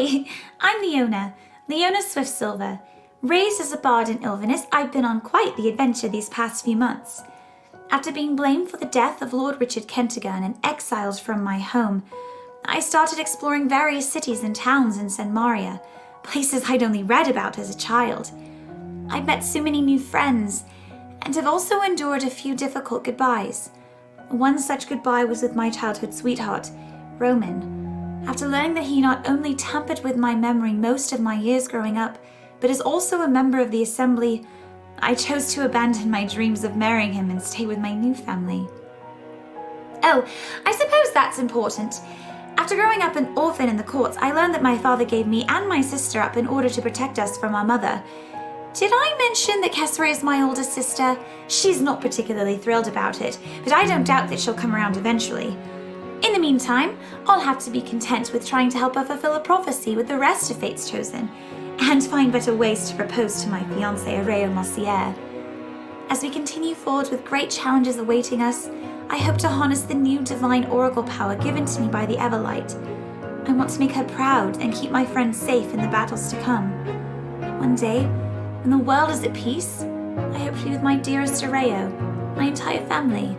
Hi, I'm Leona Swiftsilver. Raised as a bard in Ilvinus, I've been on quite the adventure these past few months. After being blamed for the death of Lord Richard Kentigern and exiled from my home, I started exploring various cities and towns in Sen Maria, places I'd only read about as a child. I've met so many new friends, and have also endured a few difficult goodbyes. One such goodbye was with my childhood sweetheart, Roman. After learning that he not only tampered with my memory most of my years growing up, but is also a member of the Assembly, I chose to abandon my dreams of marrying him and stay with my new family. Oh, I suppose that's important. After growing up an orphan in the courts, I learned that my father gave me and my sister up in order to protect us from our mother. Did I mention that Kessera is my older sister? She's not particularly thrilled about it, but I don't doubt that she'll come around eventually. In the meantime, I'll have to be content with trying to help her fulfill a prophecy with the rest of Fate's Chosen, and find better ways to propose to my fiancé, Areo Mossier. As we continue forward with great challenges awaiting us, I hope to harness the new divine oracle power given to me by the Everlight. I want to make her proud and keep my friends safe in the battles to come. One day, when the world is at peace, I hope to be with my dearest Areo, my entire family,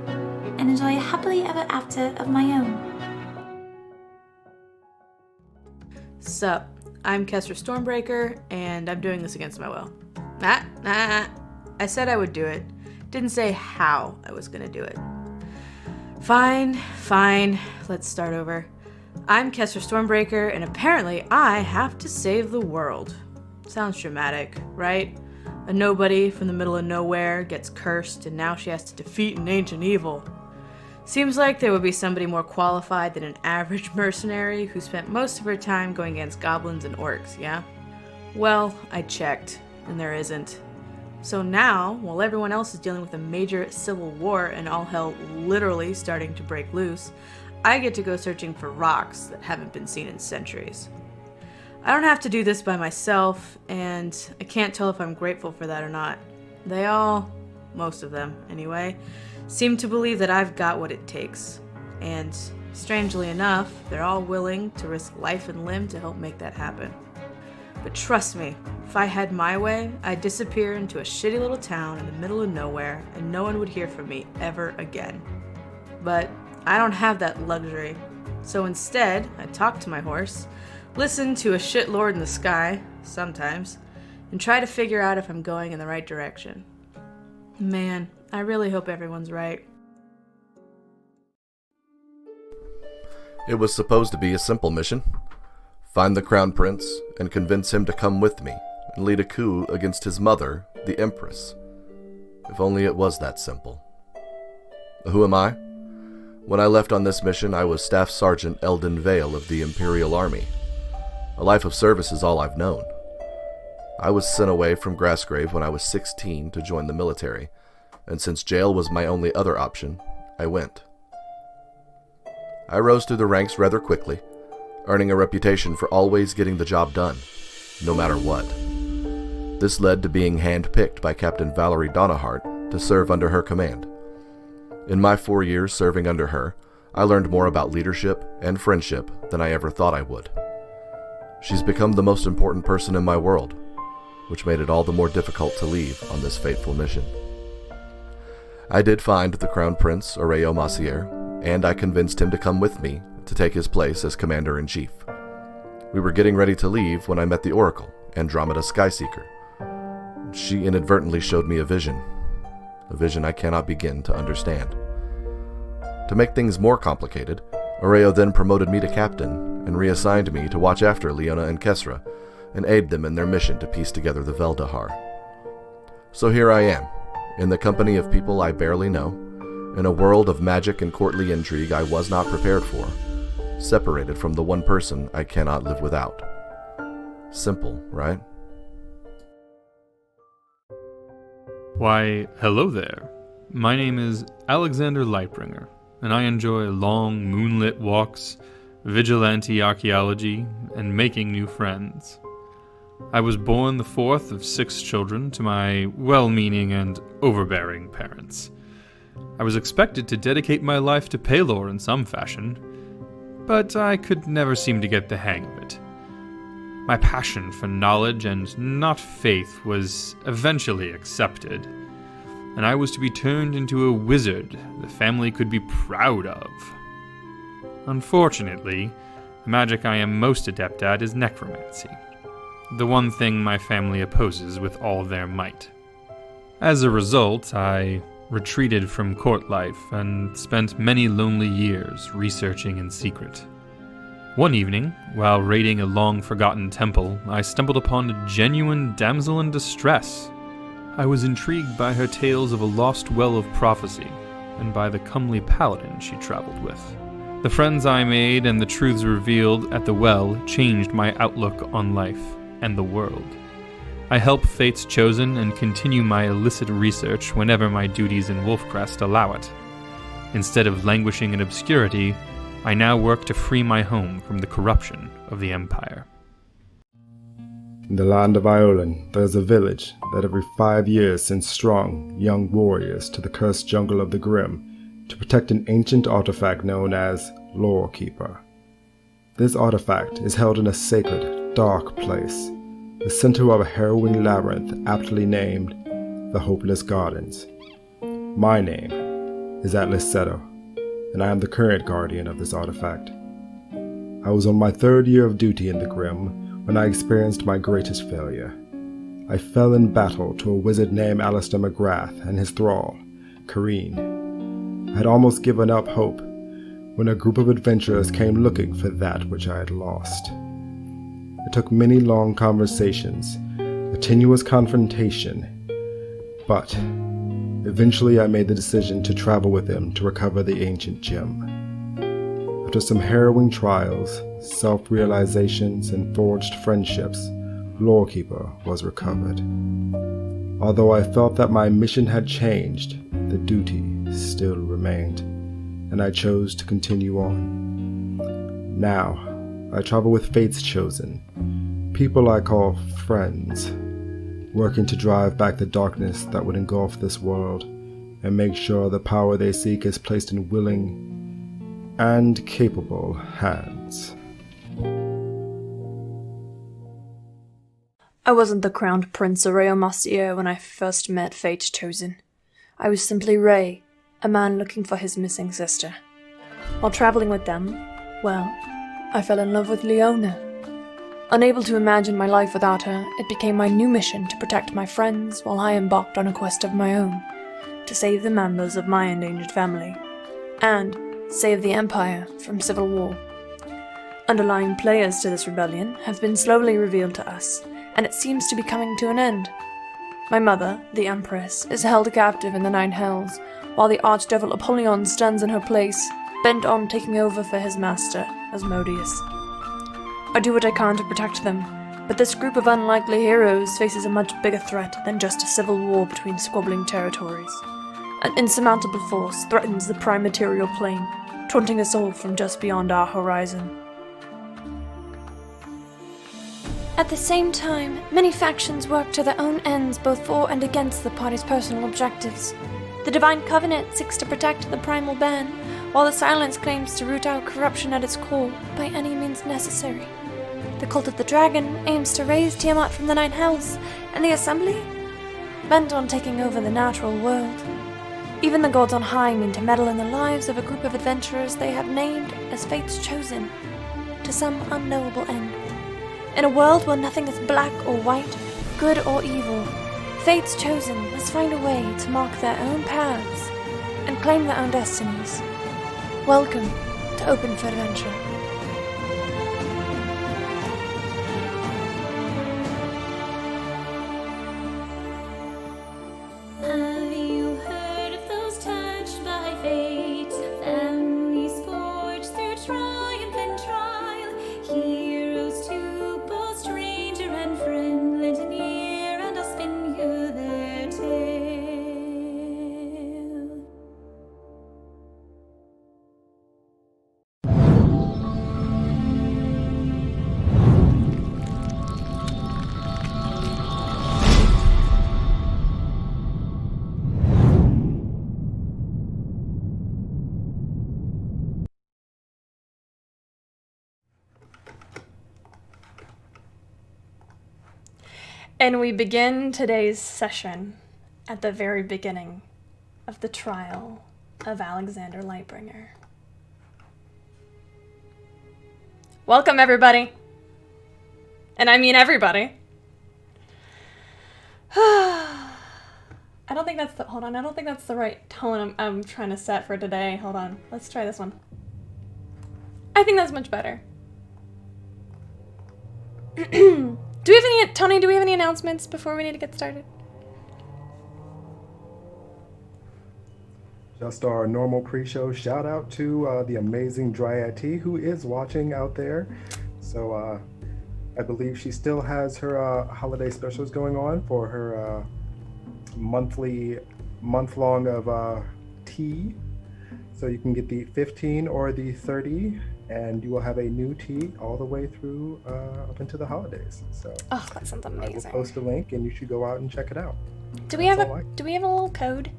and enjoy a happily ever after of my own. Sup, I'm Kessera Stormbreaker, and I'm doing this against my will. I said I would do it. Didn't say how I was gonna do it. Fine, let's start over. I'm Kessera Stormbreaker, and apparently I have to save the world. Sounds dramatic, right? A nobody from the middle of nowhere gets cursed, and now she has to defeat an ancient evil. Seems like there would be somebody more qualified than an average mercenary who spent most of her time going against goblins and orcs, yeah? Well, I checked, and there isn't. So now, while everyone else is dealing with a major civil war and all hell literally starting to break loose, I get to go searching for rocks that haven't been seen in centuries. I don't have to do this by myself, and I can't tell if I'm grateful for that or not. They all, most of them anyway, seem to believe that I've got what it takes. And, strangely enough, they're all willing to risk life and limb to help make that happen. But trust me, if I had my way, I'd disappear into a shitty little town in the middle of nowhere, and no one would hear from me ever again. But I don't have that luxury. So instead, I talk to my horse, listen to a shitlord in the sky, sometimes, and try to figure out if I'm going in the right direction. Man, I really hope everyone's right. It was supposed to be a simple mission. Find the Crown Prince and convince him to come with me and lead a coup against his mother, the Empress. If only it was that simple. Who am I? When I left on this mission, I was Staff Sergeant Eldon Vale of the Imperial Army. A life of service is all I've known. I was sent away from Grassgrave when I was 16 to join the military, and since jail was my only other option, I went. I rose through the ranks rather quickly, earning a reputation for always getting the job done, no matter what. This led to being hand-picked by Captain Valerie Donahart to serve under her command. In my 4 years serving under her, I learned more about leadership and friendship than I ever thought I would. She's become the most important person in my world, which made it all the more difficult to leave on this fateful mission. I did find the Crown Prince, Areo Mossier, and I convinced him to come with me to take his place as Commander-in-Chief. We were getting ready to leave when I met the Oracle, Andromeda Skyseeker. She inadvertently showed me a vision I cannot begin to understand. To make things more complicated, Areo then promoted me to Captain and reassigned me to watch after Leona and Kessera and aid them in their mission to piece together the Veldahar. So here I am, in the company of people I barely know, in a world of magic and courtly intrigue I was not prepared for, separated from the one person I cannot live without. Simple, right? Why, hello there. My name is Alexander Lightbringer, and I enjoy long moonlit walks, vigilante archaeology, and making new friends. I was born the fourth of 6 children to my well-meaning and overbearing parents. I was expected to dedicate my life to Paylor in some fashion, but I could never seem to get the hang of it. My passion for knowledge and not faith was eventually accepted, and I was to be turned into a wizard the family could be proud of. Unfortunately, the magic I am most adept at is necromancy, the one thing my family opposes with all their might. As a result, I retreated from court life and spent many lonely years researching in secret. One evening, while raiding a long-forgotten temple, I stumbled upon a genuine damsel in distress. I was intrigued by her tales of a lost well of prophecy, and by the comely paladin she traveled with. The friends I made and the truths revealed at the well changed my outlook on life and the world. I help Fate's Chosen and continue my illicit research whenever my duties in Wolfcrest allow it. Instead of languishing in obscurity, I now work to free my home from the corruption of the Empire. In the land of Iolan, there is a village that every 5 years sends strong, young warriors to the cursed jungle of the Grim to protect an ancient artifact known as Lore Keeper. This artifact is held in a sacred, dark place, the center of a harrowing labyrinth aptly named the Hopeless Gardens. My name is Atlas Seto, and I am the current guardian of this artifact. I was on my 3rd year of duty in the Grim when I experienced my greatest failure. I fell in battle to a wizard named Alistair McGrath and his thrall, Kareen. I had almost given up hope when a group of adventurers came looking for that which I had lost. It took many long conversations, a tenuous confrontation, but eventually I made the decision to travel with them to recover the ancient gem. After some harrowing trials, self-realizations, and forged friendships, Lorekeeper was recovered. Although I felt that my mission had changed, the duty still remained, and I chose to continue on. Now, I travel with Fate's Chosen, people I call friends, working to drive back the darkness that would engulf this world and make sure the power they seek is placed in willing and capable hands. I wasn't the crowned prince of Rayomasia when I first met Fate's Chosen. I was simply Ray, a man looking for his missing sister. While traveling with them, well, I fell in love with Leona. Unable to imagine my life without her, it became my new mission to protect my friends while I embarked on a quest of my own, to save the members of my endangered family, and save the Empire from civil war. Underlying players to this rebellion have been slowly revealed to us, and it seems to be coming to an end. My mother, the Empress, is held captive in the Nine Hells, while the Archdevil Apollyon stands in her place, bent on taking over for his master, Asmodeus. I do what I can to protect them, but this group of unlikely heroes faces a much bigger threat than just a civil war between squabbling territories. An insurmountable force threatens the prime material plane, taunting us all from just beyond our horizon. At the same time, many factions work to their own ends both for and against the party's personal objectives. The Divine Covenant seeks to protect the Primal Ban, while the Silence claims to root out corruption at its core by any means necessary. The Cult of the Dragon aims to raise Tiamat from the Nine Hells, and the Assembly? Bent on taking over the natural world. Even the gods on high mean to meddle in the lives of a group of adventurers they have named as Fate's Chosen, to some unknowable end. In a world where nothing is black or white, good or evil, Fate's Chosen must find a way to mark their own paths and claim their own destinies. Welcome to Open for Adventure. Have you heard of those touched by fate? Families forged through triumph and trial. Heroes to both stranger and friend lend an ear, and I'll spin you their tale. And we begin today's session at the very beginning of the trial of Alexander Lightbringer. Welcome, everybody. And I mean everybody. I don't think that's the right tone I'm trying to set for today. Hold on. Let's try this one. I think that's much better. Do we have any announcements before we need to get started? Just our normal pre-show shout out to the amazing Dryad T who is watching out there. So I believe she still has her holiday specials going on for her month-long of tea. So you can get the 15 or the 30, and you will have a new tea all the way through up into the holidays. So Oh, that sounds I will amazing. post a link, and you should go out and check it out. Do we have That's all a little code?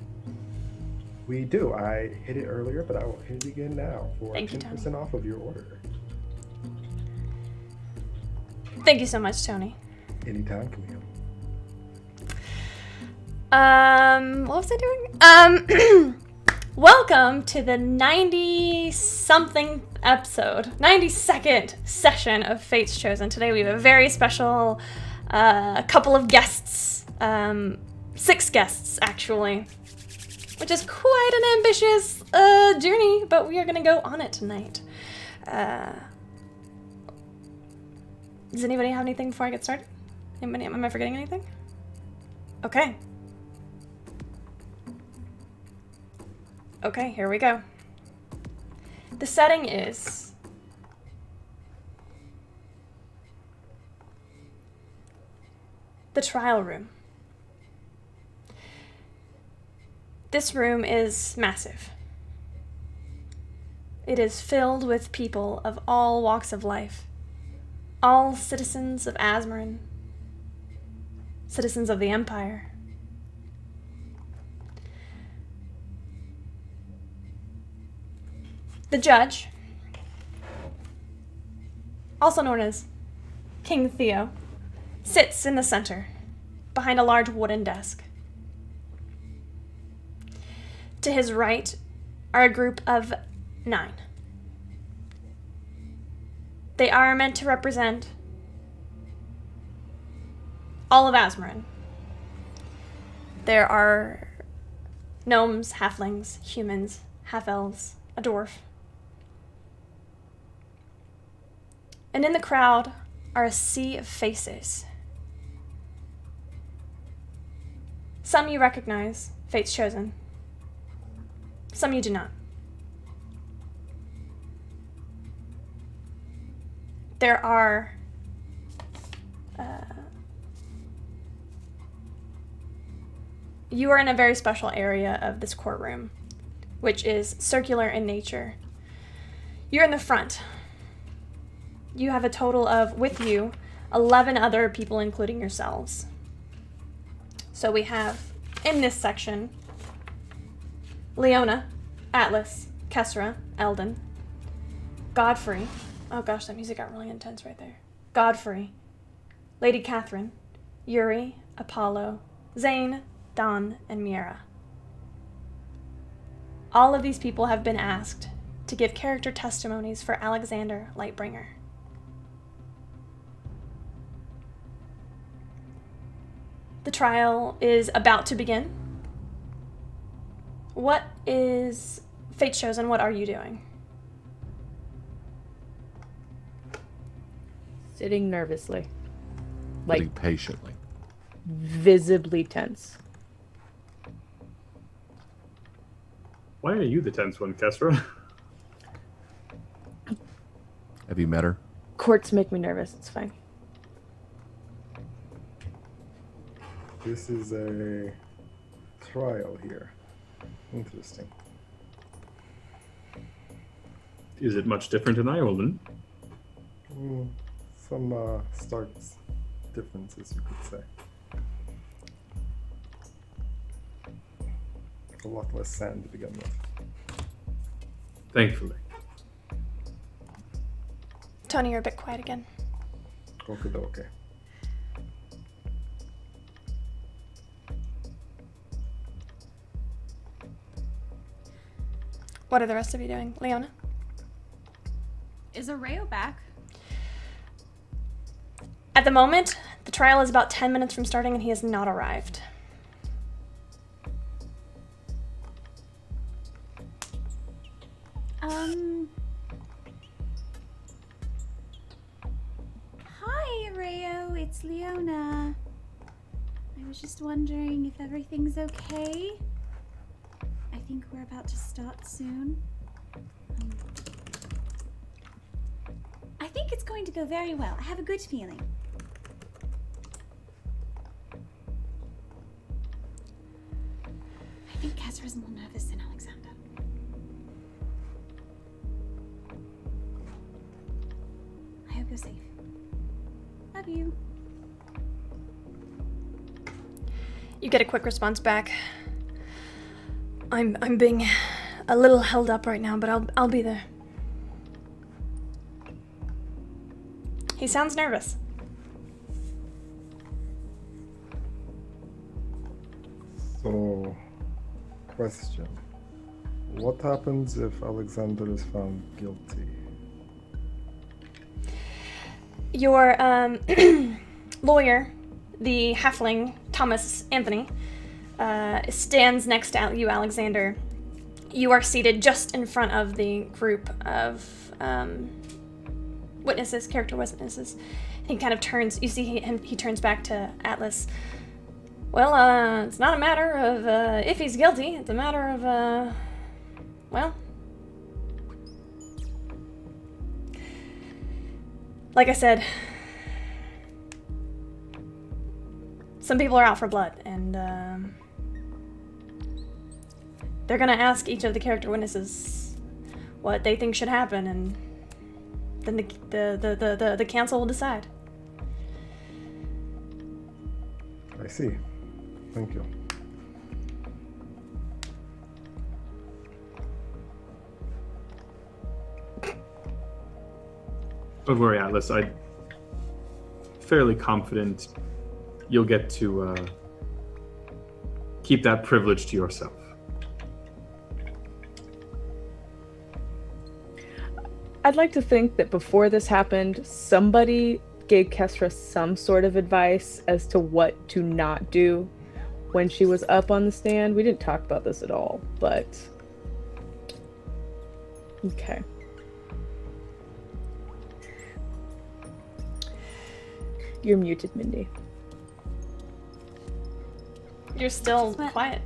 We do. I hit it earlier, but I will hit it again now for Thank you, 10% off of your order. Thank you so much, Tony. Anytime, Camille. What was I doing? Welcome to the 90-something episode, 92nd session of Fate's Chosen. Today we have a very special couple of guests, 6 guests actually, which is quite an ambitious journey, but we are going to go on it tonight. Does anybody have anything before I get started? Am I forgetting anything? Okay. Okay, here we go. The setting is the trial room. This room is massive. It is filled with people of all walks of life, all citizens of Azmorin, citizens of the Empire. The judge, also known as King Theo, sits in the center, behind a large wooden desk. To his right are a group of 9. They are meant to represent all of Azmorin. There are gnomes, halflings, humans, half-elves, a dwarf. And in the crowd are a sea of faces. Some you recognize, Fate's Chosen. Some you do not. There are you are in a very special area of this courtroom, which is circular in nature. You're in the front. You have a total of, with you, 11 other people, including yourselves. So we have, in this section, Leona, Atlas, Kessra, Eldon, Godfrey. Oh gosh, that music got really intense right there. Godfrey, Lady Catherine, Yuri, Apollo, Zane, Don, and Miera. All of these people have been asked to give character testimonies for Alexander Lightbringer. The trial is about to begin. What is Fate's Chosen? What are you doing? Sitting nervously. Waiting Like, patiently. visibly tense. Why are you the tense one, Kestra? Have you met her? Courts make me nervous, it's fine. This is a trial here. Interesting. Is it much different in Iolden? Some stark differences, you could say. A lot less sand to begin with. Thankfully. Tony, you're a bit quiet again. Okay. What are the rest of you doing? Leona? Is Areo back? At the moment, the trial is about 10 minutes from starting and he has not arrived. Hi, Areo. It's Leona. I was just wondering if everything's okay. I think we're about to start soon. I think it's going to go very well. I have a good feeling. I think Kesra's more nervous than Alexander. I hope you're safe. Love you. You get a quick response back. I'm being a little held up right now, but I'll be there. He sounds nervous. So, question. What happens if Alexander is found guilty? Your lawyer, the halfling Thomas Anthony, stands next to you, Alexander. You are seated just in front of the group of character witnesses. He kind of turns, you see he turns back to Atlas. Well, it's not a matter of if he's guilty, it's a matter of, well, like I said, some people are out for blood, and they're gonna ask each of the character witnesses what they think should happen, and then the council will decide. I see. Thank you. Don't worry, Atlas. I'm fairly confident you'll get to keep that privilege to yourself. I'd like to think that before this happened, somebody gave Kesra some sort of advice as to what to not do when she was up on the stand. We didn't talk about this at all, but... Okay. You're muted, Mindy. You're still quiet.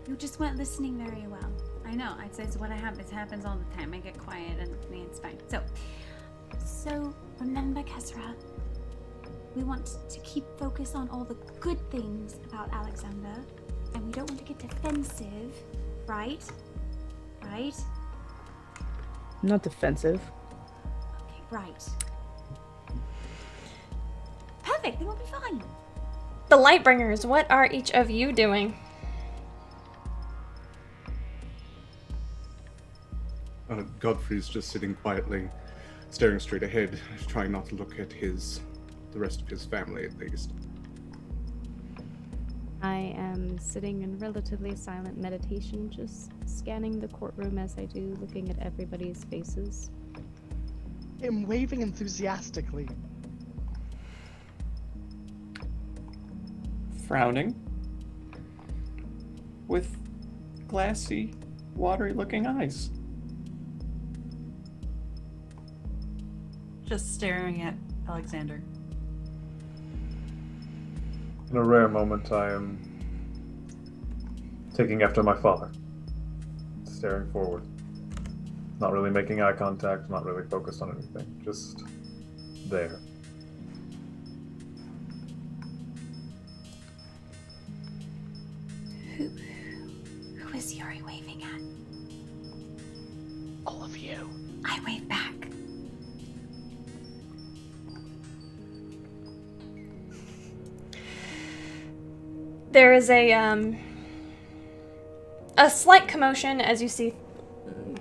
You just weren't listening very well. I know. I'd say it's what happens. It happens all the time. I get quiet and it's fine. So remember, Kesra, we want to keep focus on all the good things about Alexander, and we don't want to get defensive, right? Right? I'm not defensive. Okay, right. Perfect. Then we'll be fine. The Lightbringers, what are each of you doing? Godfrey's just sitting quietly, staring straight ahead, trying not to look at the rest of his family, at least. I am sitting in relatively silent meditation, just scanning the courtroom as I do, looking at everybody's faces. I'm waving enthusiastically. Frowning. With glassy, watery-looking eyes. Just staring at Alexander. In a rare moment, I am taking after my father, staring forward. Not really making eye contact, not really focused on anything, just there. Who is Yuri waving at? All of you. I wave back. There is a slight commotion as you see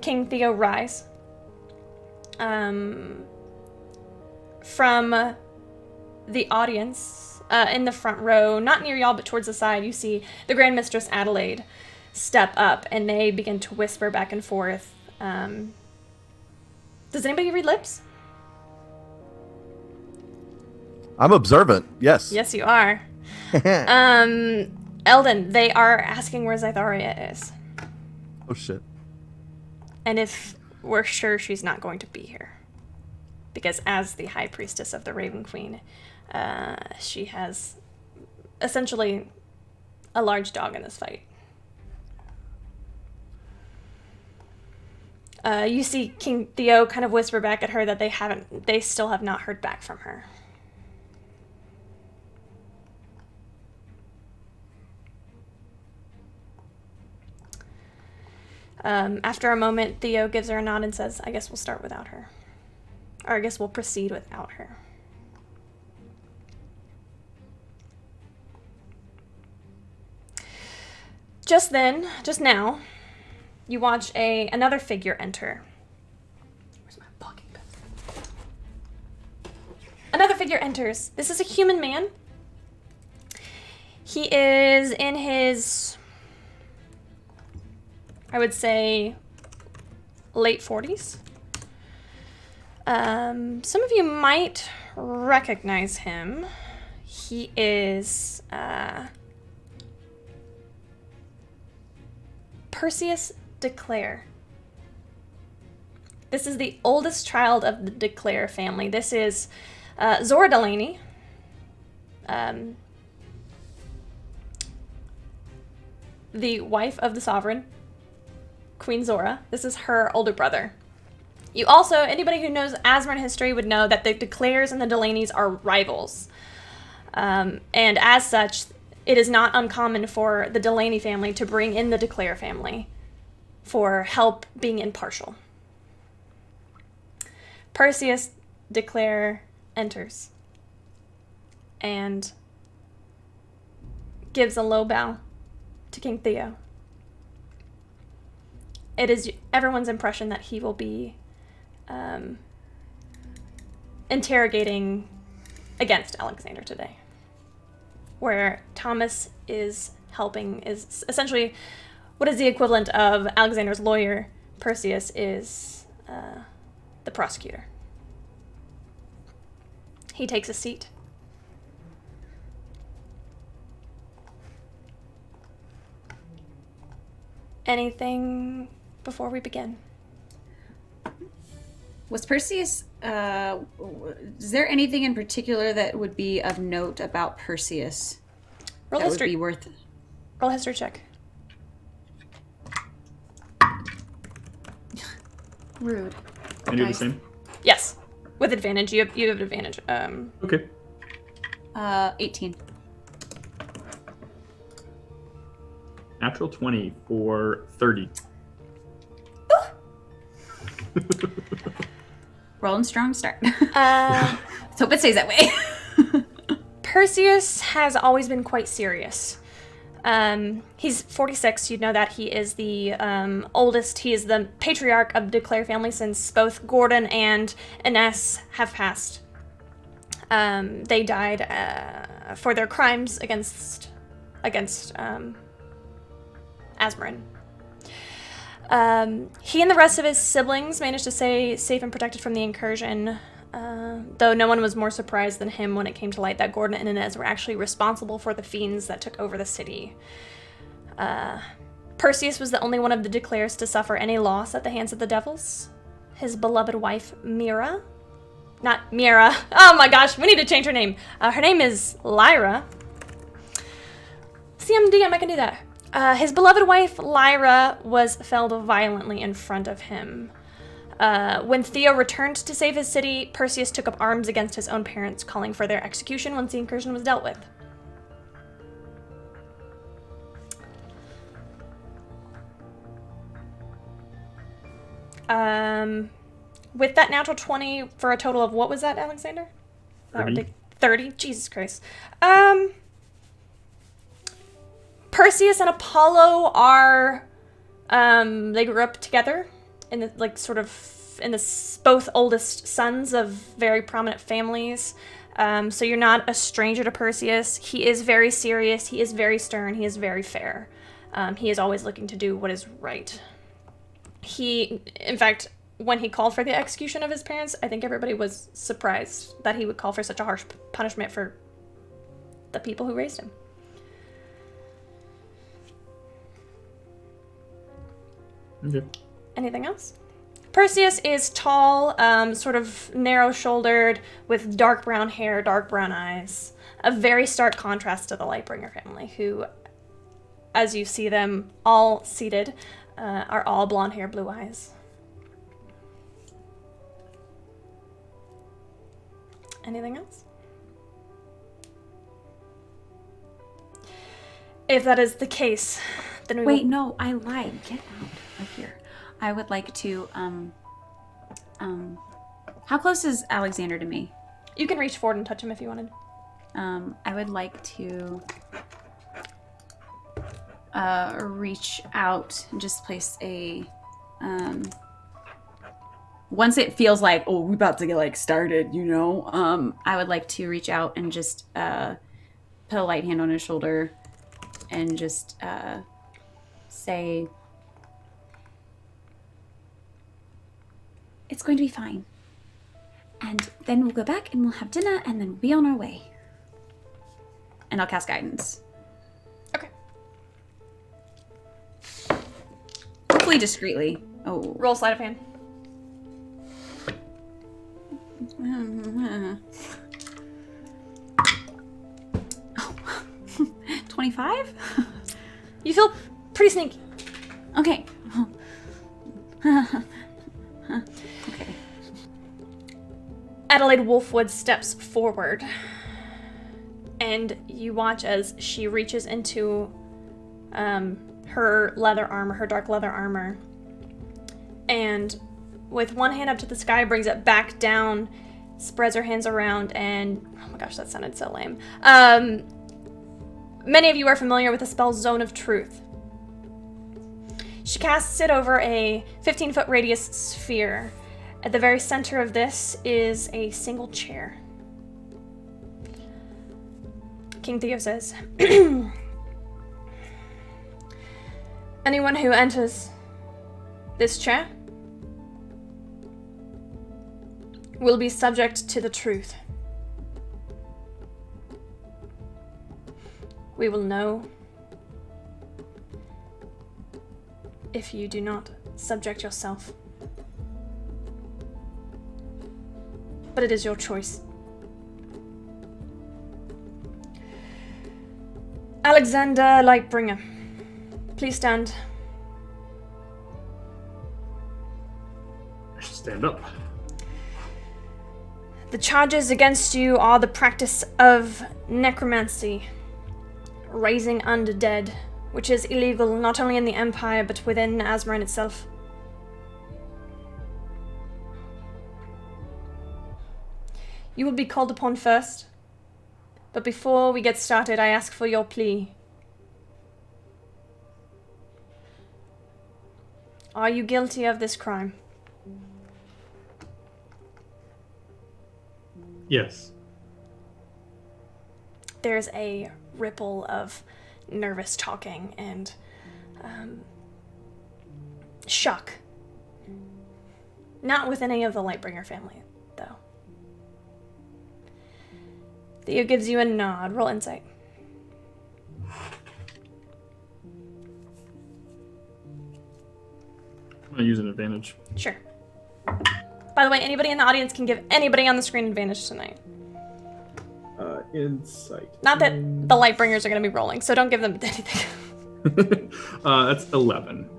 King Theo rise. From the audience, in the front row, not near y'all, but towards the side, you see the Grand Mistress Adelaide step up, and they begin to whisper back and forth. Does anybody read lips? I'm observant. Yes. Yes, you are. Eldon, they are asking where Zytharia is. Oh shit. And if we're sure she's not going to be here. Because as the High Priestess of the Raven Queen, she has essentially a large dog in this fight. You see King Theo kind of whisper back at her that they still have not heard back from her. After a moment, Theo gives her a nod and says, I guess we'll start without her. Or I guess we'll proceed without her. Just now, you watch another figure enter. Where's my blocking pen? Another figure enters. This is a human man. He is in his, I would say, late 40s. Some of you might recognize him. He is Perseus de Clare. This is the oldest child of the de Clare family. This is Zora Delaney. The wife of the sovereign, Queen Zora. This is her older brother. You also, anybody who knows Azmoran history would know that the de Clares and the Delaneys are rivals. And as such, it is not uncommon for the Delaney family to bring in the de Clare family for help being impartial. Perseus de Clare enters and gives a low bow to King Theo. It is everyone's impression that he will be interrogating against Alexander today. Where Thomas is helping, is essentially what is the equivalent of Alexander's lawyer. Perseus is the prosecutor. He takes a seat. Anything before we begin? Was Perseus, is there anything in particular that would be of note about Perseus Roll that history. would be worth? Roll a history check. Rude. Can I do the same? Yes, with advantage. You have advantage. Okay. 18. Natural 20 for 30. Rolling strong start. Let's hope it stays that way. Perseus has always been quite serious. He's 46. You'd know that he is the oldest. He is the patriarch of the de Clare family since both Gordon and Ines have passed. They died for their crimes against Azmoran. He and the rest of his siblings managed to stay safe and protected from the incursion, though no one was more surprised than him when it came to light that Gordon and Inez were actually responsible for the fiends that took over the city. Perseus was the only one of the de Clares to suffer any loss at the hands of the devils. His beloved wife, Mira. Not Mira. Oh my gosh, we need to change her name. Her name is Lyra. CMD, I'm not gonna do that. His beloved wife, Lyra, was felled violently in front of him. When Theo returned to save his city, Perseus took up arms against his own parents, calling for their execution once the incursion was dealt with. With that natural 20 for a total of, what was that, Alexander? 30. 30? Jesus Christ. Perseus and Apollo are, they grew up together in the, both oldest sons of very prominent families. So you're not a stranger to Perseus. He is very serious. He is very stern. He is very fair. He is always looking to do what is right. he, in fact, when he called for the execution of his parents, I think everybody was surprised that he would call for such a harsh punishment for the people who raised him. Okay. Anything else? Perseus is tall, sort of narrow-shouldered, with dark brown hair, dark brown eyes. A very stark contrast to the Lightbringer family, who, as you see them all seated, are all blonde hair, blue eyes. Anything else? If that is the case, then we Wait, will... no, I lied. Get out of here. I would like to, how close is Alexander to me? You can reach forward and touch him if you wanted. I would like to reach out and just place a, once it feels like, oh, we're about to get, like, started, you know, I would like to reach out and just, put a light hand on his shoulder and just, say, it's going to be fine. And then we'll go back and we'll have dinner and then we'll be on our way. And I'll cast guidance. Okay. Hopefully discreetly. Oh. Roll sleight of hand. Oh. 25? You feel pretty sneaky. Okay. Okay. Adelaide Wolfwood steps forward, and you watch as she reaches into her leather armor, her dark leather armor, and with one hand up to the sky, brings it back down, spreads her hands around, and oh my gosh, that sounded so lame. Many of you are familiar with the spell Zone of Truth. She casts it over a 15-foot radius sphere. At the very center of this is a single chair. King Theo says, anyone who enters this chair will be subject to the truth. We will know if you do not subject yourself. But it is your choice. Alexander Lightbringer, please stand. I should stand up. The charges against you are the practice of necromancy, raising undead, which is illegal not only in the Empire but within Azmoran itself. You will be called upon first, but before we get started, I ask for your plea. Are you guilty of this crime? Yes. There's a ripple of nervous talking and shock. Not with any of the Lightbringer family, though. Theo gives you a nod. Roll insight. I'm gonna use an advantage. Sure. By the way, anybody in the audience can give anybody on the screen advantage tonight. Insight. Not that the Lightbringers are going to be rolling, so don't give them anything. That's 11.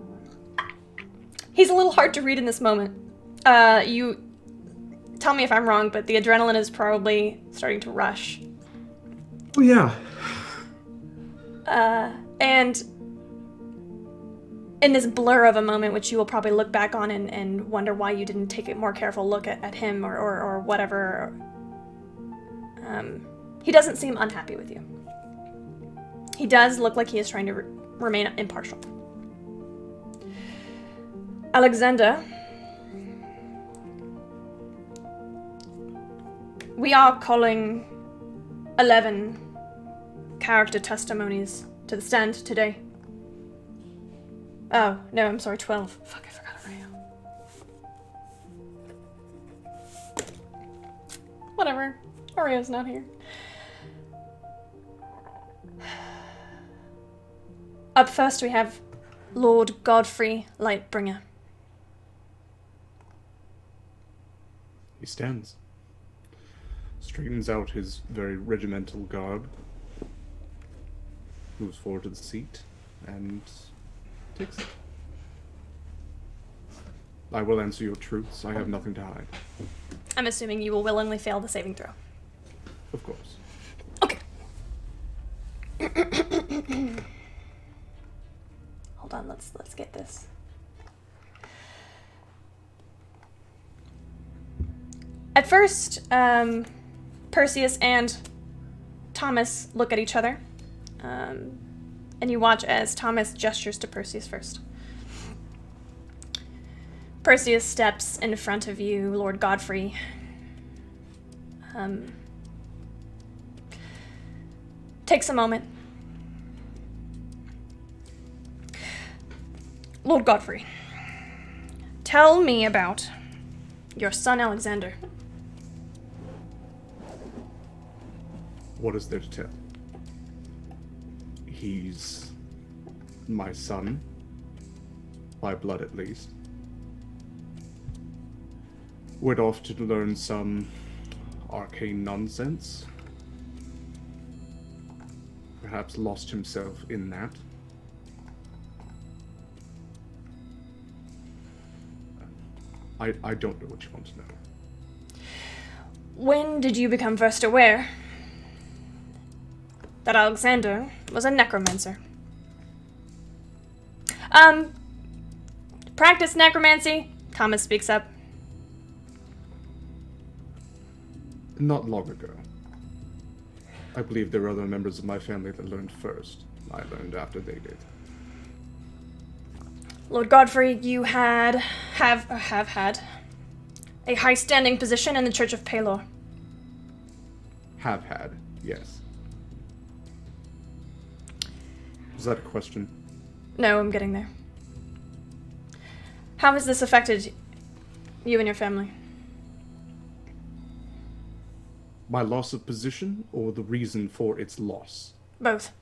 He's a little hard to read in this moment. You tell me if I'm wrong, but the adrenaline is probably starting to rush. Oh yeah. And in this blur of a moment, which you will probably look back on and wonder why you didn't take a more careful look at him or whatever, he doesn't seem unhappy with you. He does look like he is trying to remain impartial. Alexander, we are calling 11 character testimonies to the stand today. Oh, no, I'm sorry, 12. Fuck, I forgot already. Whatever. Oreo's not here. Up first we have Lord Godfrey Lightbringer. He stands, straightens out his very regimental garb, moves forward to the seat, and takes it. I will answer your truths. I have nothing to hide. I'm assuming you will willingly fail the saving throw. Of course. Okay. Hold on, let's get this. At first, Perseus and Thomas look at each other, and you watch as Thomas gestures to Perseus first. Perseus steps in front of you, Lord Godfrey. Takes a moment. Lord Godfrey, tell me about your son Alexander. What is there to tell? He's my son, by blood at least. Went off to learn some arcane nonsense. Perhaps lost himself in that. I don't know what you want to know. When did you become first aware that Alexander was a necromancer? Practice necromancy? Thomas speaks up. Not long ago. I believe there were other members of my family that learned first. I learned after they did. Lord Godfrey, you have had a high-standing position in the Church of Pelor. Have had, yes. Was that a question? No, I'm getting there. How has this affected you and your family? My loss of position, or the reason for its loss? Both.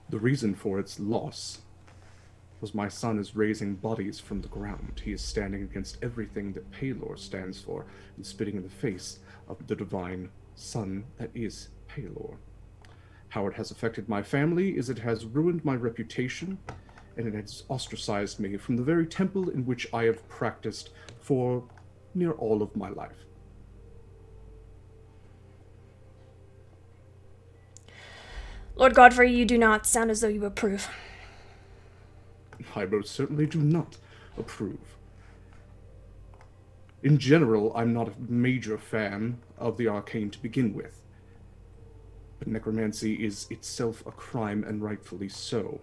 The reason for its loss was my son is raising bodies from the ground. He is standing against everything that Pelor stands for and spitting in the face of the divine son that is Pelor. How it has affected my family is it has ruined my reputation, and it has ostracized me from the very temple in which I have practiced for near all of my life. Lord Godfrey, you do not sound as though you approve. I most certainly do not approve. In general, I'm not a major fan of the arcane to begin with. But necromancy is itself a crime, and rightfully so.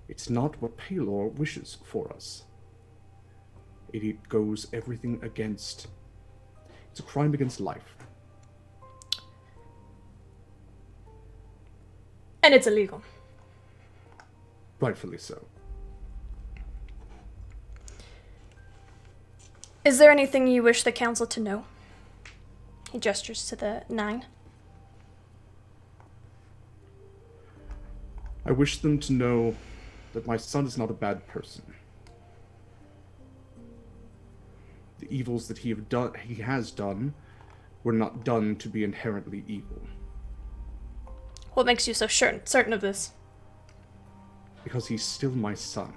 It's not what Pelor wishes for us. It goes everything against... It's a crime against life. And it's illegal. Rightfully so. Is there anything you wish the council to know? He gestures to the 9. I wish them to know that my son is not a bad person. The evils that he has done were not done to be inherently evil. What makes you so certain of this? Because he's still my son.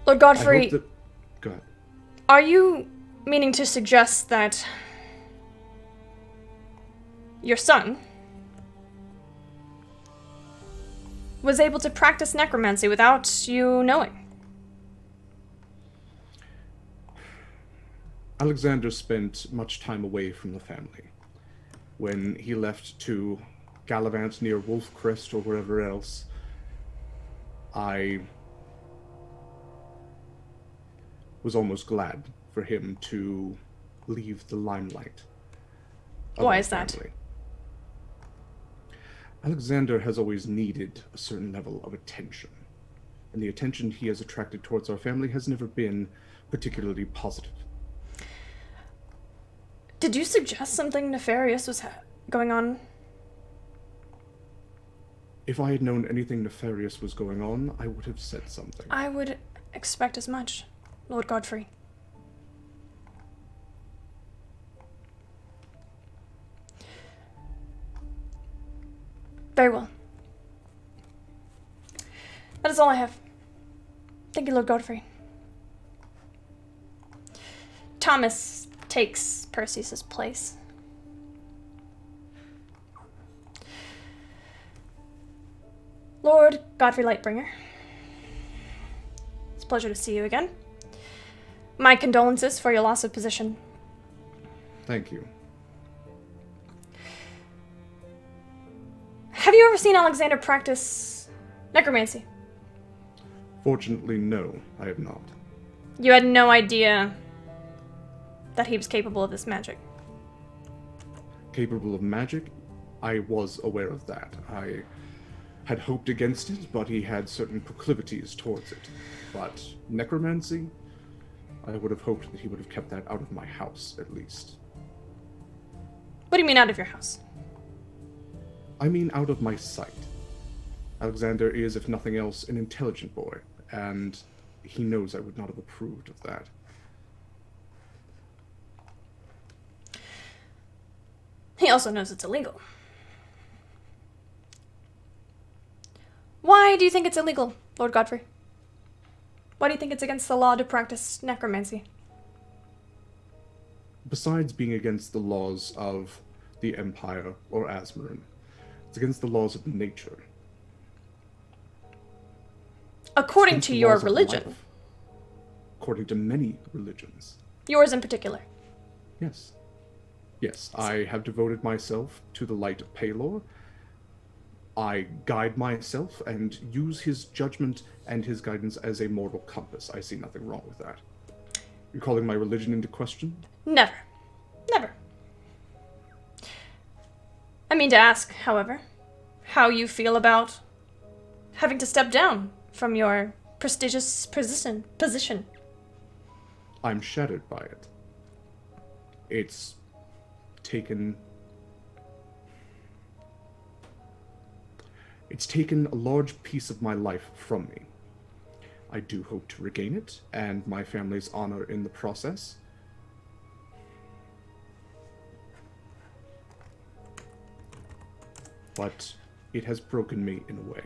Lord Godfrey, Go ahead. are you meaning to suggest that your son was able to practice necromancy without you knowing? Alexander spent much time away from the family. When he left to gallivant near Wolf Crest or wherever else, I was almost glad for him to leave the limelight. Why is that? Alexander has always needed a certain level of attention, and the attention he has attracted towards our family has never been particularly positive. Did you suggest something nefarious was going on? If I had known anything nefarious was going on, I would have said something. I would expect as much, Lord Godfrey. Very well. That is all I have. Thank you, Lord Godfrey. Thomas takes Perseus's place. Lord Godfrey Lightbringer, it's a pleasure to see you again. My condolences for your loss of position. Thank you. Have you ever seen Alexander practice necromancy? Fortunately, no, I have not. You had no idea that he was capable of this magic? Capable of magic? I was aware of that. I had hoped against it, but he had certain proclivities towards it. But necromancy? I would have hoped that he would have kept that out of my house, at least. What do you mean out of your house? I mean out of my sight. Alexander is, if nothing else, an intelligent boy, and he knows I would not have approved of that. He also knows it's illegal. Why do you think it's illegal, Lord Godfrey? Why do you think it's against the law to practice necromancy? Besides being against the laws of the Empire or Asmarin, it's against the laws of nature. According to your religion. According to many religions. Yours in particular. Yes. Yes, I have devoted myself to the light of Palor. I guide myself and use his judgment and his guidance as a moral compass. I see nothing wrong with that. You're calling my religion into question? Never. Never. I mean to ask, however, how you feel about having to step down from your prestigious position. I'm shattered by it. It's taken a large piece of my life from me. I do hope to regain it, and my family's honor in the process. But it has broken me in a way.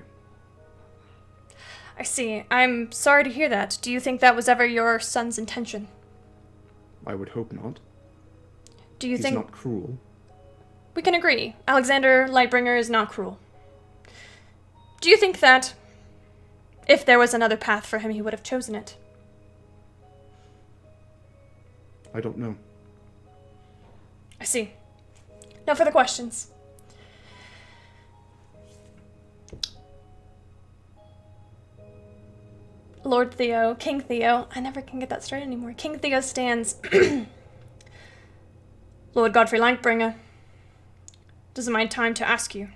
I see. I'm sorry to hear that. Do you think that was ever your son's intention? I would hope not. Do you He's think... not cruel. We can agree. Alexander Lightbringer is not cruel. Do you think that if there was another path for him, he would have chosen it? I don't know. I see. No further questions. Lord Theo, King Theo, I never can get that straight anymore. King Theo stands. Lord Godfrey Lightbringer, it is my time to ask you.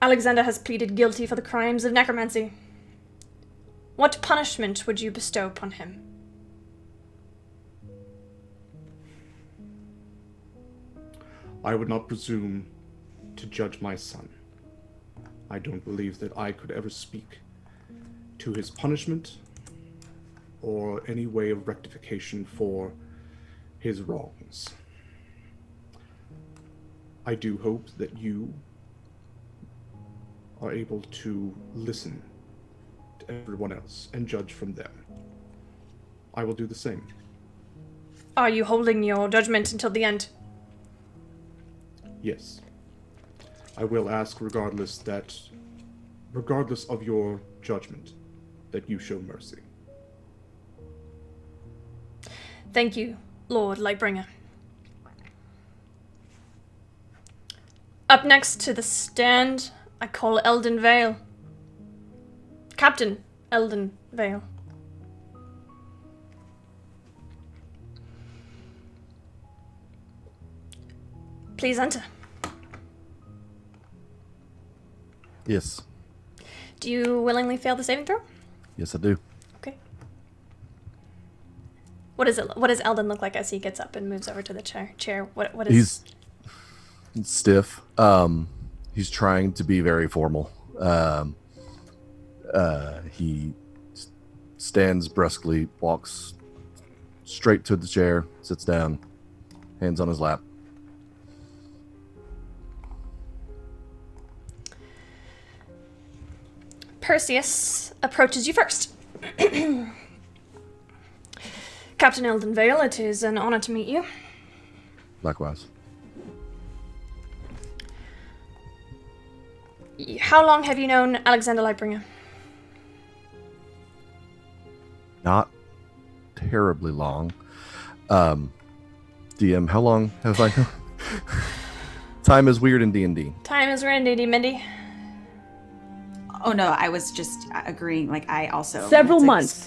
Alexander has pleaded guilty for the crimes of necromancy. What punishment would you bestow upon him? I would not presume to judge my son. I don't believe that I could ever speak to his punishment or any way of rectification for his wrongs. I do hope that you are able to listen to everyone else and judge from them. I will do the same. Are you holding your judgment until the end? Yes. I will ask regardless of your judgment, that you show mercy. Thank you, Lord Lightbringer. Up next to the stand, I call Eldon Vale. Captain Eldon Vale. Please enter. Yes. Do you willingly fail the saving throw? Yes, I do. Okay. What does Eldon look like as he gets up and moves over to the chair? What is... He's stiff. He's trying to be very formal. He stands brusquely, walks straight to the chair, sits down, hands on his lap. Perseus approaches you first. Captain Eldon Vale, it is an honor to meet you. Likewise. How long have you known Alexander Lightbringer? Not terribly long. DM, how long have I known? Time is weird in D&D. Time is randy, Mindy. Oh no, I was just agreeing. Like I also Several months.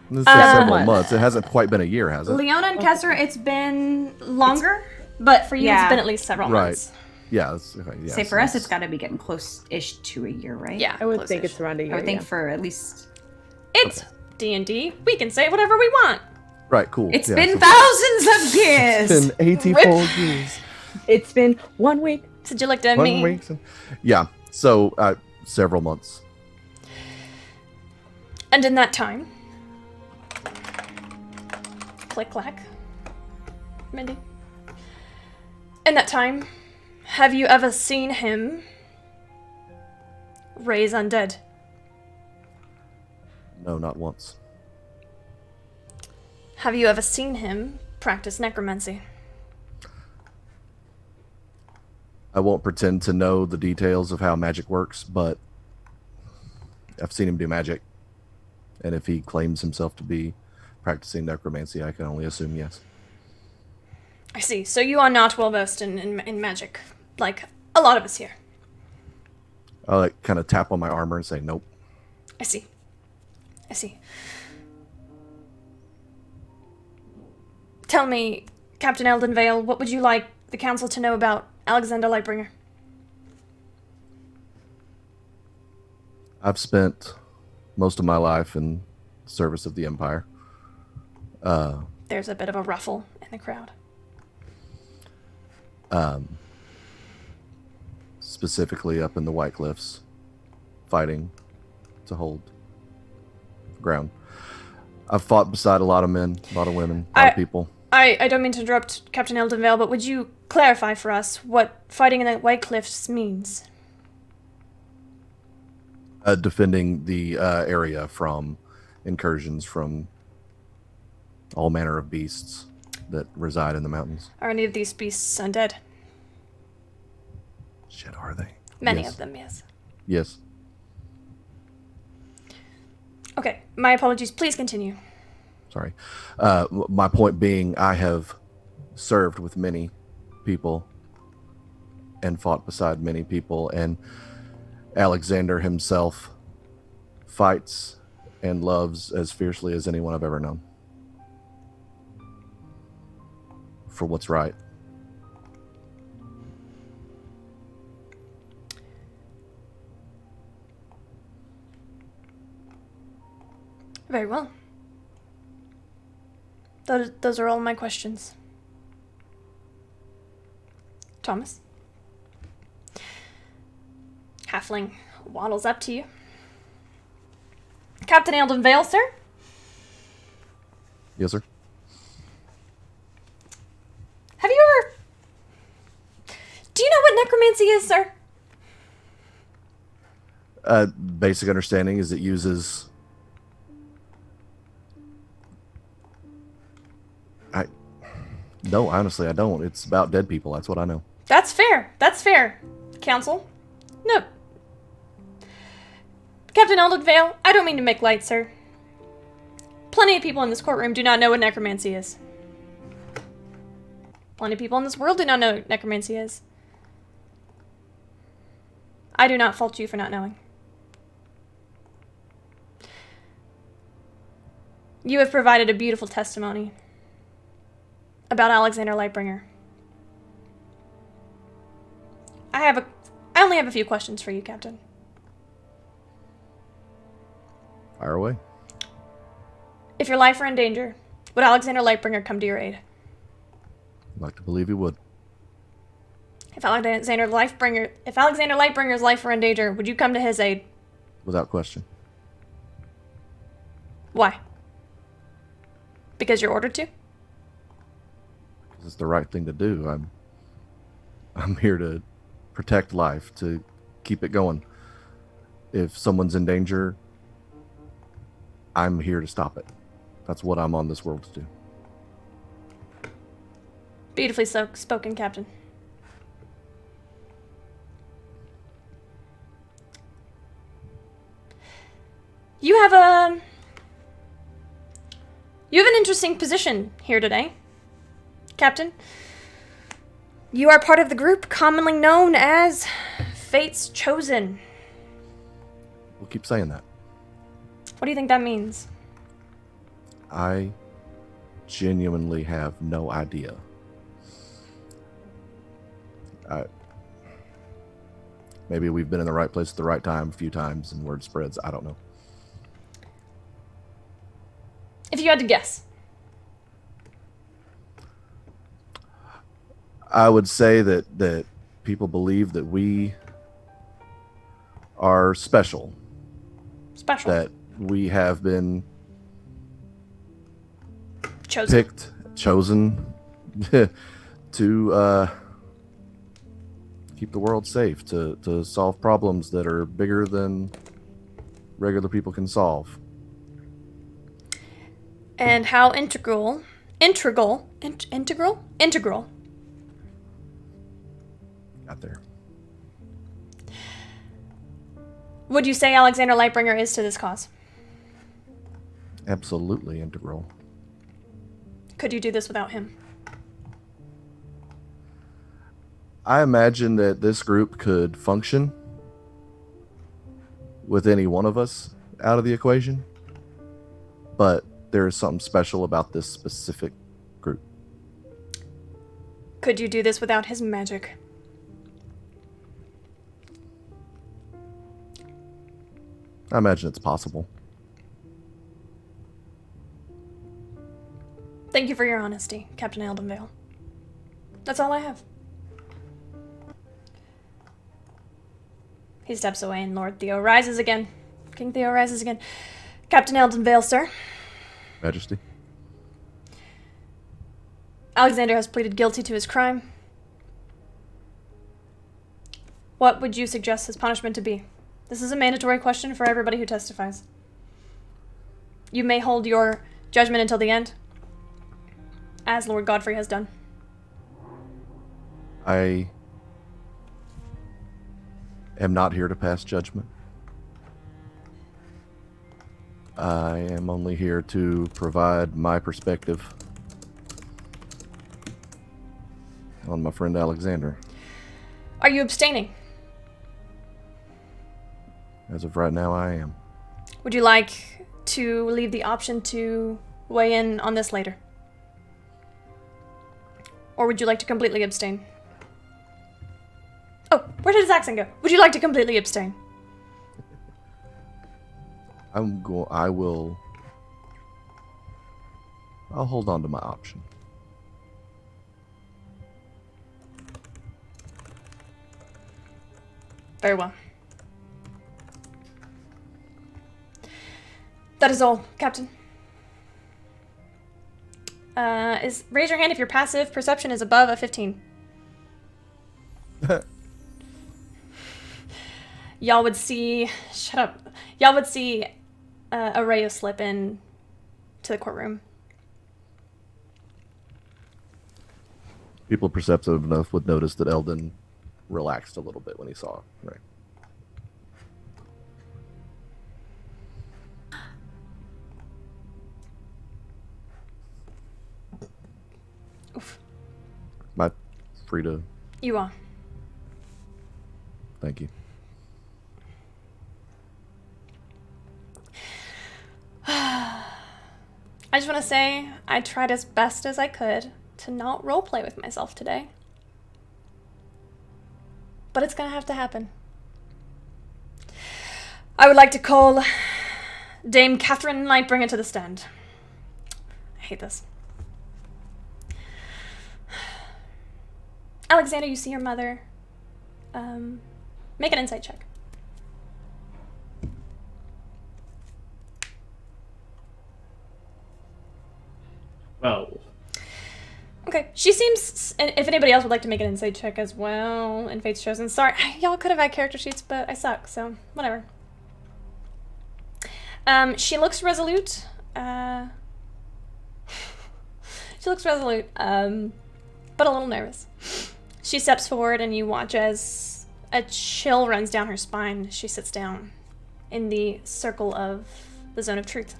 This is several months. It hasn't quite been a year, has it? Leona and Kessler, it's been longer, but for you, it's been at least several months. Yeah. Okay, yeah. Say for us, it's got to be getting close-ish to a year, right? Yeah, I would think it's around a year. I would think for at least. It's D&D. We can say whatever we want. Right. Cool. It's been thousands of years. It's been 84 years. It's been 1 week. Did you look at 1 me? week. Yeah. So several months. And in that time, click clack, Mindy. In that time, have you ever seen him raise undead? No, not once. Have you ever seen him practice necromancy? I won't pretend to know the details of how magic works, but I've seen him do magic. And if he claims himself to be practicing necromancy, I can only assume yes. I see. So you are not well versed in magic, like a lot of us here. I like kind of tap on my armor and say, nope. I see. Tell me, Captain Eldon Vale, what would you like the council to know about Alexander Lightbringer? I've spent most of my life in service of the Empire. There's a bit of a ruffle in the crowd. Specifically up in the White Cliffs, fighting to hold ground. I've fought beside a lot of men, a lot of women, a lot of people. I don't mean to interrupt Captain Eldon Vale, but would you clarify for us what fighting in the White Cliffs means? Defending the area from incursions from all manner of beasts that reside in the mountains. Are any of these beasts undead? Shit, are they? Many Yes. of them, yes. Yes. Okay, my apologies. Please continue. Sorry. My point being, I have served with many people and fought beside many people, and Alexander himself fights and loves as fiercely as anyone I've ever known. For what's right. Very well. Those are all my questions. Thomas? Halfling waddles up to you. Captain Eldon Vale, sir? Yes, sir. Have you ever... Do you know what necromancy is, sir? Basic understanding is it uses... No, honestly, I don't. It's about dead people. That's what I know. That's fair. That's fair, Council. No. Captain Eldon Vale, I don't mean to make light, sir. Plenty of people in this courtroom do not know what necromancy is. Plenty of people in this world do not know what necromancy is. I do not fault you for not knowing. You have provided a beautiful testimony about Alexander Lightbringer. I only have a few questions for you, Captain. Fire away. If your life were in danger, would Alexander Lightbringer come to your aid? I'd like to believe he would. If Alexander Lightbringer's life were in danger, would you come to his aid? Without question. Why? Because you're ordered to? Because it's the right thing to do. I'm here to protect life, to keep it going. If someone's in danger, I'm here to stop it. That's what I'm on this world to do. Beautifully spoken, Captain. You have an interesting position here today, Captain. You are part of the group commonly known as Fate's Chosen. We'll keep saying that. What do you think that means? I genuinely have no idea. Maybe we've been in the right place at the right time a few times and word spreads. I don't know. If you had to guess. I would say that people believe that we are special. Special. That we have been chosen to keep the world safe, to solve problems that are bigger than regular people can solve. And how integral. Got there. Would you say Alexander Lightbringer is to this cause? Absolutely integral. Could you do this without him? I imagine that this group could function with any one of us out of the equation, but there is something special about this specific group. Could you do this without his magic? I imagine it's possible. Thank you for your honesty, Captain Eldenvale. That's all I have. He steps away and Lord Theo rises again. King Theo rises again. Captain Eldenvale, sir. Majesty. Alexander has pleaded guilty to his crime. What would you suggest his punishment to be? This is a mandatory question for everybody who testifies. You may hold your judgment until the end, as Lord Godfrey has done. I am not here to pass judgment. I am only here to provide my perspective on my friend Alexander. Are you abstaining? As of right now, I am. Would you like to leave the option to weigh in on this later? Or would you like to completely abstain? Oh, where did his accent go? Would you like to completely abstain? I'll hold on to my option. Very well. That is all, Captain. Raise your hand if your passive perception is above a 15. Y'all would see... Shut up. Y'all would see Araya slip in to the courtroom. People perceptive enough would notice that Eldon relaxed a little bit when he saw it. Right. Oof. Am I free to... You are. Thank you. I just want to say I tried as best as I could to not roleplay with myself today. But it's gonna have to happen. I would like to call Dame Catherine Lightbringer to the stand. I hate this. Alexander, you see your mother. Make an insight check. Well. Okay, she seems... And if anybody else would like to make an insight check as well, and Fate's Chosen. Sorry, y'all could have had character sheets, but I suck, so whatever. She looks resolute. She looks resolute, but a little nervous. She steps forward and you watch as a chill runs down her spine. She sits down in the circle of the Zone of Truth.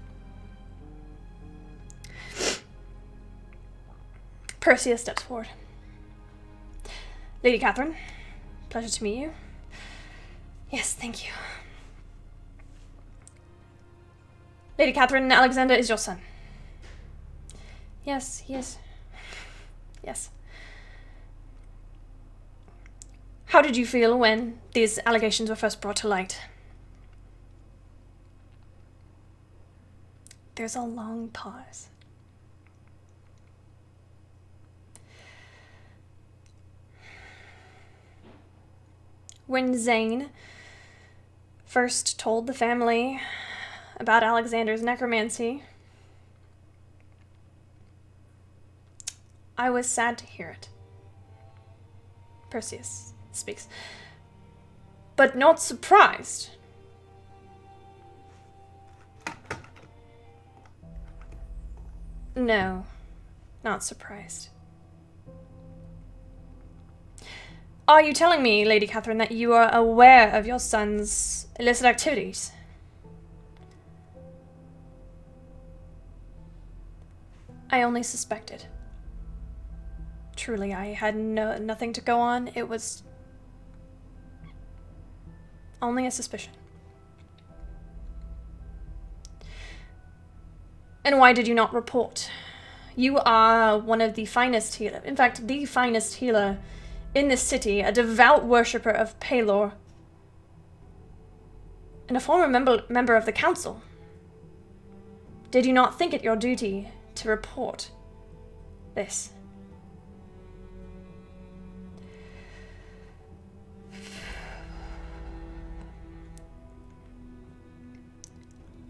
Perseus steps forward. Lady Catherine, pleasure to meet you. Yes, thank you. Lady Catherine, Alexander is your son. Yes, he is. Yes. How did you feel when these allegations were first brought to light? There's a long pause. When Zane first told the family about Alexander's necromancy, I was sad to hear it. Perseus speaks. But not surprised. No, not surprised. Are you telling me, Lady Catherine, that you are aware of your son's illicit activities? I only suspected. Truly, I had nothing to go on. It was only a suspicion. And why did you not report? You are one of the finest healers, in fact, the finest healer in this city, a devout worshipper of Pelor, and a former member of the council. Did you not think it your duty to report this?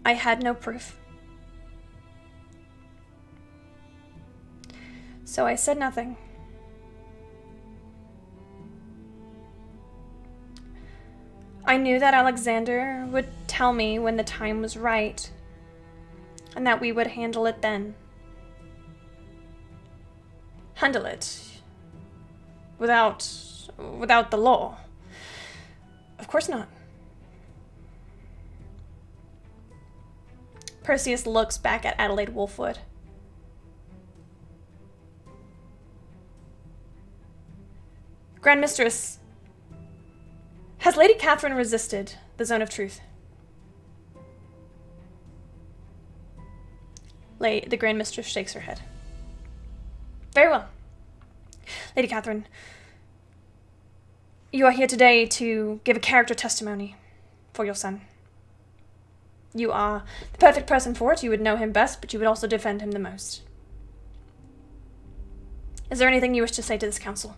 I had no proof. So I said nothing. I knew that Alexander would tell me when the time was right, and that we would handle it then. Handle it without the law. Of course not. Perseus looks back at Adelaide Wolfwood. Grand Mistress, has Lady Catherine resisted the Zone of Truth? The Grand Mistress shakes her head. Very well. Lady Catherine, you are here today to give a character testimony for your son. You are the perfect person for it. You would know him best, but you would also defend him the most. Is there anything you wish to say to this council?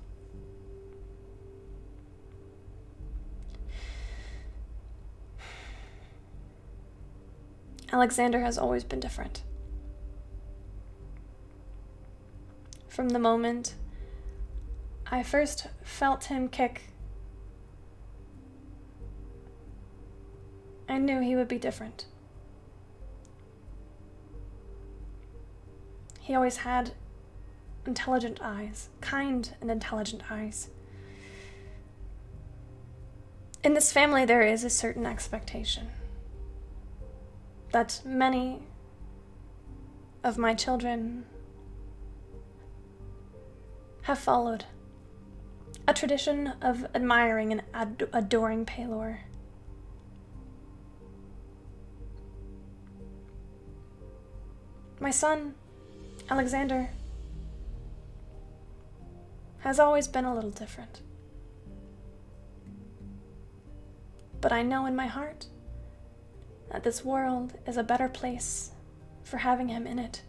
Alexander has always been different. From the moment I first felt him kick, I knew he would be different. He always had intelligent eyes, kind and intelligent eyes. In this family, there is a certain expectation that many of my children have followed. A tradition of admiring and adoring Pelor. My son, Alexander, has always been a little different. But I know in my heart that this world is a better place for having him in it.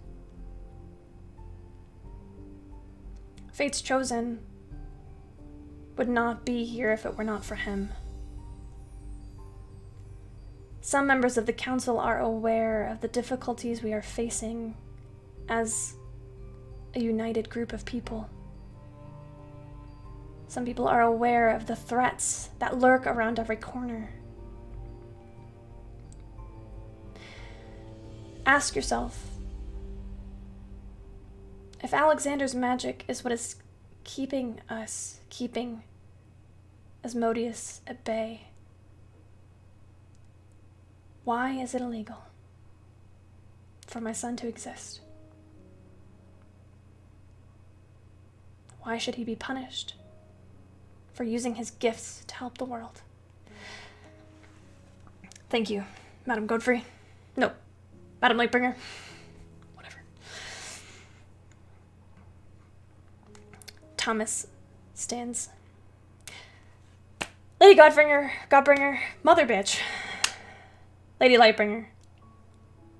Fate's Chosen would not be here if it were not for him. Some members of the council are aware of the difficulties we are facing as a united group of people. Some people are aware of the threats that lurk around every corner. Ask yourself, if Alexander's magic is what is keeping Asmodeus at bay, why is it illegal for my son to exist? Why should he be punished for using his gifts to help the world? Thank you, Madam Godfrey. No, Madam Lightbringer. Whatever. Thomas stands. Lady Godbringer, Mother Bitch. Lady Lightbringer.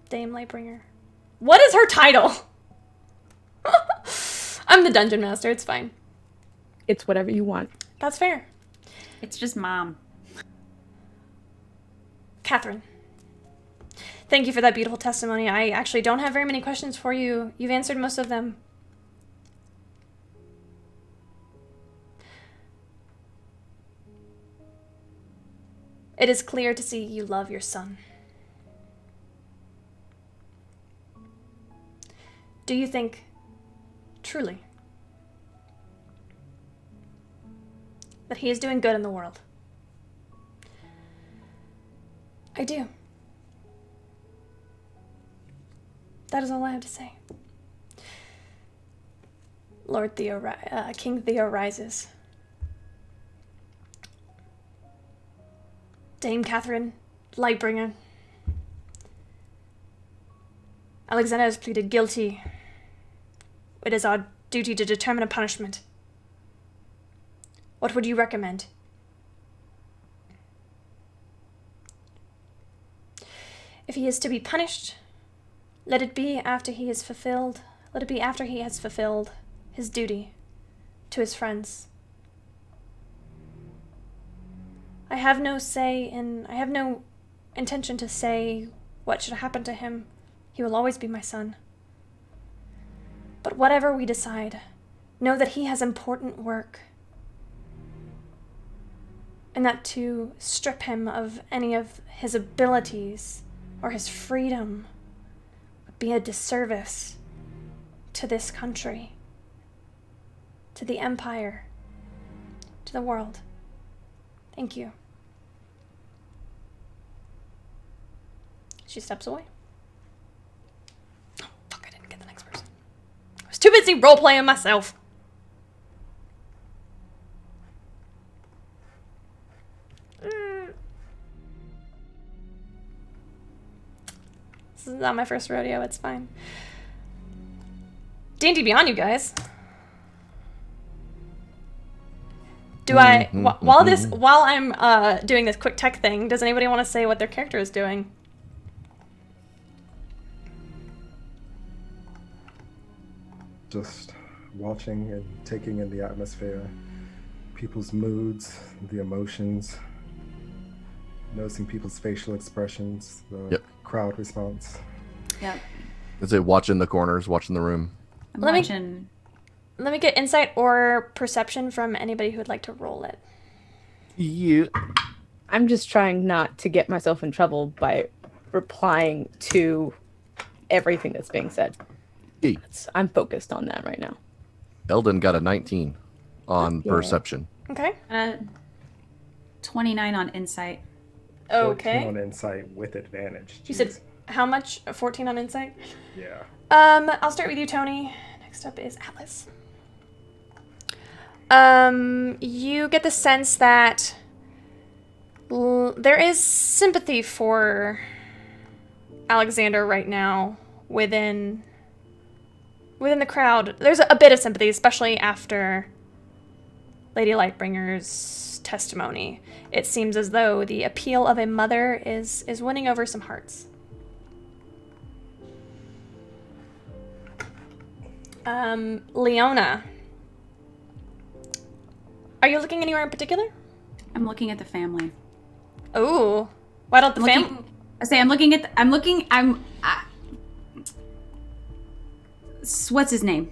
Dame Lightbringer. What is her title? I'm the dungeon master, it's fine. It's whatever you want. That's fair. It's just Mom. Catherine. Thank you for that beautiful testimony. I actually don't have very many questions for you. You've answered most of them. It is clear to see you love your son. Do you think, truly, that he is doing good in the world? I do. That is all I have to say. King Theo rises. Dame Catherine, Lightbringer. Alexander has pleaded guilty. It is our duty to determine a punishment. What would you recommend? If he is to be punished, let it be after he has fulfilled his duty to his friends. I have no intention to say what should happen to him. He will always be my son. But whatever we decide, know that he has important work. And that to strip him of any of his abilities or his freedom would be a disservice to this country, to the Empire, to the world. Thank you. She steps away. Oh, fuck, I didn't get the next person. I was too busy role-playing myself. This is not my first rodeo, it's fine. D&D Beyond, you guys. While I'm doing this quick tech thing, does anybody want to say what their character is doing? Just watching and taking in the atmosphere, people's moods, the emotions, noticing people's facial expressions, the crowd response. Yep. Is it watching the corners, watching the room? Let me get insight or perception from anybody who would like to roll it. Yeah. I'm just trying not to get myself in trouble by replying to everything that's being said. I'm focused on that right now. Eldon got a 19 on perception. Okay. 29 on insight. Okay. 14 on insight with advantage. You said how much? 14 on insight? Yeah. I'll start with you, Tony. Next up is Atlas. You get the sense that there is sympathy for Alexander right now within the crowd. There's a bit of sympathy, especially after Lady Lightbringer's testimony. It seems as though the appeal of a mother is winning over some hearts. Leona, are you looking anywhere in particular? I'm looking at the family. Oh, why don't the family? What's his name?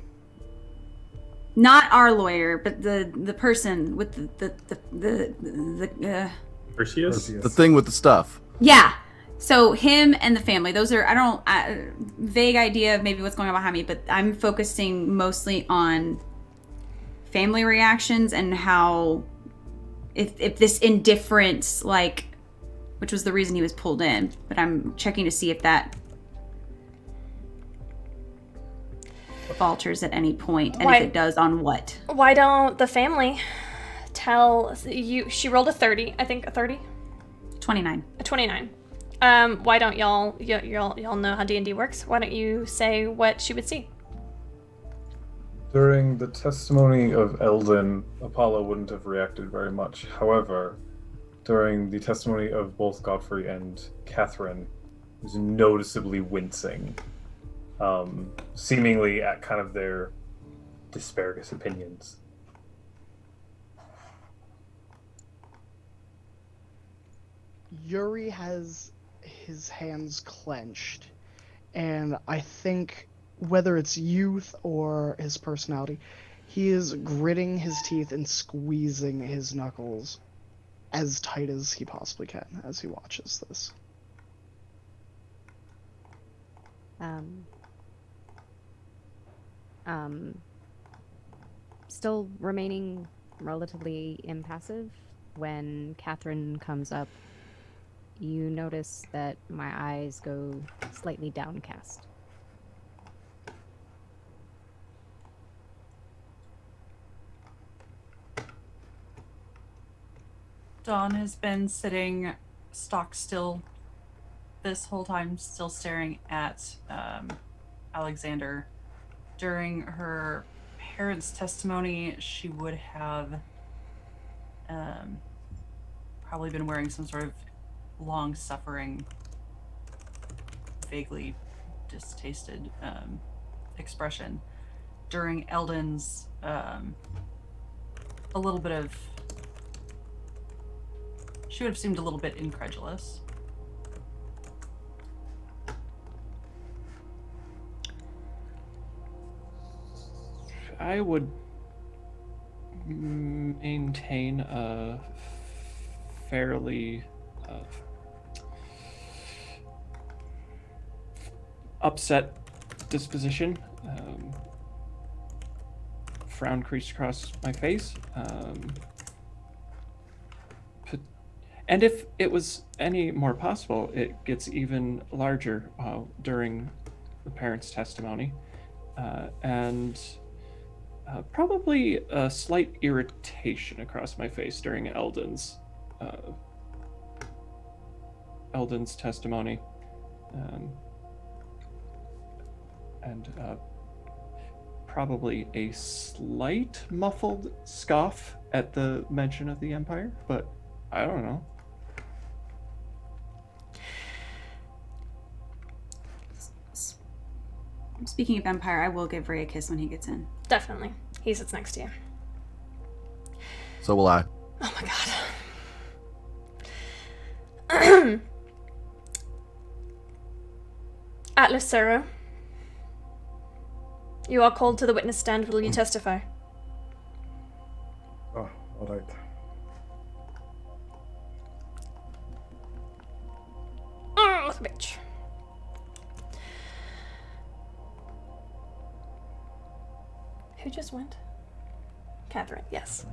Not our lawyer, but the person with the Perseus? The thing with the stuff. Yeah. So him and the family. Those are vague idea of maybe what's going on behind me, but I'm focusing mostly on family reactions and how if this indifference, like, which was the reason he was pulled in, but I'm checking to see if that falters at any point, and if it does, on what. Why don't the family tell you? She rolled a 30, I think. A 30? 29. A 29. Why don't y'all know how D&D works? Why don't you say what she would see? During the testimony of Eldon, Apollo wouldn't have reacted very much. However, during the testimony of both Godfrey and Catherine, he was noticeably wincing, seemingly at kind of their disparagous opinions. Yuri has his hands clenched, and I think whether it's youth or his personality, he is gritting his teeth and squeezing his knuckles as tight as he possibly can as he watches this. Still remaining relatively impassive, when Catherine comes up, you notice that my eyes go slightly downcast. Dawn has been sitting stock still this whole time, still staring at Alexander. During her parents' testimony, she would have probably been wearing some sort of long-suffering, vaguely distasted expression. During Eldon's, a little bit of... She would have seemed a little bit incredulous. I would maintain a fairly upset disposition. Frown creased across my face. And if it was any more possible, it gets even larger during the parents' testimony. And probably a slight irritation across my face during Eldon's testimony. And probably a slight muffled scoff at the mention of the Empire, but I don't know. Speaking of Empire, I will give Ray a kiss when he gets in. Definitely. He sits next to you. So will I. Oh my god. Atlas Sarah, you are called to the witness stand. Will you testify? Oh, alright. Bitch. Who just went? Catherine, yes.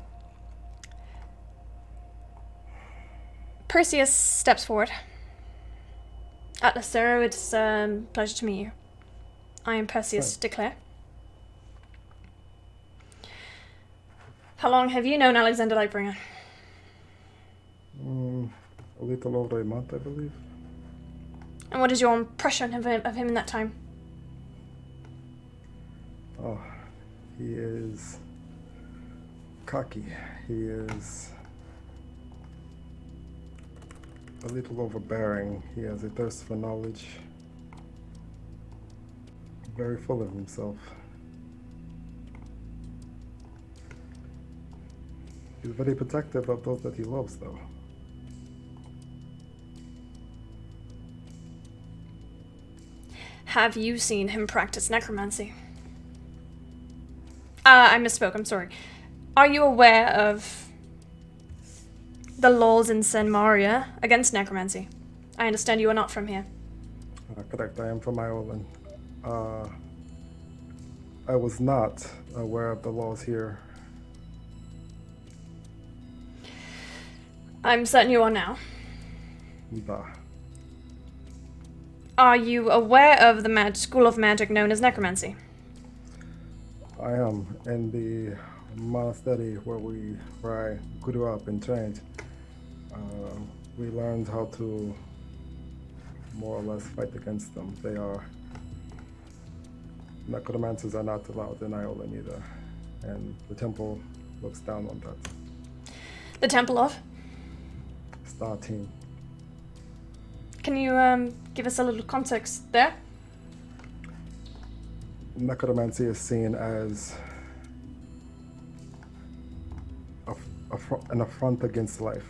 Perseus steps forward. Atlas Zero, it's a pleasure to meet you. I am Perseus de Clare. How long have you known Alexander Lightbringer? A little over a month, I believe. And what is your impression of him in that time? Oh, he is cocky. He is a little overbearing. He has a thirst for knowledge. Very full of himself. He's very protective of those that he loves, though. Have you seen him practice necromancy? I misspoke, I'm sorry. Are you aware of the laws in Sen Maria against necromancy? I understand you are not from here. Correct, I am from Ireland. I was not aware of the laws here. I'm certain you are now. Bah. Are you aware of the school of magic known as necromancy? I am in the monastery where I grew up and trained. We learned how to more or less fight against them. Necromancers are not allowed in Ireland either, and the temple looks down on that. The Temple of? Star Team. Can you give us a little context there? Necromancy is seen as an affront against life.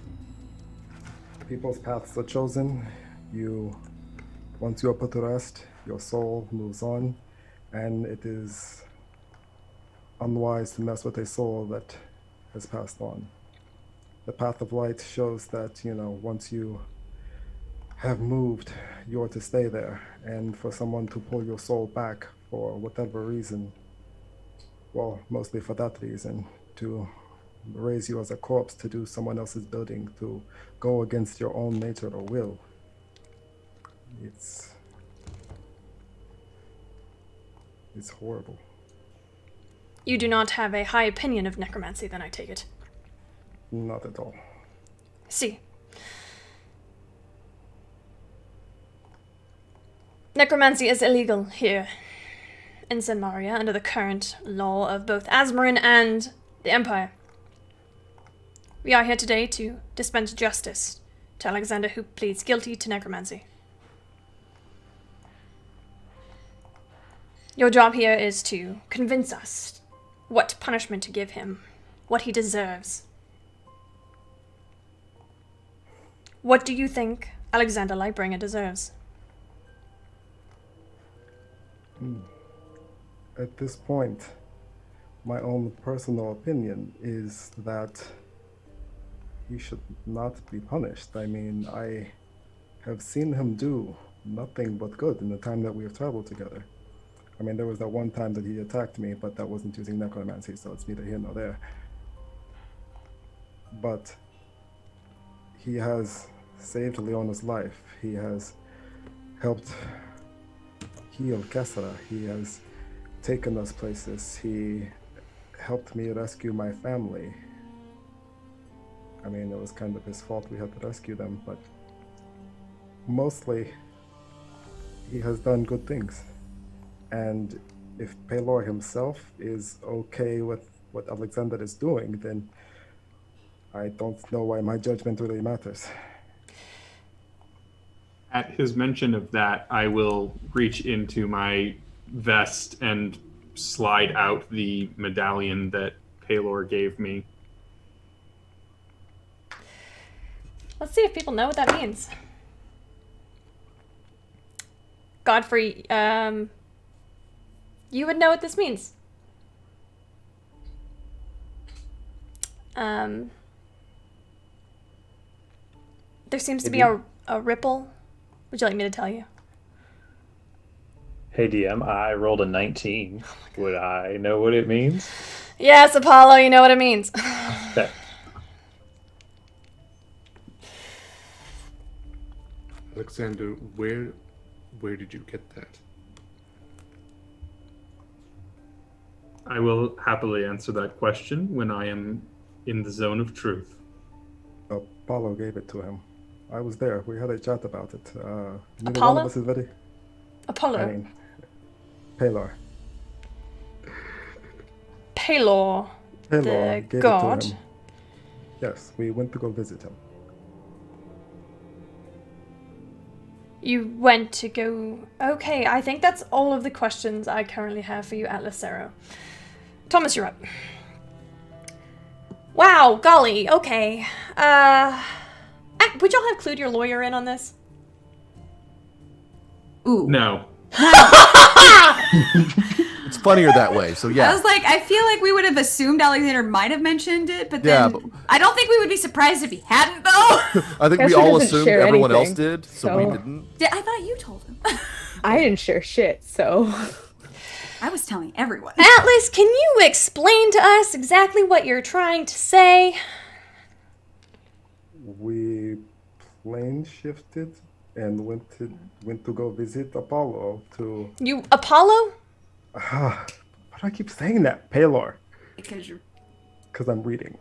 People's paths are chosen. Once you are put to rest, your soul moves on, and it is unwise to mess with a soul that has passed on. The path of light shows that, once you have moved, you're to stay there. And for someone to pull your soul back for whatever reason, well, mostly for that reason, to raise you as a corpse to do someone else's building, to go against your own nature or will, it's horrible. You do not have a high opinion of necromancy, then, I take it. Not at all. See. Necromancy is illegal here in San Maria under the current law of both Asmarin and the Empire. We are here today to dispense justice to Alexander, who pleads guilty to necromancy. Your job here is to convince us what punishment to give him, what he deserves. What do you think Alexander Lightbringer deserves? At this point, my own personal opinion is that he should not be punished. I mean, I have seen him do nothing but good in the time that we have traveled together. I mean, there was that one time that he attacked me, but that wasn't using necromancy, so it's neither here nor there. But he has saved Leona's life. He has helped heal Kessera. He has taken us places. He helped me rescue my family. I mean, it was kind of his fault we had to rescue them, but mostly he has done good things. And if Pelor himself is okay with what Alexander is doing, then I don't know why my judgment really matters. At his mention of that, I will reach into my vest and slide out the medallion that Pelor gave me. Let's see if people know what that means. Godfrey, you would know what this means. There seems to be a ripple. Would you like me to tell you? Hey DM, I rolled a 19. Would I know what it means? Yes, Apollo, you know what it means. Okay. Alexander, where did you get that? I will happily answer that question when I am in the zone of truth. Apollo gave it to him. I was there. We had a chat about it. Neither Apollo? one of us is ready. Apollo. I mean, Pelor. Pelor, the gave god. it to him. Yes, we went to go visit him. You went to go... Okay, I think that's all of the questions I currently have for you, Atlas Zero. Thomas, you're up. Wow, golly, okay. Would y'all have clued your lawyer in on this? Ooh. No. It's funnier that way, so yeah. I was like, I feel like we would have assumed Alexander might have mentioned it, but then I don't think we would be surprised if he hadn't, though. I think we all assumed everyone else did, so we didn't. I thought you told him. I didn't share shit, so... I was telling everyone. Atlas, can you explain to us exactly what you're trying to say? We plane shifted and went to go visit Apollo to... You... Apollo? Why do I keep saying that? Palor. Because I'm reading.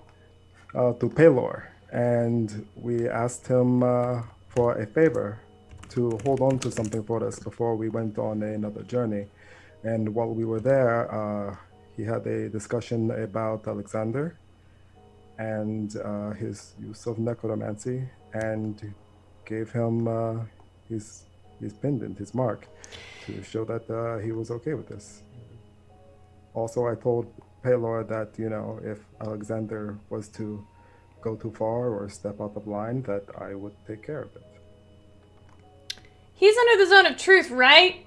To Palor. And we asked him for a favor to hold on to something for us before we went on another journey. And while we were there, he had a discussion about Alexander and his use of necromancy, and gave him his pendant, his mark, to show that he was okay with this. Also, I told Palor that, if Alexander was to go too far or step out of line, that I would take care of it. He's under the zone of truth, right?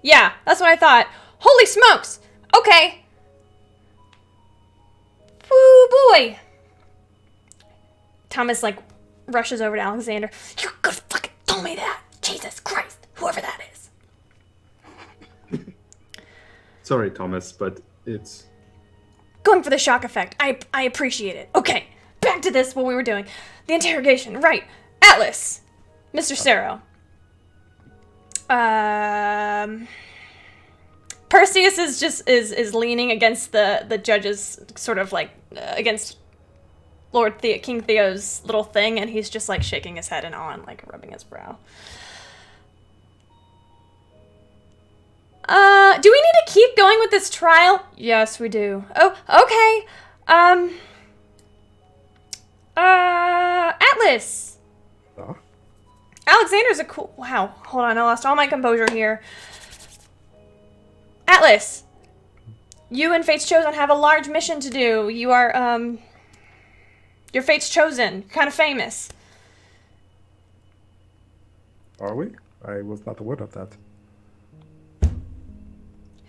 Yeah, that's what I thought. Holy smokes! Okay. Woo boy! Thomas, rushes over to Alexander. You could fucking told me that! Jesus Christ! Whoever that is. Sorry, Thomas, but it's... Going for the shock effect. I appreciate it. Okay, back to this, what we were doing. The interrogation, right. Atlas. Mr. Cerro. Perseus is leaning against the judge's sort of against King Theo's little thing, and he's just shaking his head in awe and rubbing his brow. Do we need to keep going with this trial? Yes, we do. Oh, okay. Atlas. Huh? Alexander's a cool... Wow, hold on, I lost all my composure here. Atlas, you and Fate's Chosen have a large mission to do. You are, you're Fate's Chosen. You're kind of famous. Are we? I was not aware of that.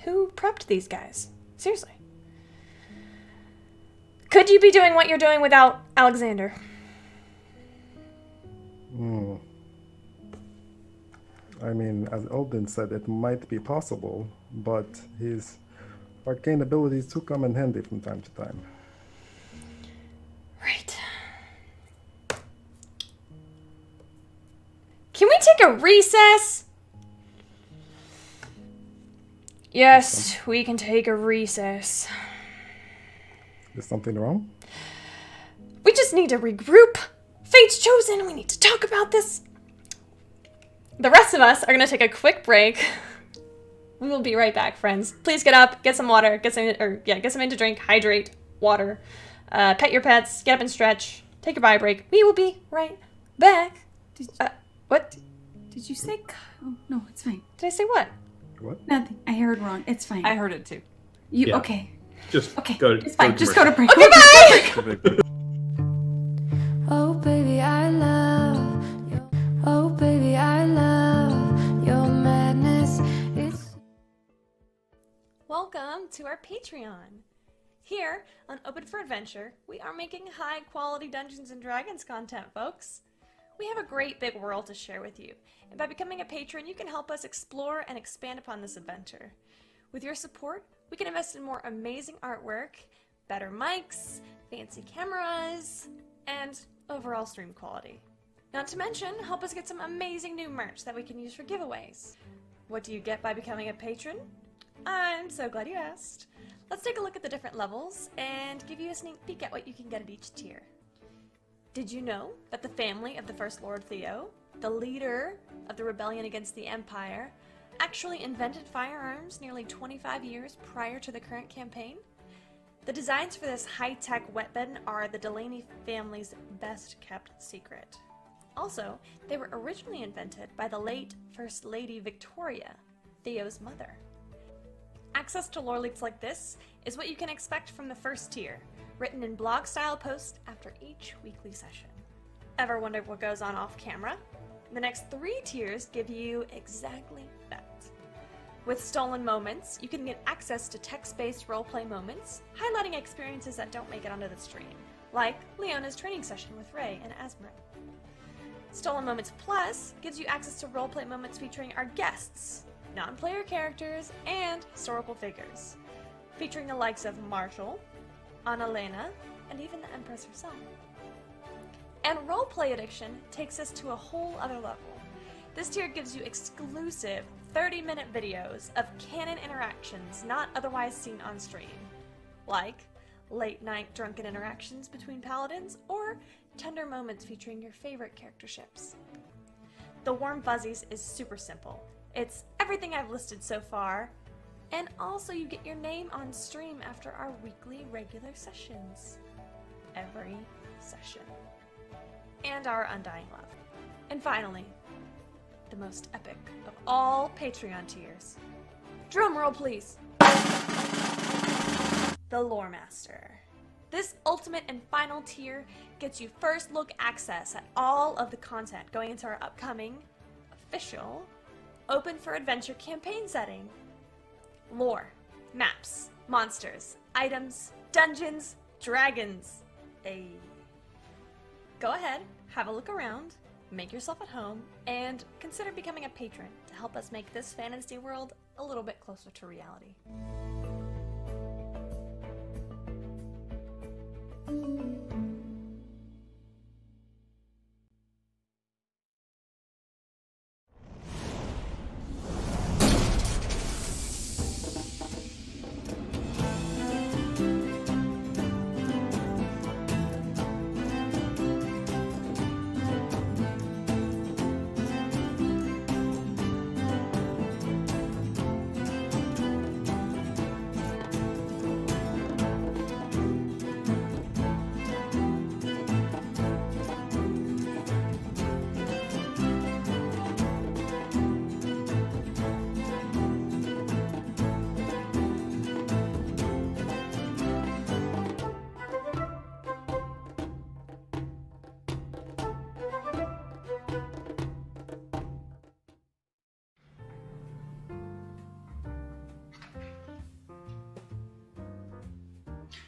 Who prepped these guys? Seriously. Could you be doing what you're doing without Alexander? I mean, as Eldon said, it might be possible, but his arcane abilities do come in handy from time to time. Right. Can we take a recess? Yes, we can take a recess. Is something wrong? We just need to regroup. Fate's Chosen, we need to talk about this. The rest of us are going to take a quick break. We will be right back, friends. Please get up, get some water, get something to drink, hydrate, water, pet your pets, get up and stretch, take a bio break. We will be right back. What? Did you say... Oh, no, it's fine. Did I say what? What? Nothing. I heard wrong. It's fine. I heard it too. Yeah. Okay. Just okay. Go. It's fine. Just go to break. Okay, bye! Oh baby, I love you. Oh baby, I love your madness. Welcome to our Patreon. Here on Open for Adventure, we are making high quality Dungeons and Dragons content, folks. We have a great big world to share with you, and by becoming a patron, you can help us explore and expand upon this adventure. With your support, we can invest in more amazing artwork, better mics, fancy cameras, and overall stream quality. Not to mention, help us get some amazing new merch that we can use for giveaways. What do you get by becoming a patron? I'm so glad you asked. Let's take a look at the different levels and give you a sneak peek at what you can get at each tier. Did you know that the family of the First Lord Theo, the leader of the rebellion against the Empire, actually invented firearms nearly 25 years prior to the current campaign? The designs for this high-tech weapon are the Delaney family's best-kept secret. Also, they were originally invented by the late First Lady Victoria, Theo's mother. Access to lore leaks like this is what you can expect from the first tier, written in blog-style posts after each weekly session. Ever wondered what goes on off camera? The next 3 tiers give you exactly that. With Stolen Moments, you can get access to text-based roleplay moments, highlighting experiences that don't make it onto the stream, like Leona's training session with Ray and Asmrin. Stolen Moments Plus gives you access to roleplay moments featuring our guests, non-player characters, and historical figures, featuring the likes of Marshall, Annalena, and even the Empress herself. And Roleplay Addiction takes us to a whole other level. This tier gives you exclusive 30-minute videos of canon interactions not otherwise seen on stream, like late-night drunken interactions between paladins or tender moments featuring your favorite character ships. The Warm Fuzzies is super simple. It's everything I've listed so far, and also you get your name on stream after our weekly regular sessions. Every session. And our undying love. And finally, the most epic of all Patreon tiers. Drum roll, please. The Lore Master. This ultimate and final tier gets you first look access at all of the content going into our upcoming, official, open for adventure campaign setting. Lore, maps, monsters, items, dungeons, dragons. Go ahead, have a look around, make yourself at home, and consider becoming a patron to help us make this fantasy world a little bit closer to reality.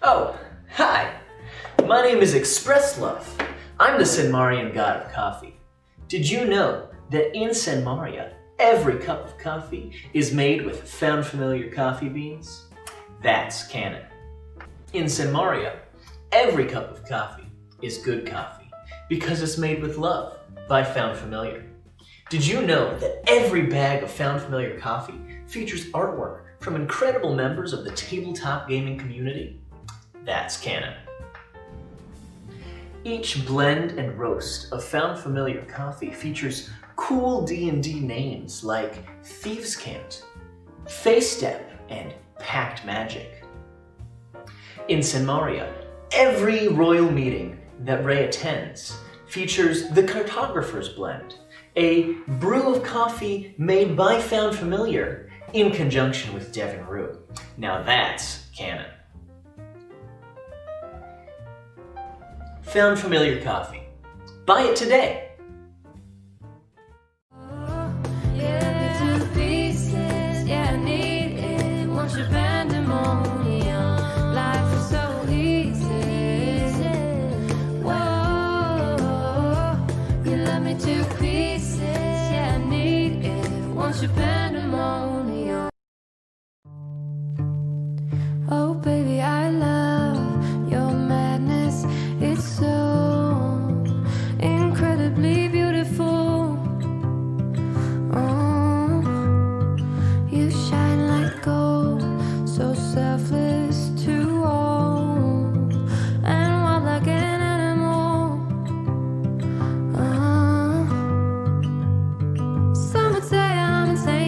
Oh, hi! My name is Express Love. I'm the Senmarian god of coffee. Did you know that in Senmaria, every cup of coffee is made with found familiar coffee beans? That's canon. In Senmaria, every cup of coffee is good coffee because it's made with love by Found Familiar. Did you know that every bag of Found Familiar coffee features artwork from incredible members of the tabletop gaming community? That's canon. Each blend and roast of Found Familiar coffee features cool D&D names like Thieves' Cant, Face Step, and Pact Magic. In Senmaria, every royal meeting that Ray attends features the Cartographer's Blend, a brew of coffee made by Found Familiar in conjunction with Devon Rue. Now that's canon. Found Familiar coffee. Buy it today. Oh baby, I love your madness. It's so incredibly beautiful. Oh, you shine like gold, so selfless to all, and wild like an animal. Some would say I'm insane.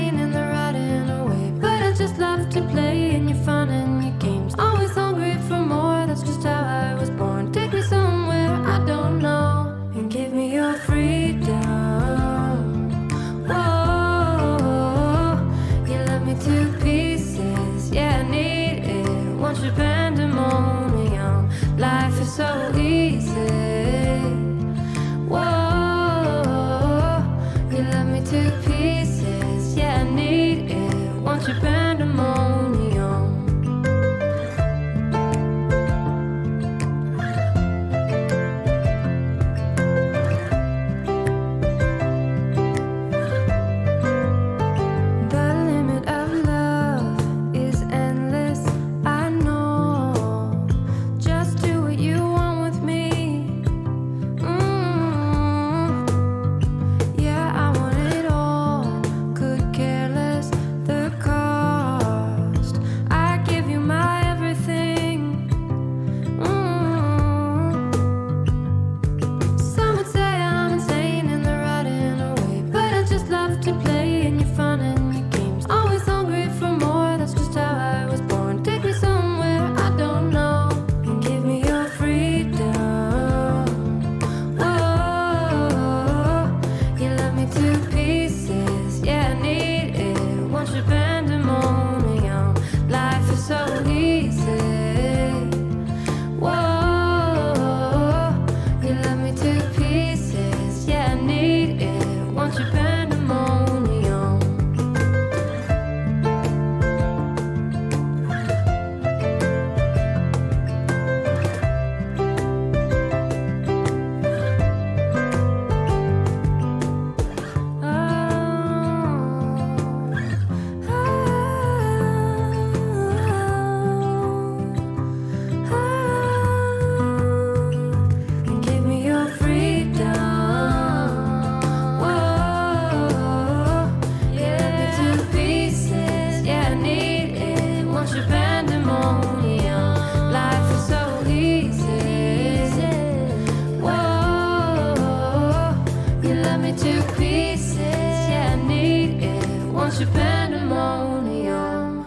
bunch of pandemonium.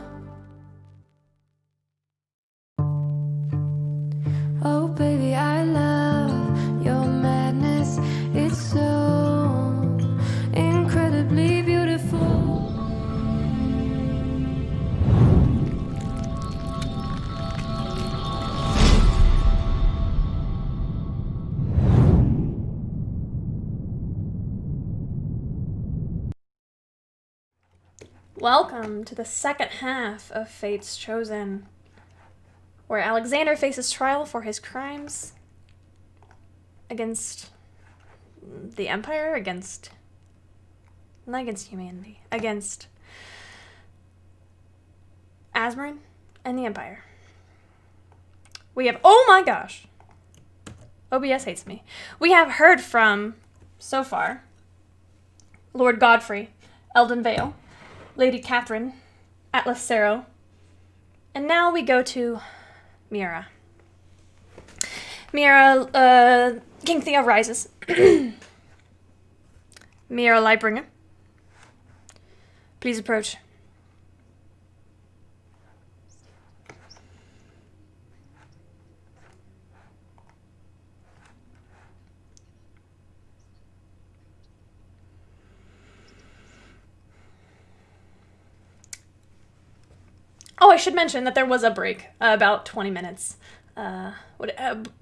Oh baby, I love your madness. It's so incredibly beautiful. Welcome to the second half of Fate's Chosen, where Alexander faces trial for his crimes against the Empire, not against humanity, against Asmarin and the Empire. We have, oh my gosh, OBS hates me. We have heard from, so far, Lord Godfrey, Eldon Vale, Lady Catherine, Atlas Sero, and now we go to Mira. Mira, King Theo rises. Mira Lightbringer, please approach. Oh, I should mention that there was a break, about 20 minutes.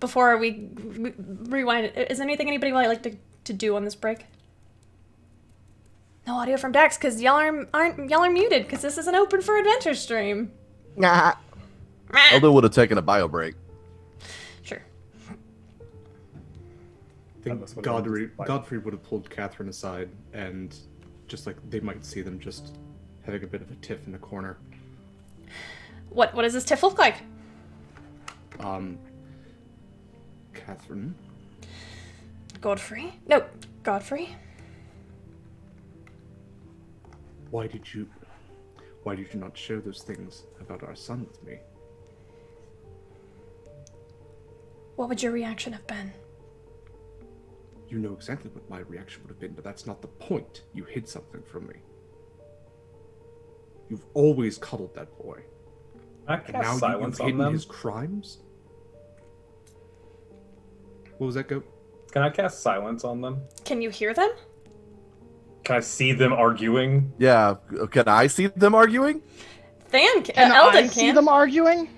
Before we rewind, is there anything anybody would like to do on this break? No audio from Dax, because y'all are muted, because this is an open for adventure stream. Nah. Eldon would have taken a bio break. Sure. I think Godfrey would have pulled Catherine aside and just like they might see them just having a bit of a tiff in the corner. What does this tiff look like? Catherine? Godfrey? No, Godfrey. Why did you not share those things about our son with me? What would your reaction have been? You know exactly what my reaction would have been, but that's not the point. You hid something from me. You've always cuddled that boy. And now you've hidden his crimes? What was that, Goat? Can I cast silence on them? Can you hear them? Can I see them arguing? Yeah, can I see them arguing? Eldon I can. see them arguing?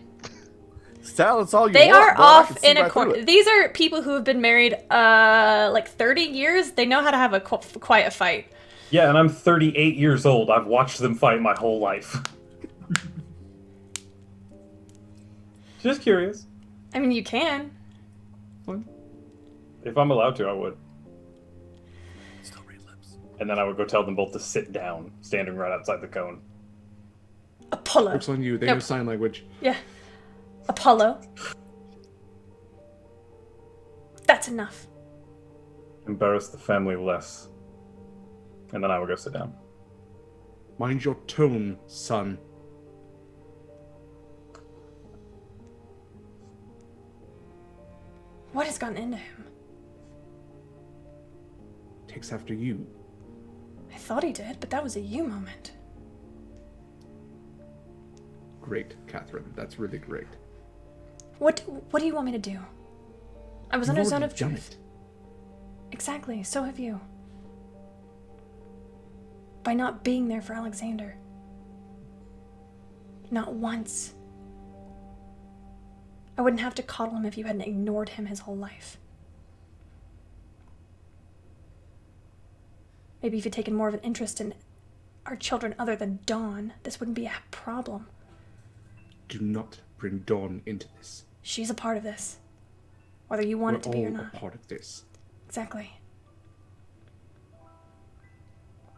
Silence all you They want, are bro. I can off see in a right through corner. it. These are people who have been married like 30 years. They know how to have a quiet fight. Yeah, and I'm 38 years old. I've watched them fight my whole life. Just curious. I mean, you can. If I'm allowed to, I would. Still read lips. And then I would go tell them both to sit down, standing right outside the cone. Apollo. Works on you. They know sign language. Yeah. Apollo. That's enough. Embarrass the family less. And then I would go sit down. Mind your tone, son. What has gotten into him? Takes after you. I thought he did, but that was a you moment. Great, Catherine. That's really great. What do you want me to do? I was You've under zone already of done truth. it. Exactly, so have you. By not being there for Alexander. Not once. I wouldn't have to coddle him if you hadn't ignored him his whole life. Maybe if you'd taken more of an interest in our children other than Dawn, this wouldn't be a problem. Do not bring Dawn into this. She's a part of this. Whether you want it to be or We're all not. a part of this. Exactly.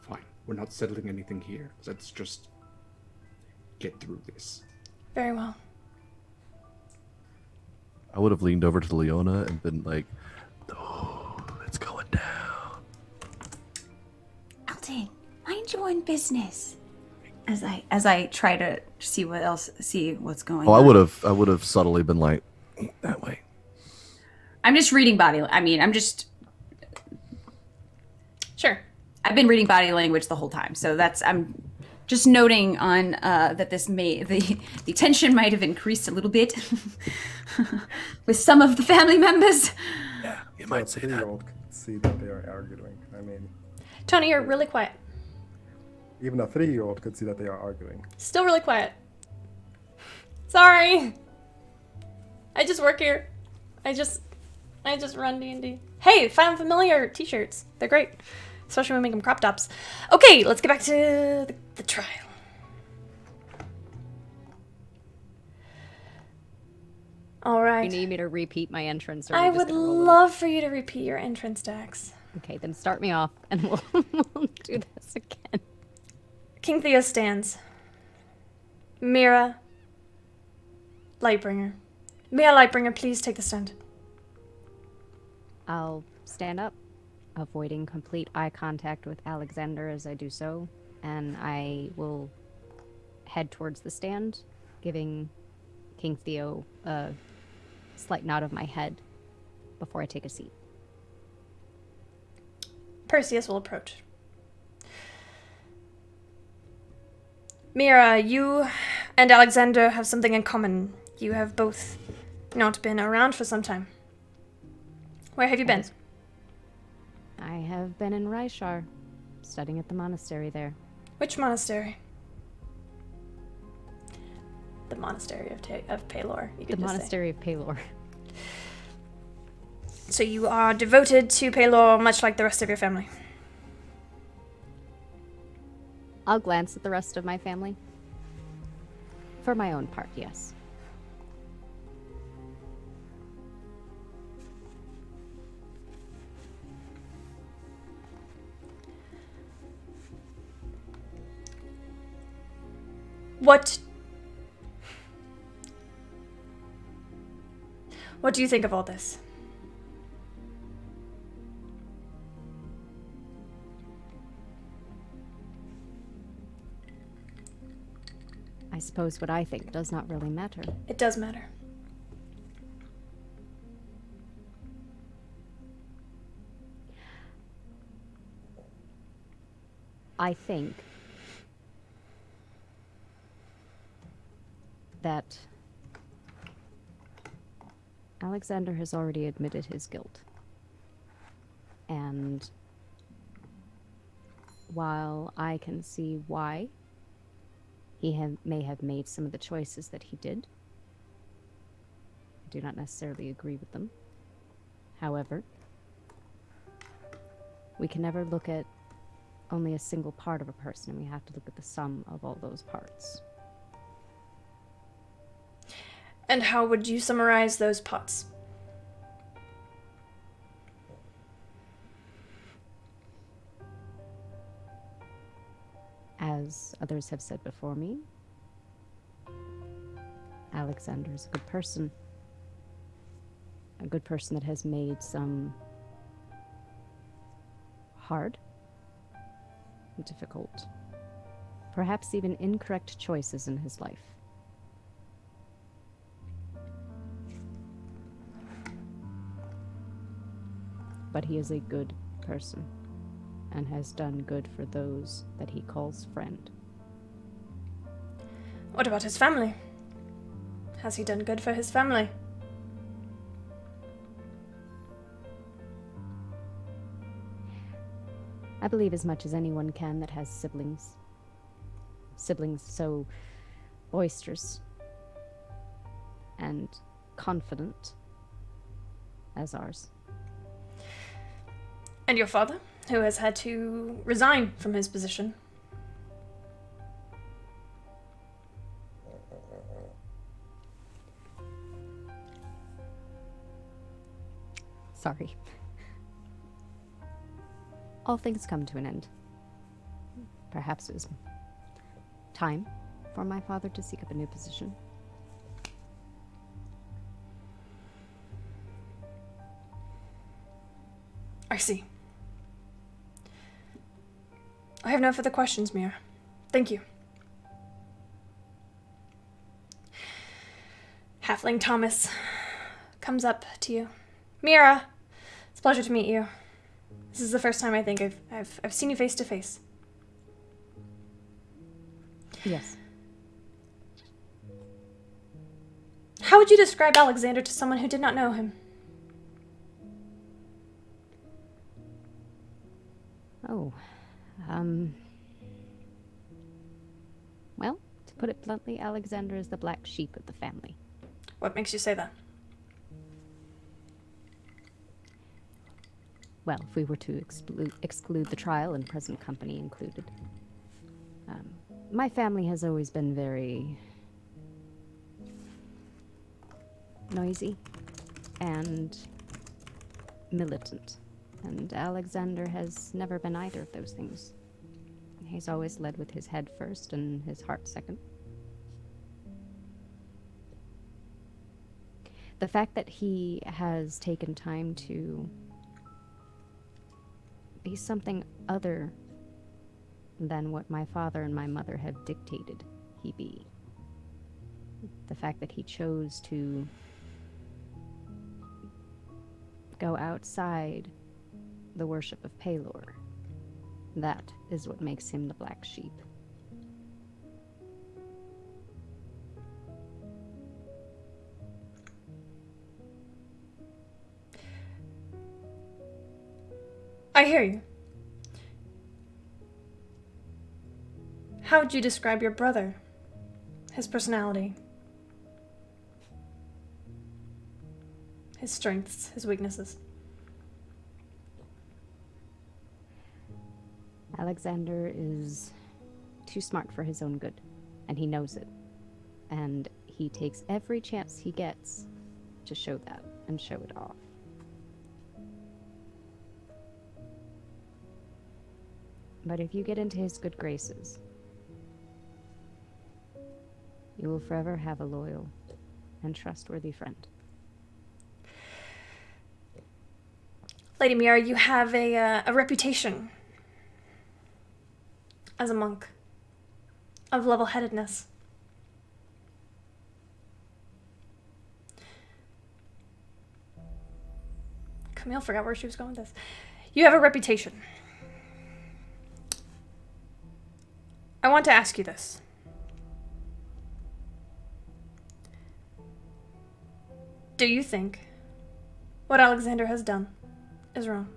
Fine. We're not settling anything here. Let's just get through this. Very well. I would have leaned over to Leona and been like, "Oh, it's going down." Eldon, mind your own business. As I try to see what's going on. I would have subtly been like, that way. I'm just reading Sure. I've been reading body language the whole time, so I'm just noting on that this the tension might have increased a little bit with some of the family members. Yeah, you might say that. A 3-year-old could see that they are arguing. I mean, Tony, you're really quiet. even a 3-year-old could see that they are arguing. Still really quiet. Sorry. I just work here. I just run D&D. Hey, found familiar t-shirts. They're great. Especially when we make them crop tops. Okay, let's get back to the trial. All right. You need me to repeat my entrance? Or I would love for you to repeat your entrance, Dax. Okay, then start me off and we'll do this again. King Theo stands. Mira. Lightbringer. Mira Lightbringer, please take the stand. I'll stand up, avoiding complete eye contact with Alexander as I do so, and I will head towards the stand, giving King Theo a slight nod of my head before I take a seat. Perseus will approach. Mira, you and Alexander have something in common. You have both not been around for some time. Where have you been? I have been in Raishar, studying at the monastery there. Which monastery? The monastery of Pelor. The monastery of Pelor. So you are devoted to Pelor, much like the rest of your family. I'll glance at the rest of my family. For my own part, yes. What do you think of all this? I suppose what I think does not really matter. It does matter. I think that Alexander has already admitted his guilt. And while I can see why he may have made some of the choices that he did, I do not necessarily agree with them. However, we can never look at only a single part of a person, and we have to look at the sum of all those parts. And how would you summarize those parts? As others have said before me, Alexander is a good person. A good person that has made some hard, difficult, perhaps even incorrect choices in his life. But he is a good person, and has done good for those that he calls friend. What about his family? Has he done good for his family? I believe as much as anyone can that has siblings. Siblings so boisterous and confident as ours. And your father, who has had to resign from his position. Sorry. All things come to an end. Perhaps it was time for my father to seek up a new position. I see. I have no further questions, Mira. Thank you. Halfling Thomas comes up to you. Mira, it's a pleasure to meet you. This is the first time I think I've seen you face to face. Yes. How would you describe Alexander to someone who did not know him? Oh, well, to put it bluntly, Alexander is the black sheep of the family. What makes you say that? Well, if we were to exclude the trial and present company included. My family has always been very noisy and militant, and Alexander has never been either of those things. He's always led with his head first and his heart second. The fact that he has taken time to be something other than what my father and my mother have dictated he be. The fact that he chose to go outside the worship of Pelor, that is what makes him the black sheep. I hear you. How would you describe your brother? His personality? His strengths, his weaknesses? Alexander is too smart for his own good, and he knows it. And he takes every chance he gets to show that and show it off. But if you get into his good graces, you will forever have a loyal and trustworthy friend. Lady Mira, you have a reputation as a monk of level-headedness. Camille forgot where she was going with this. You have a reputation. I want to ask you this. Do you think what Alexander has done is wrong?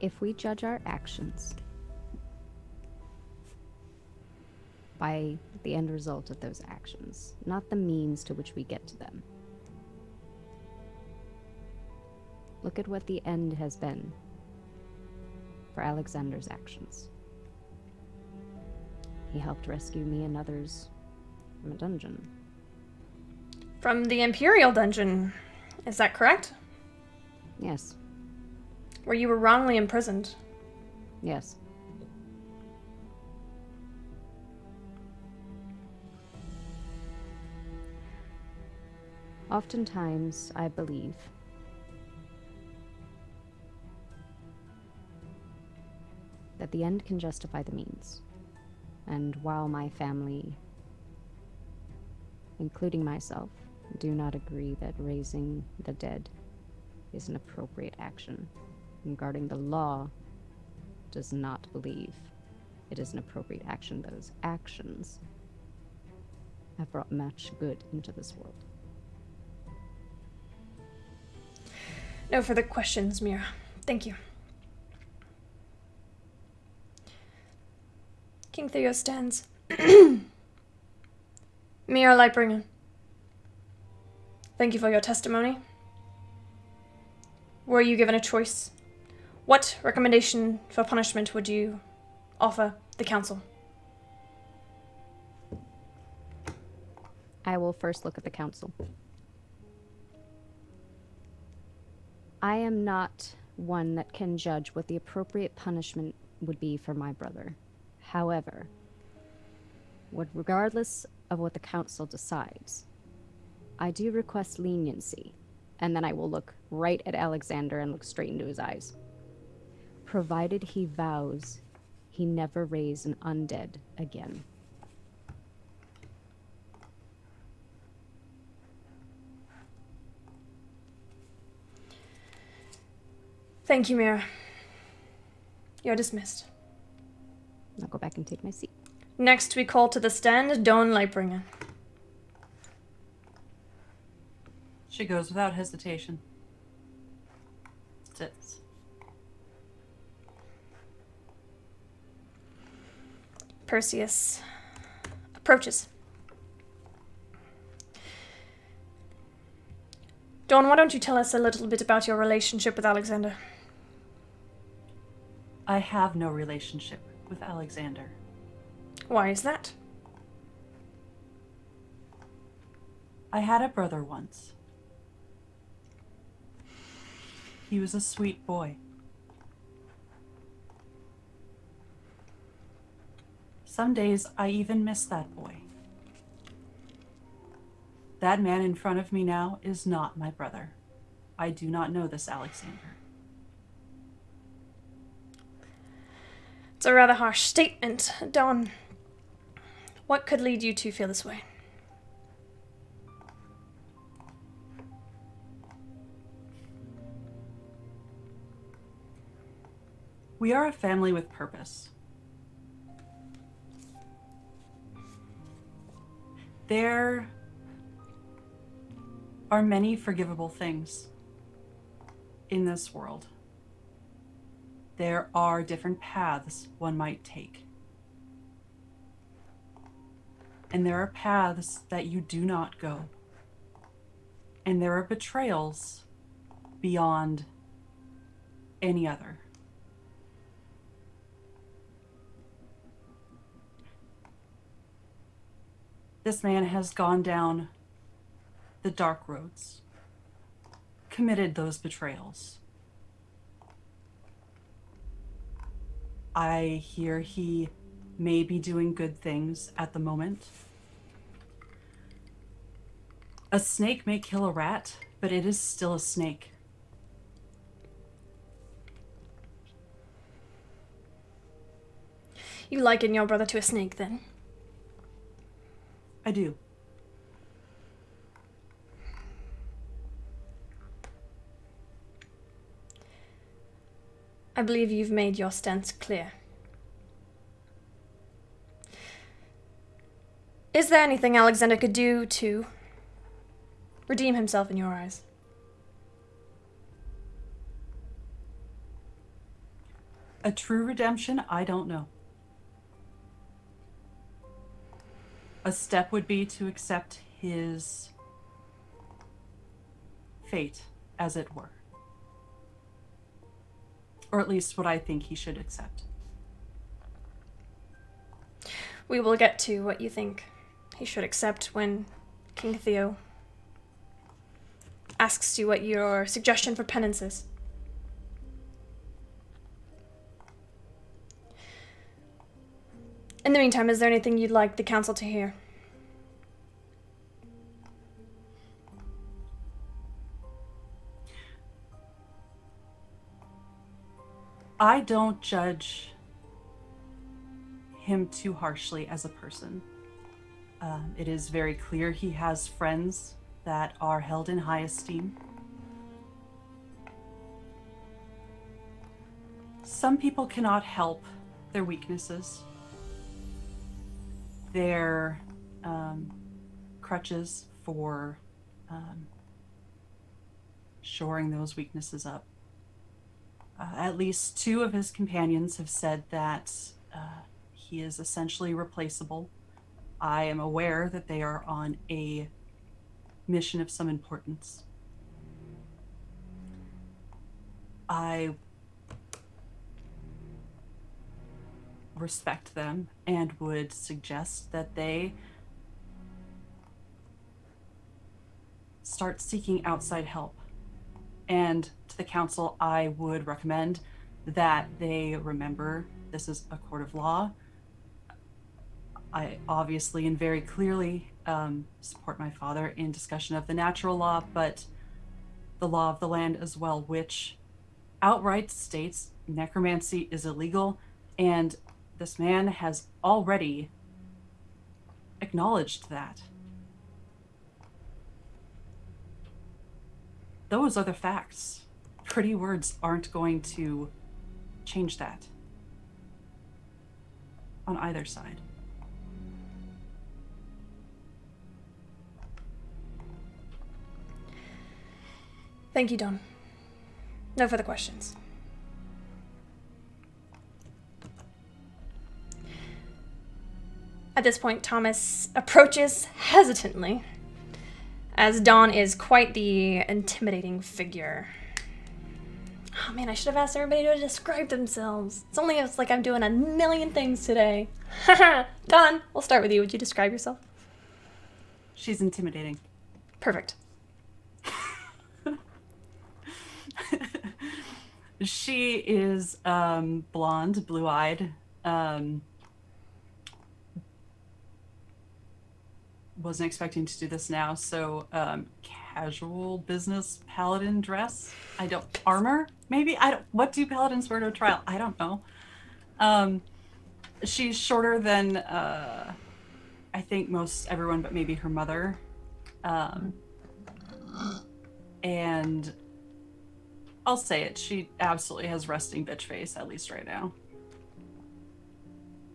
If we judge our actions by the end result of those actions, not the means to which we get to them. Look at what the end has been for Alexander's actions. He helped rescue me and others from a dungeon. From the Imperial dungeon, is that correct? Yes. Where you were wrongly imprisoned. Yes. Oftentimes, I believe that the end can justify the means. And while my family, including myself, do not agree that raising the dead is an appropriate action, and guarding the law does not believe it is an appropriate action, those actions have brought much good into this world. No further questions, Mira. Thank you. King Theo stands. Mira Lightbringer, thank you for your testimony. Were you given a choice? What recommendation for punishment would you offer the council? I will first look at the council. I am not one that can judge what the appropriate punishment would be for my brother. However, regardless of what the council decides, I do request leniency, and then I will look right at Alexander and look straight into his eyes. Provided he vows he he never raise an undead again. Thank you, Mira. You're dismissed. I'll go back and take my seat. Next, we call to the stand Dawn Lightbringer. She goes without hesitation. Sits. Perseus approaches. Dawn, why don't you tell us a little bit about your relationship with Alexander? I have no relationship with Alexander. Why is that? I had a brother once. He was a sweet boy. Some days I even miss that boy. That man in front of me now is not my brother. I do not know this Alexander. It's a rather harsh statement. Dawn, what could lead you to feel this way? We are a family with purpose. There are many forgivable things in this world. There are different paths one might take. And there are paths that you do not go. And there are betrayals beyond any other. This man has gone down the dark roads, committed those betrayals. I hear he may be doing good things at the moment. A snake may kill a rat, but it is still a snake. You liken your brother to a snake, then? I do. I believe you've made your stance clear. Is there anything Alexander could do to redeem himself in your eyes? A true redemption, I don't know. A step would be to accept his fate, as it were. Or at least what I think he should accept. We will get to what you think he should accept when King Theo asks you what your suggestion for penance is. In the meantime, is there anything you'd like the council to hear? I don't judge him too harshly as a person. It is very clear he has friends that are held in high esteem. Some people cannot help their weaknesses. Their crutches for shoring those weaknesses up. At least 2 of his companions have said that he is essentially replaceable. I am aware that they are on a mission of some importance. I respect them and would suggest that they start seeking outside help. And to the council, I would recommend that they remember this is a court of law. I obviously and very clearly support my father in discussion of the natural law, but the law of the land as well, which outright states necromancy is illegal, and This man has already acknowledged that. Those are the facts. Pretty words aren't going to change that on either side. Thank you, Don. No further questions. At this point, Thomas approaches hesitantly, as Don is quite the intimidating figure. Oh man, I should have asked everybody to describe themselves. It's like I'm doing a million things today. Don, we'll start with you. Would you describe yourself? She's intimidating. Perfect. She is blonde, blue-eyed. Wasn't expecting to do this now, so casual business paladin dress. Armor, maybe? What do paladins wear to a trial? I don't know. She's shorter than I think most everyone, but maybe her mother. And I'll say it, she absolutely has resting bitch face, at least right now.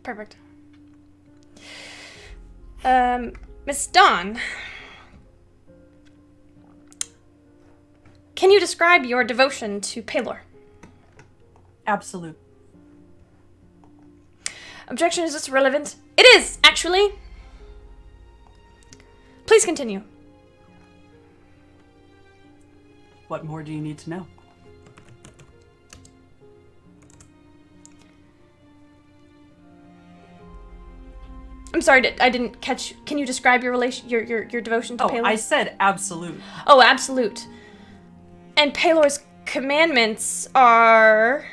Perfect. Miss Dawn, can you describe your devotion to Pelor? Absolute. Objection, is this relevant? It is, actually. Please continue. What more do you need to know? I'm sorry, I didn't catch. Can you describe your devotion to Pelor? I said absolute. Oh, absolute. And Pelor's commandments are...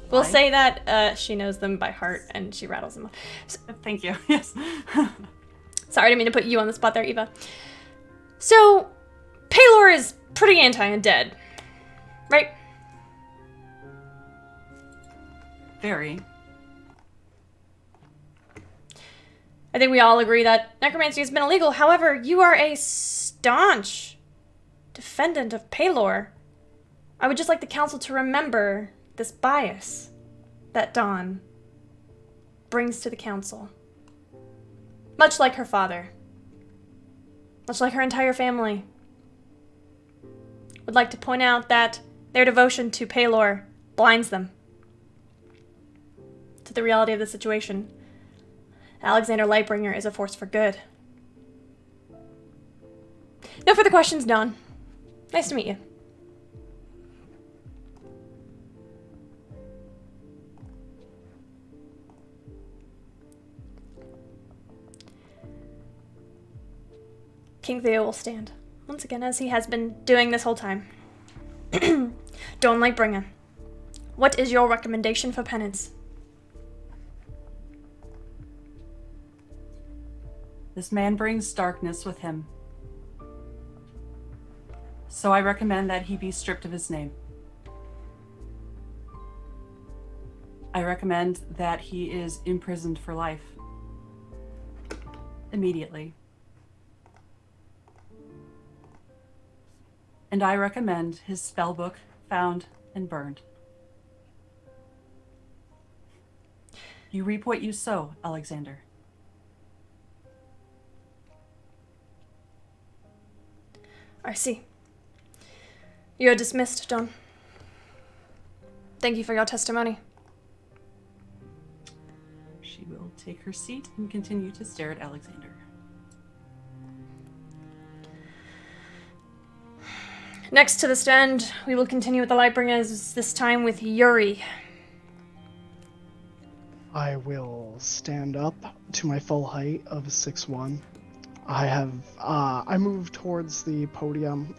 We'll say that she knows them by heart and she rattles them off. So, thank you. Yes. Sorry, I didn't mean to put you on the spot there, Eva. So, Pelor is pretty anti-undead, right? Very. I think we all agree that necromancy has been illegal. However, you are a staunch defendant of Pelor. I would just like the council to remember this bias that Dawn brings to the council. Much like her father. Much like her entire family. Would like to point out that their devotion to Pelor blinds them to the reality of the situation. Alexander Lightbringer is a force for good. No further questions, Dawn. Nice to meet you. King Theo will stand, once again, as he has been doing this whole time. Dawn Lightbringer, what is your recommendation for penance? This man brings darkness with him. So I recommend that he be stripped of his name. I recommend that he is imprisoned for life. Immediately. And I recommend his spellbook found and burned. You reap what you sow, Alexander. I see. You are dismissed, Dawn. Thank you for your testimony. She will take her seat and continue to stare at Alexander. Next to the stand, we will continue with the Lightbringers, this time with Yuri. I will stand up to my full height of 6'1". I move towards the podium.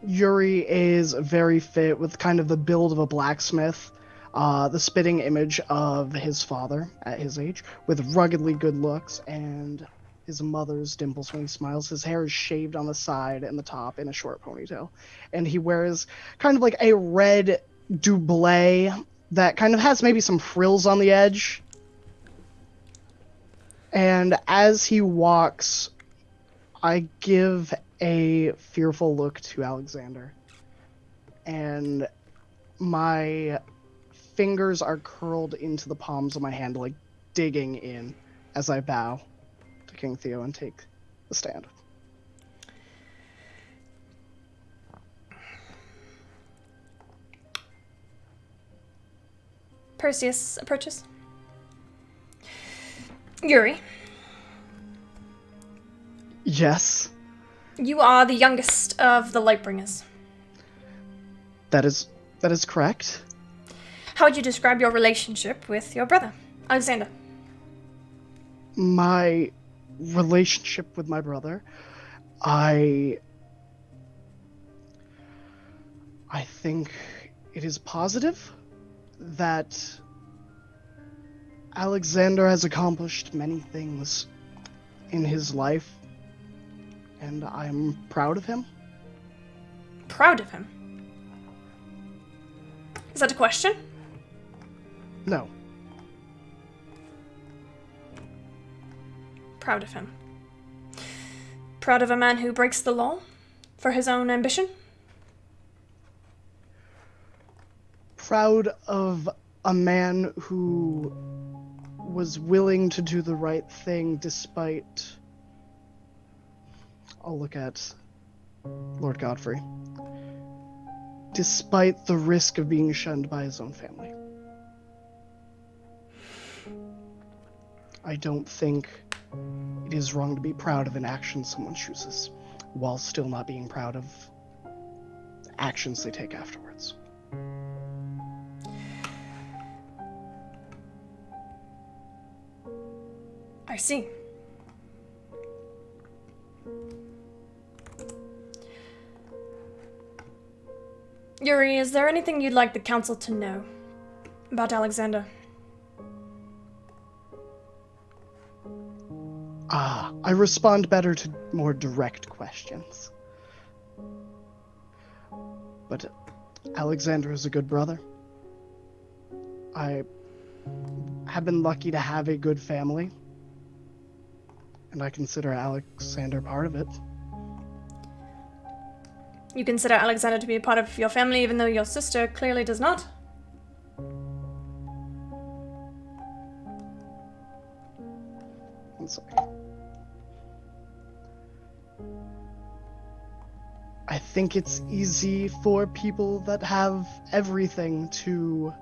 Yuri is very fit with kind of the build of a blacksmith, the spitting image of his father at his age, with ruggedly good looks and his mother's dimples when he smiles. His hair is shaved on the side and the top in a short ponytail, and he wears kind of like a red doublet that kind of has maybe some frills on the edge. And as he walks, I give a fearful look to Alexander. And my fingers are curled into the palms of my hand, like digging in as I bow to King Theo and take the stand. Perseus approaches. Yuri, Yes, you are the youngest of the Lightbringers. that is correct. How would you describe your relationship with your brother, Alexander? My relationship with my brother, I think it is positive that Alexander has accomplished many things in his life, and I'm proud of him. Proud of him? Is that a question? No. Proud of him. Proud of a man who breaks the law for his own ambition? Proud of a man who was willing to do the right thing despite... I'll look at Lord Godfrey. Despite the risk of being shunned by his own family. I don't think it is wrong to be proud of an action someone chooses, while still not being proud of the actions they take afterwards. I see. Yuri, is there anything you'd like the council to know about Alexander? I respond better to more direct questions. But Alexander is a good brother. I have been lucky to have a good family, and I consider Alexander part of it. You consider Alexander to be a part of your family, even though your sister clearly does not? I'm sorry. I think it's easy for people that have everything to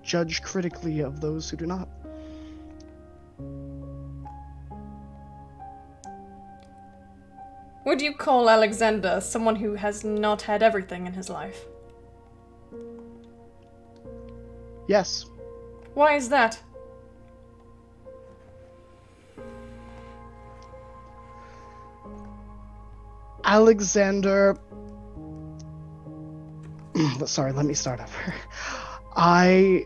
judge critically of those who do not. Would you call Alexander someone who has not had everything in his life? Yes. Why is that? Alexander... Sorry, let me start over. I,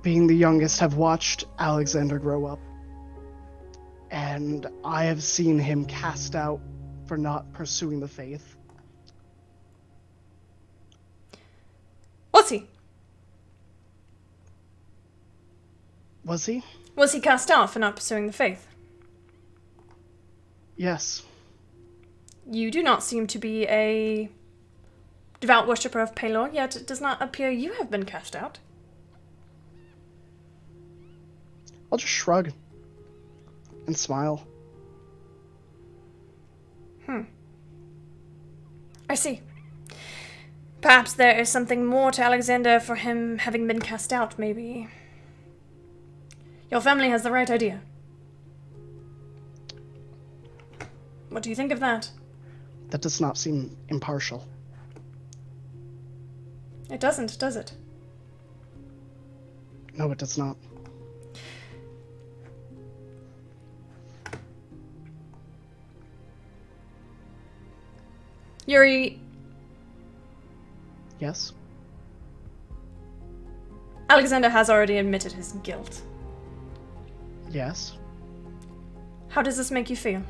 being the youngest, have watched Alexander grow up. And I have seen him cast out for not pursuing the faith. Was he? Was he? Was he cast out for not pursuing the faith? Yes. You do not seem to be a devout worshipper of Pelor, yet it does not appear you have been cast out. I'll just shrug and smile. I see. Perhaps there is something more to Alexander for him having been cast out, maybe. Your family has the right idea. What do you think of that? That does not seem impartial. It doesn't, does it? No, it does not. Yuri, Yes? Alexander has already admitted his guilt. Yes? How does this make you feel?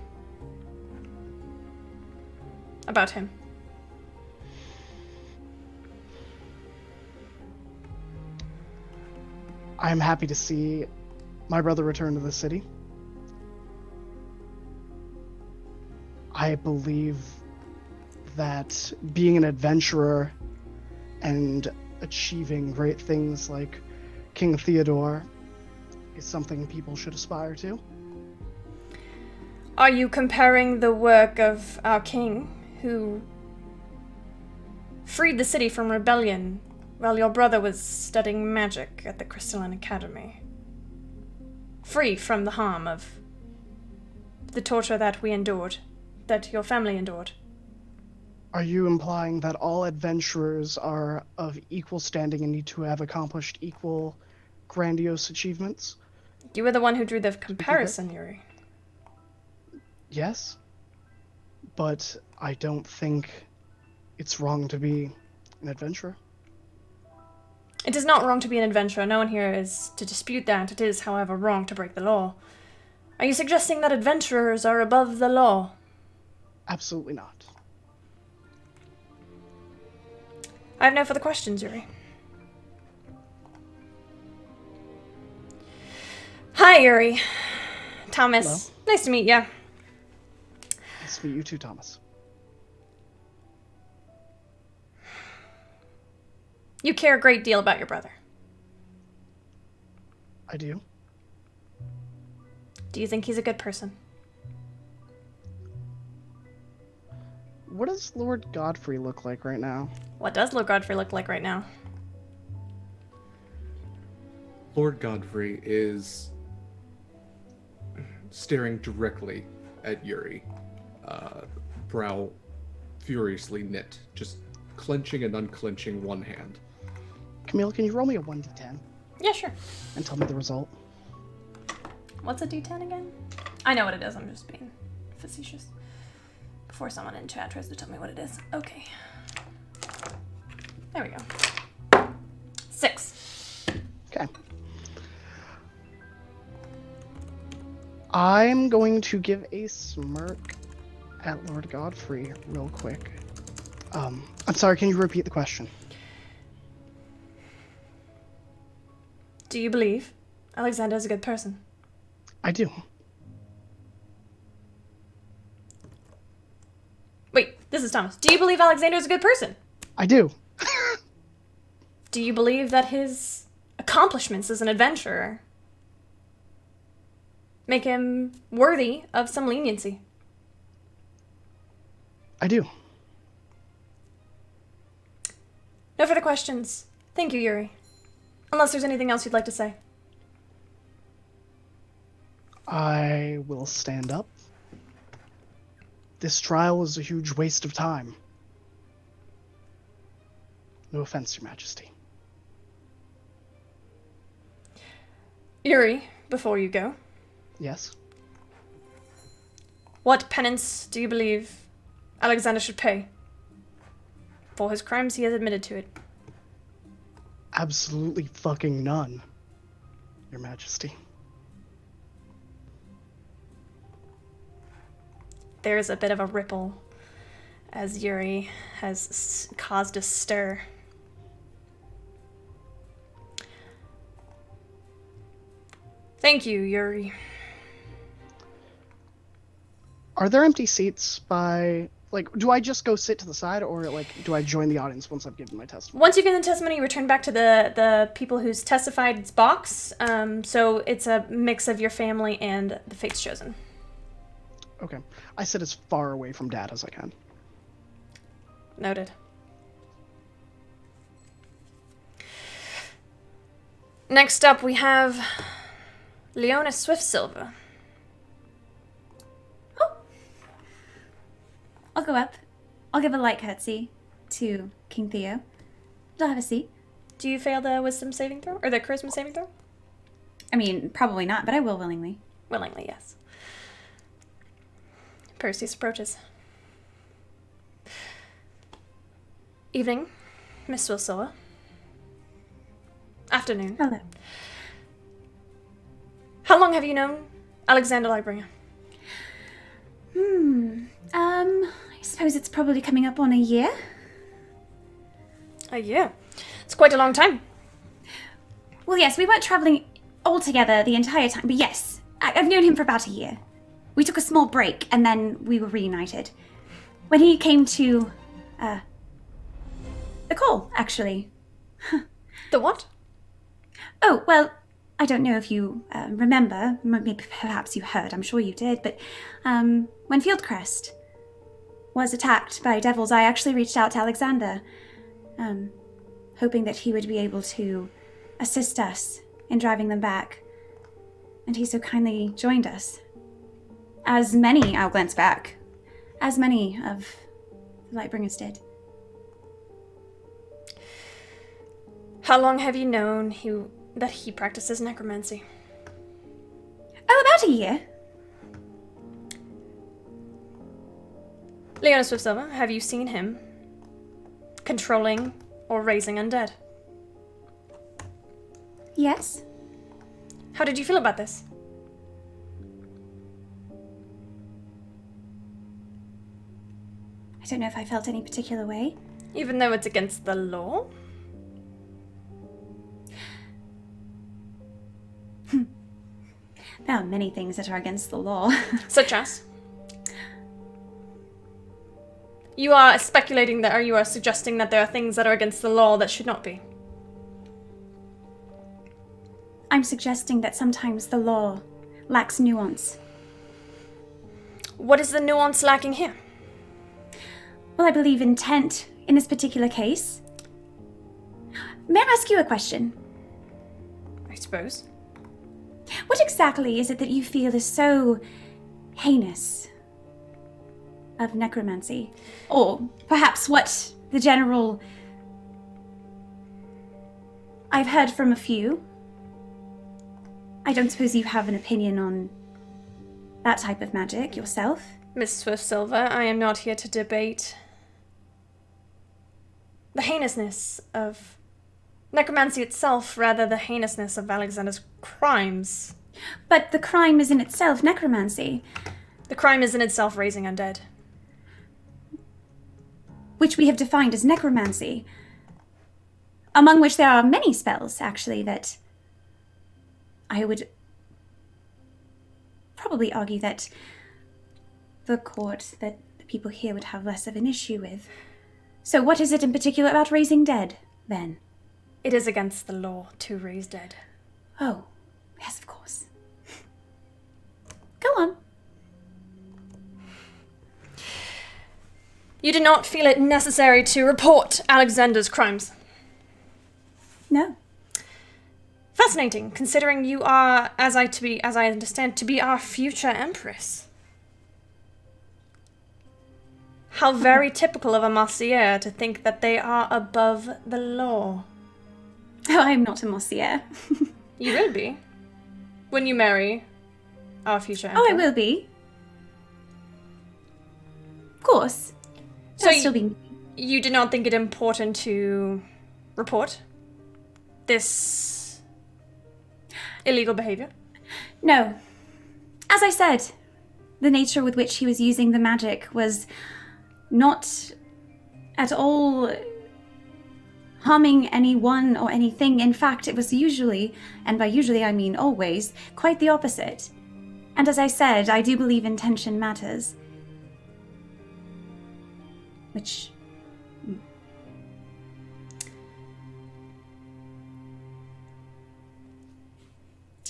About him? I'm happy to see my brother return to the city. I believe that being an adventurer and achieving great things like King Theodore is something people should aspire to. Are you comparing the work of our king, who freed the city from rebellion while your brother was studying magic at the Crystalline Academy? Free from the harm of the torture that we endured, that your family endured? Are you implying that all adventurers are of equal standing and need to have accomplished equal grandiose achievements? You were the one who drew the comparison, Yuri. Yes, but I don't think it's wrong to be an adventurer. It is not wrong to be an adventurer. No one here is to dispute that. It is, however, wrong to break the law. Are you suggesting that adventurers are above the law? Absolutely not. I have no further questions, Yuri. Hi, Yuri. Thomas. Hello. Nice to meet you. Nice to meet you too, Thomas. You care a great deal about your brother. I do. Do you think he's a good person? What does Lord Godfrey look like right now? What does Lord Godfrey look like right now? Lord Godfrey is staring directly at Yuri, brow furiously knit, just clenching and unclenching one hand. Camille, can you roll me a 1d10? Yeah, sure. And tell me the result. What's a D10 again? I know what it is. I'm just being facetious. Before someone in chat tries to tell me what it is. Okay. There we go. 6. Okay. I'm going to give a smirk at Lord Godfrey real quick. I'm sorry, can you repeat the question? Do you believe Alexander is a good person? I do. Wait, this is Thomas. Do you believe Alexander is a good person? I do. Do you believe that his accomplishments as an adventurer make him worthy of some leniency? I do. No further questions. Thank you, Yuri. Unless there's anything else you'd like to say. I will stand up. This trial was a huge waste of time. No offense, Your Majesty. Yuri, before you go, Yes? what penance do you believe Alexander should pay? For his crimes, he has admitted to it. Absolutely fucking none, Your Majesty. There's a bit of a ripple as Yuri has caused a stir. Thank you, Yuri. Are there empty seats by... Like, do I just go sit to the side, or, like, do I join the audience once I've given my testimony? Once you give the testimony, you return back to the people who's testified's box. So it's a mix of your family and the fates chosen. Okay. I sit as far away from Dad as I can. Noted. Next up, we have Leona Swiftsilver. I'll go up. I'll give a light curtsy to King Theo. I'll have a seat. Do you fail the wisdom saving throw? Or the charisma saving throw? I mean, probably not, but I will willingly. Willingly, yes. Perseus approaches. Evening, Miss Swiftsilver. Afternoon. Hello. How long have you known Alexander Lightbringer? I suppose it's probably coming up on a year. A year? It's quite a long time. Well, yes, we weren't traveling all together the entire time, but yes, I've known him for about a year. We took a small break, and then we were reunited. When he came to, the call, actually. The what? Oh, well, I don't know if you remember, maybe perhaps you heard, I'm sure you did, but when Fieldcrest was attacked by devils, I actually reached out to Alexander, hoping that he would be able to assist us in driving them back. And he so kindly joined us. I'll glance back, as many of the Lightbringers did. How long have you known that he practices necromancy? Oh, about a year. Leona Swiftsilver, have you seen him controlling or raising undead? Yes. How did you feel about this? I don't know if I felt any particular way. Even though it's against the law? There are many things that are against the law. Such as? You are speculating that, or you are suggesting that there are things that are against the law that should not be. I'm suggesting that sometimes the law lacks nuance. What is the nuance lacking here? Well, I believe intent in this particular case. May I ask you a question? I suppose. What exactly is it that you feel is so heinous of necromancy? Or perhaps what the general... I've heard from a few. I don't suppose you have an opinion on that type of magic yourself? Miss Swiftsilver, I am not here to debate the heinousness of necromancy itself, rather the heinousness of Alexander's crimes. But the crime is in itself necromancy. The crime is in itself raising undead. Which we have defined as necromancy. Among which there are many spells, actually, that I would probably argue that the court, that the people here would have less of an issue with. So what is it in particular about raising dead, then? It is against the law to raise dead. Oh, yes, of course. Go on. You did not feel it necessary to report Alexander's crimes? No. Fascinating, considering you are, as I understand, to be our future empress. How very typical of a Marcier to think that they are above the law. Oh, I'm not a Marcier. You will be. When you marry our future emperor. Oh, I will be. Of course. So I'll still be... You did not think it important to report this illegal behavior? No. As I said, the nature with which he was using the magic was not at all harming anyone or anything. In fact, it was usually, and by usually I mean always, quite the opposite. And as I said, I do believe intention matters. Which...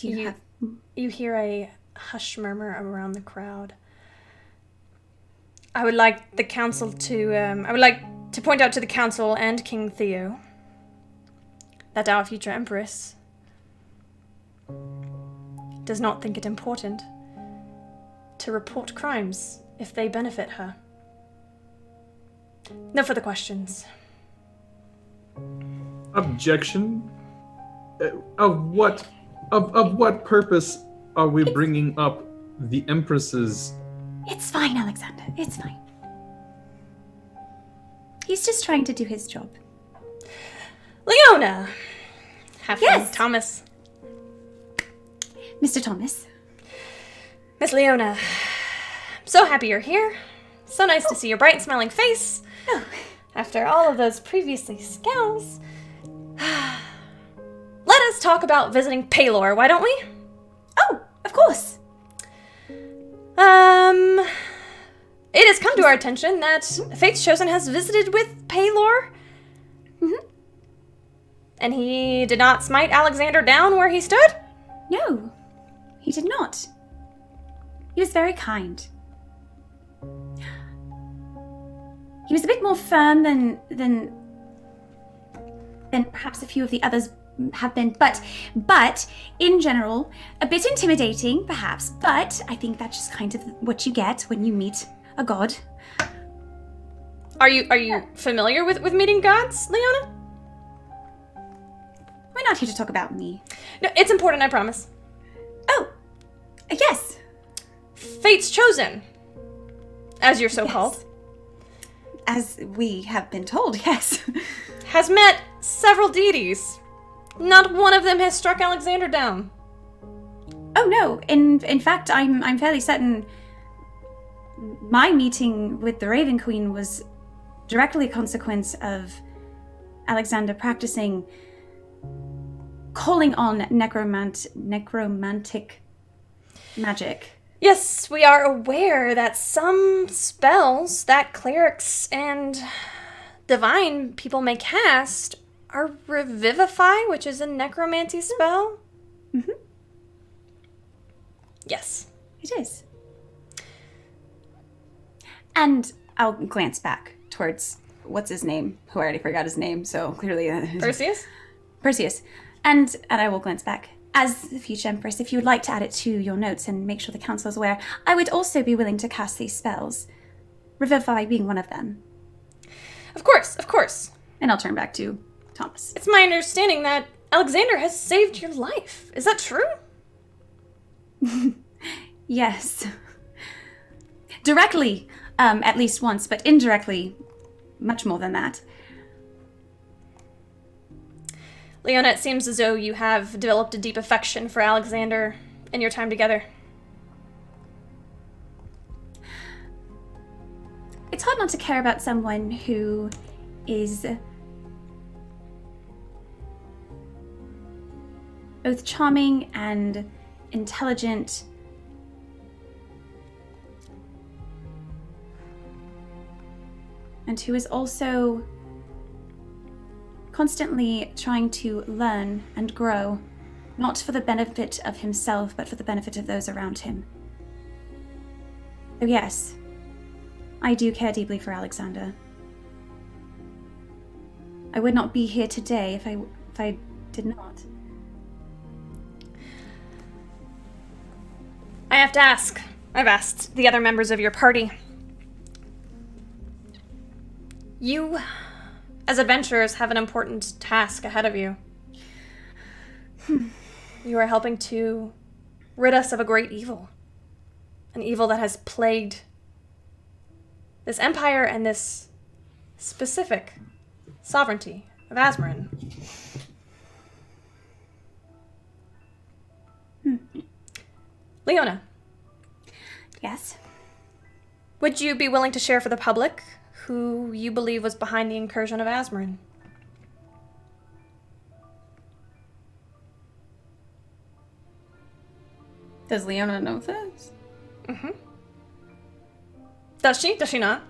You hear a hush murmur around the crowd. I would like the council to point out to the council and King Theo that our future empress does not think it important to report crimes if they benefit her. No further questions. Objection? Of what purpose are we bringing up the Empress's... It's fine, Alexander. It's fine. He's just trying to do his job. Leona! Yes! Thomas. Mr. Thomas. Miss Leona, I'm so happy you're here. So nice to see your bright smiling face. After all of those previously scowls. Let us talk about visiting Paylor, why don't we? Oh, of course. It has come to our attention that Fate's Chosen has visited with Paylor. Mm-hmm. And he did not smite Alexander down where he stood? No, he did not. He was very kind. He was a bit more firm than perhaps a few of the others have been, but in general, a bit intimidating, perhaps. But I think that's just kind of what you get when you meet a god. Are you familiar with meeting gods, Leona? We're not here to talk about me. No, it's important, I promise. Oh, yes. Fate's Chosen, as you're so called. As we have been told, yes. Has met several deities. Not one of them has struck Alexander down. Oh no, in fact, I'm fairly certain my meeting with the Raven Queen was directly a consequence of Alexander practicing calling on necromantic magic. Yes, we are aware that some spells that clerics and divine people may cast are Revivify, which is a necromancy spell. Mm-hmm. Yes. It is. And I'll glance back towards what's his name, who I already forgot his name, so clearly... Perseus? Perseus. And I will glance back. As the future Empress, if you would like to add it to your notes and make sure the council is aware, I would also be willing to cast these spells. Revivify being one of them. Of course, of course. And I'll turn back to Thomas. It's my understanding that Alexander has saved your life. Is that true? Yes. Directly, at least once, but indirectly, much more than that. Leona, it seems as though you have developed a deep affection for Alexander in your time together. It's hard not to care about someone who is both charming and intelligent. And who is also constantly trying to learn and grow, not for the benefit of himself, but for the benefit of those around him. So yes, I do care deeply for Alexander. I would not be here today if I did not. I have to ask. I've asked the other members of your party. You, as adventurers, have an important task ahead of you. You are helping to rid us of a great evil. An evil that has plagued this empire and this specific sovereignty of Azmorin. Leona. Yes? Would you be willing to share for the public who you believe was behind the incursion of Azmorin? Does Leona know this? Mm-hmm. Does she? Does she not?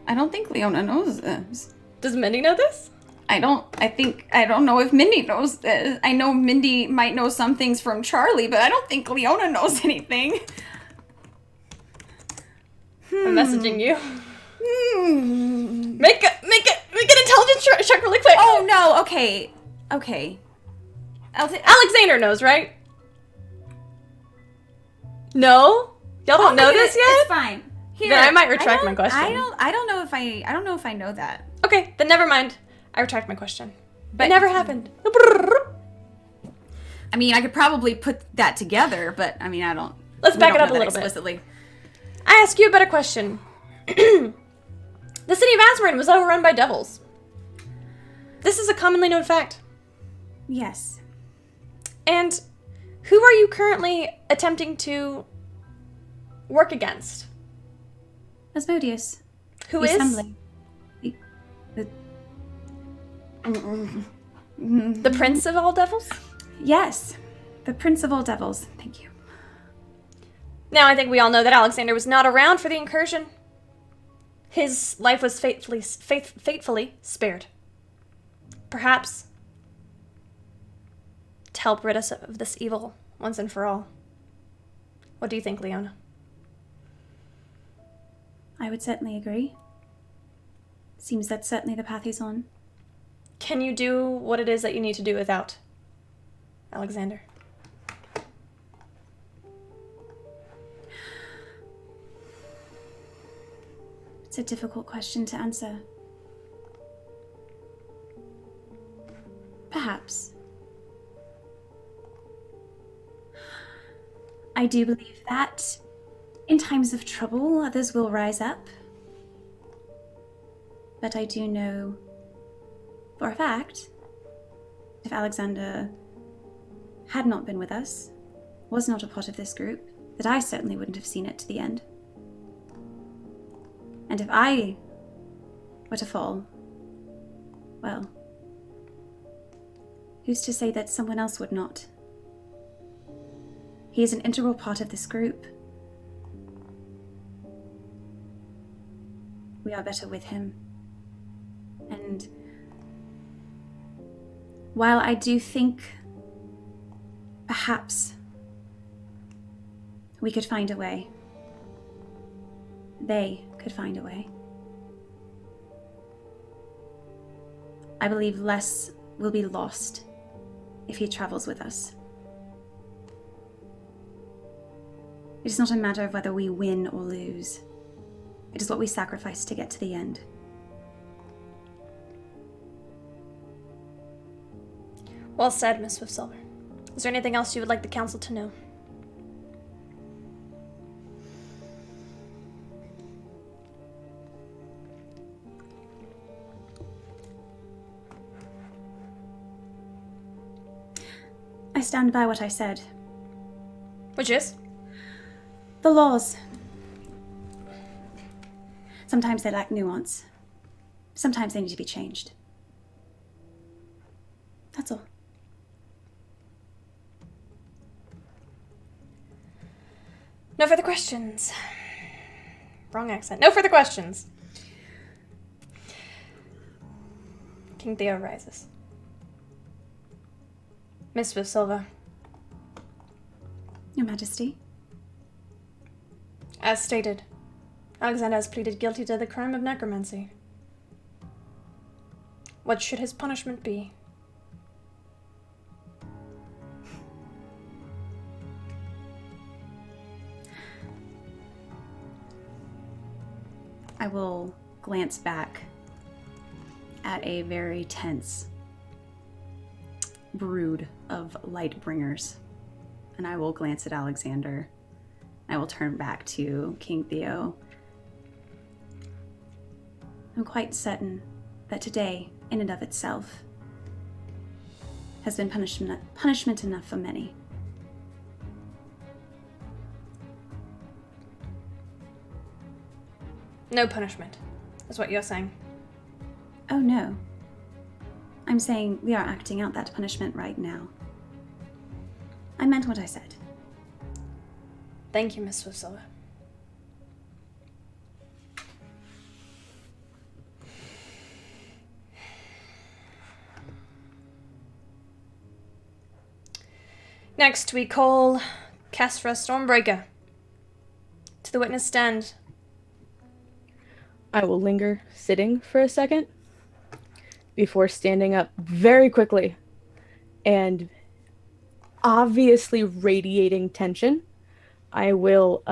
I don't think Leona knows this. Does Mindy know this? I don't know if Mindy knows this. I know Mindy might know some things from Charlie, but I don't think Leona knows anything. I'm messaging you. Make an intelligence check really quick. Oh no, okay. Alexander knows, right? No? Y'all don't know this yet? It's fine. Here, then I might retract my question. I don't know if I know that. Okay, then never mind. I retract my question. But it never happened. I mean, I could probably put that together, but I mean, I don't. Let's back it up a little explicitly. bit. I ask you a better question. The city of Azmorin was overrun by devils. This is a commonly known fact. Yes. And who are you currently attempting to work against? Asmodeus. Who the is? Assembly. The prince of all devils? Yes, the Prince of all Devils. Thank you. Now I think we all know that Alexander was not around for the incursion. His life was fatefully spared. Perhaps to help rid us of this evil once and for all. What do you think, Leona? I would certainly agree. Seems that's certainly the path he's on. Can you do what it is that you need to do without Alexander? It's a difficult question to answer. Perhaps. I do believe that in times of trouble, others will rise up. But I do know for a fact, if Alexander had not been with us, was not a part of this group, that I certainly wouldn't have seen it to the end. And if I were to fall, well, who's to say that someone else would not? He is an integral part of this group. We are better with him. And while I do think perhaps we could find a way, they could find a way, I believe less will be lost if he travels with us. It is not a matter of whether we win or lose. It is what we sacrifice to get to the end. Well said, Miss Swiftsilver. Is there anything else you would like the council to know? I stand by what I said. Which is? The laws. Sometimes they lack nuance. Sometimes they need to be changed. That's all. No further questions. Wrong accent. No further questions. King Theo rises. Miss Swiftsilver. Your Majesty. As stated, Alexander has pleaded guilty to the crime of necromancy. What should his punishment be? I will glance back at a very tense brood of Lightbringers, and I will glance at Alexander. I will turn back to King Theo. I'm quite certain that today, in and of itself, has been punishment enough for many. No punishment, is what you're saying. Oh no. I'm saying we are acting out that punishment right now. I meant what I said. Thank you, Miss Swiftsilver. Next, we call Castra Stormbreaker to the witness stand. I will linger sitting for a second before standing up very quickly and obviously radiating tension. I will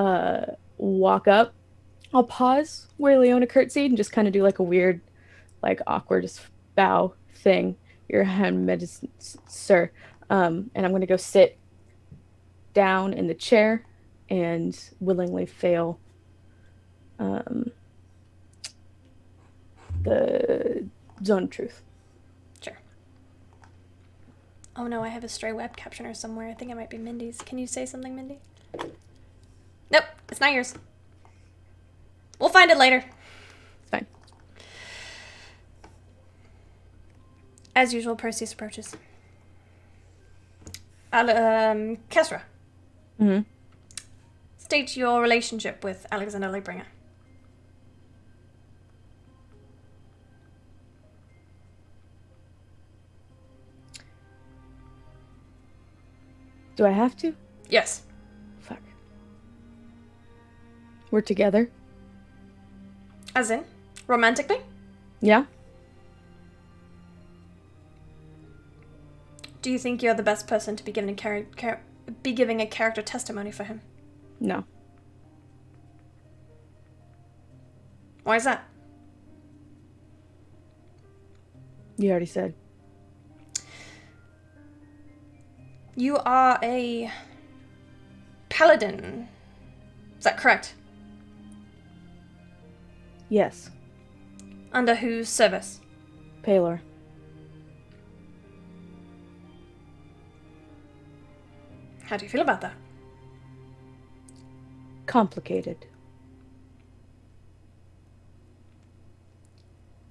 walk up. I'll pause where Leona curtsied and just kind of do like a weird, like awkward bow thing. Your hand, medicine, sir. And I'm going to go sit down in the chair and willingly fail the zone of truth. Sure. Oh no, I have a stray web captioner somewhere. I think it might be Mindy's. Can you say something, Mindy? Nope, it's not yours. We'll find it later. It's fine. As usual, Perseus approaches. Kesra, Mm-hmm. state your relationship with Alexander Lightbringer. Do I have to? Yes. Fuck. We're together. As in, romantically? Yeah? Do you think you're the best person to be giving a character testimony for him? No. Why is that? You already said. You are a paladin. Is that correct? Yes. Under whose service? Paylor. How do you feel about that? Complicated.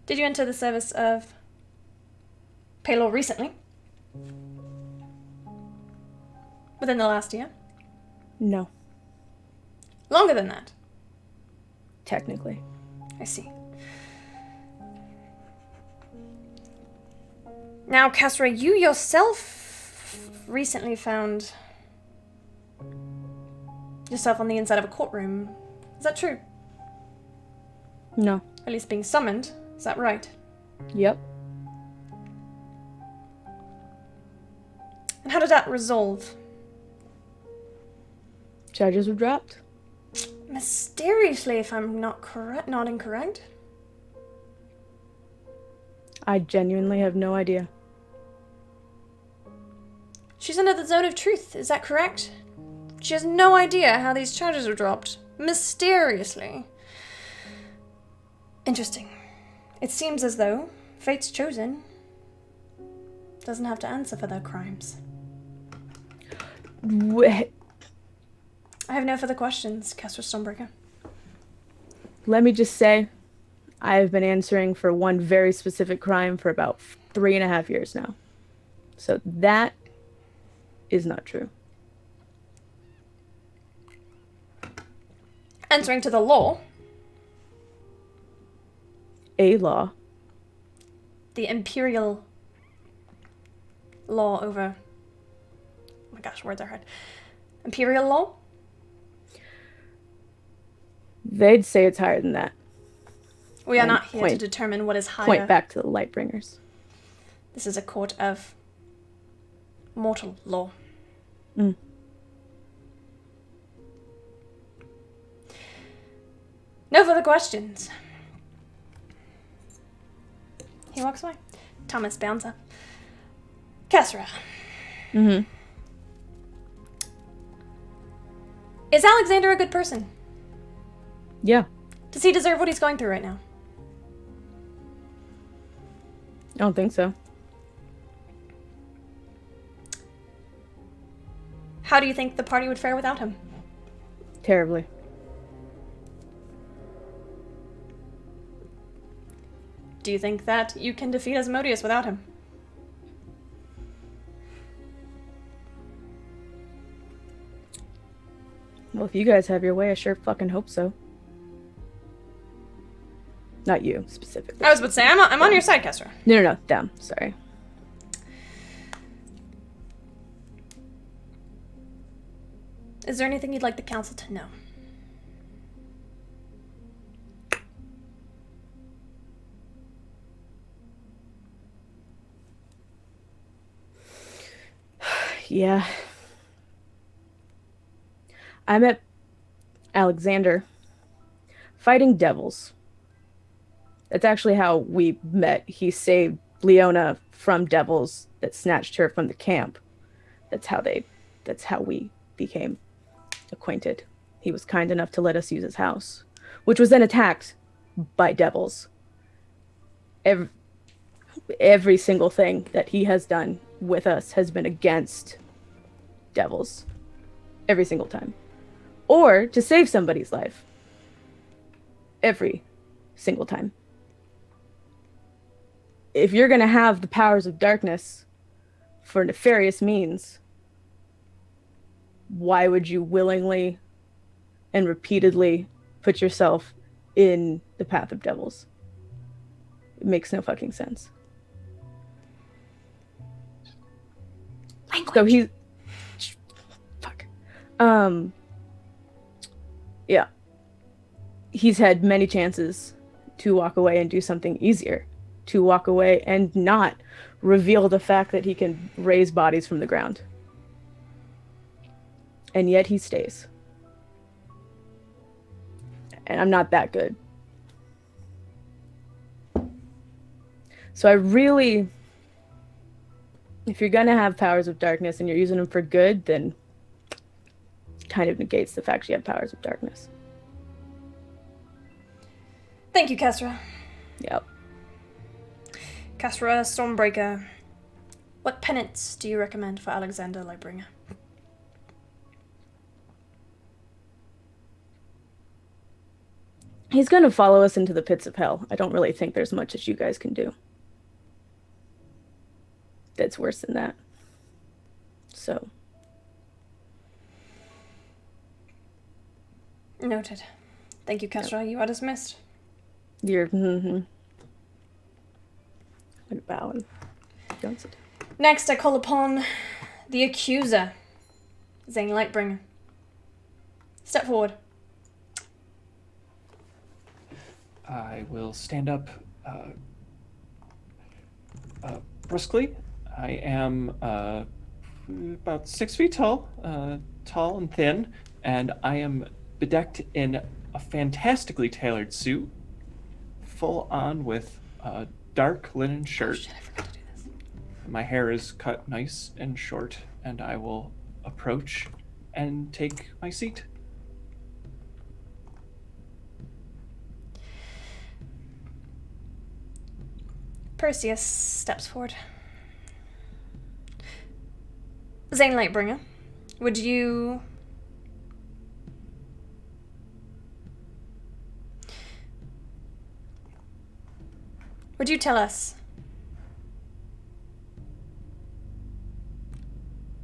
Did you enter the service of Paylor recently? Within the last year? No. Longer than that? Technically. I see. Now, Kesra, you yourself recently found yourself on the inside of a courtroom. Is that true? No. At least being summoned. Is that right? Yep. And how did that resolve? Charges were dropped. Mysteriously, if I'm not incorrect. I genuinely have no idea. She's under the zone of truth, is that correct? She has no idea how these charges were dropped. Mysteriously. Interesting. It seems as though Fate's Chosen doesn't have to answer for their crimes. Wait. I have no further questions, Kesra Stormbreaker. Let me just say, I have been answering for one very specific crime for about 3.5 years now. So that is not true. Answering to the law. A law. The imperial law over... Oh my gosh, words are hard. Imperial law? They'd say it's higher than that. We are And not here to determine what is higher. Point back to the Lightbringers. This is a court of mortal law. Mm. No further questions. He walks away. Thomas bounds up. Kesra. Mm-hmm. Is Alexander a good person? Yeah. Does he deserve what he's going through right now? I don't think so. How do you think the party would fare without him? Terribly. Do you think that you can defeat Asmodeus without him? Well, if you guys have your way, I sure fucking hope so. Not you, specifically. I was about to say, I'm on your side, Kesra. No, them. Sorry. Is there anything you'd like the council to know? Yeah. I met Alexander fighting devils. That's actually how we met. He saved Leona from devils that snatched her from the camp. That's how we became acquainted. He was kind enough to let us use his house, which was then attacked by devils. Every single thing that he has done with us has been against devils. Every single time. Or to save somebody's life. Every single time. If you're going to have the powers of darkness for nefarious means, why would you willingly and repeatedly put yourself in the path of devils? It makes no fucking sense. Language. So he's yeah. He's had many chances to walk away and do something easier. To walk away and not reveal the fact that he can raise bodies from the ground. And yet he stays. And I'm not that good. So I really, if you're gonna have powers of darkness and you're using them for good, then kind of negates the fact you have powers of darkness. Thank you, Kesra. Yep. Kesra Stormbreaker, what penance do you recommend for Alexander Lightbringer? He's gonna follow us into the pits of hell. I don't really think there's much that you guys can do that's worse than that. So. Noted. Thank you, Kesra. You are dismissed. You're, I'm gonna bow and don't sit down. Next, I call upon the accuser, Zane Lightbringer. Step forward. I will stand up brusquely. I am about 6 feet tall, tall and thin, and I am bedecked in a fantastically tailored suit, full on with a dark linen shirt. Oh, shit, I forgot to do this. My hair is cut nice and short, and I will approach and take my seat. Perseus steps forward. Zane Lightbringer, would you tell us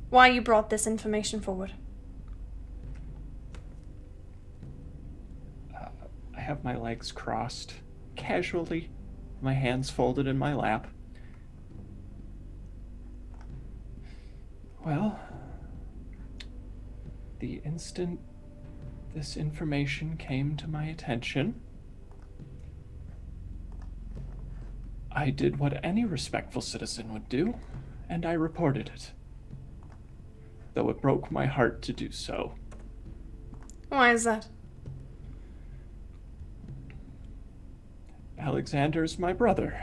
why you brought this information forward? I have my legs crossed, casually, my hands folded in my lap. Well, the instant this information came to my attention, I did what any respectful citizen would do, and I reported it. Though it broke my heart to do so. Why is that? Alexander's my brother.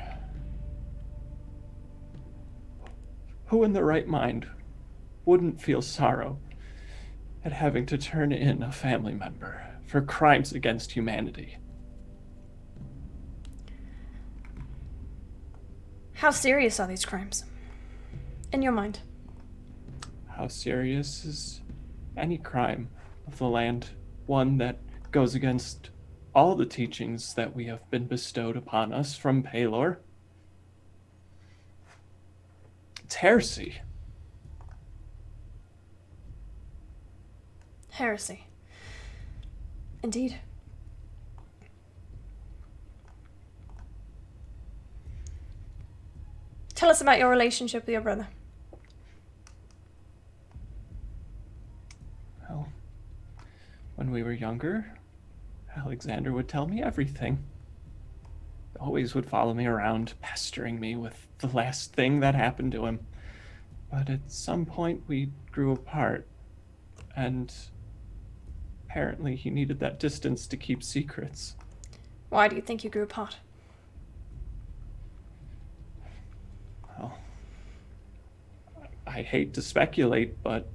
Who in their right mind wouldn't feel sorrow at having to turn in a family member for crimes against humanity? How serious are these crimes? In your mind? How serious is any crime of the land? One that goes against all the teachings that we have been bestowed upon us from Pelor. It's heresy. Heresy. Indeed. Tell us about your relationship with your brother. Well, when we were younger, Alexander would tell me everything. He always would follow me around, pestering me with the last thing that happened to him. But at some point we grew apart, and apparently he needed that distance to keep secrets. Why do you think you grew apart? Well, I hate to speculate, but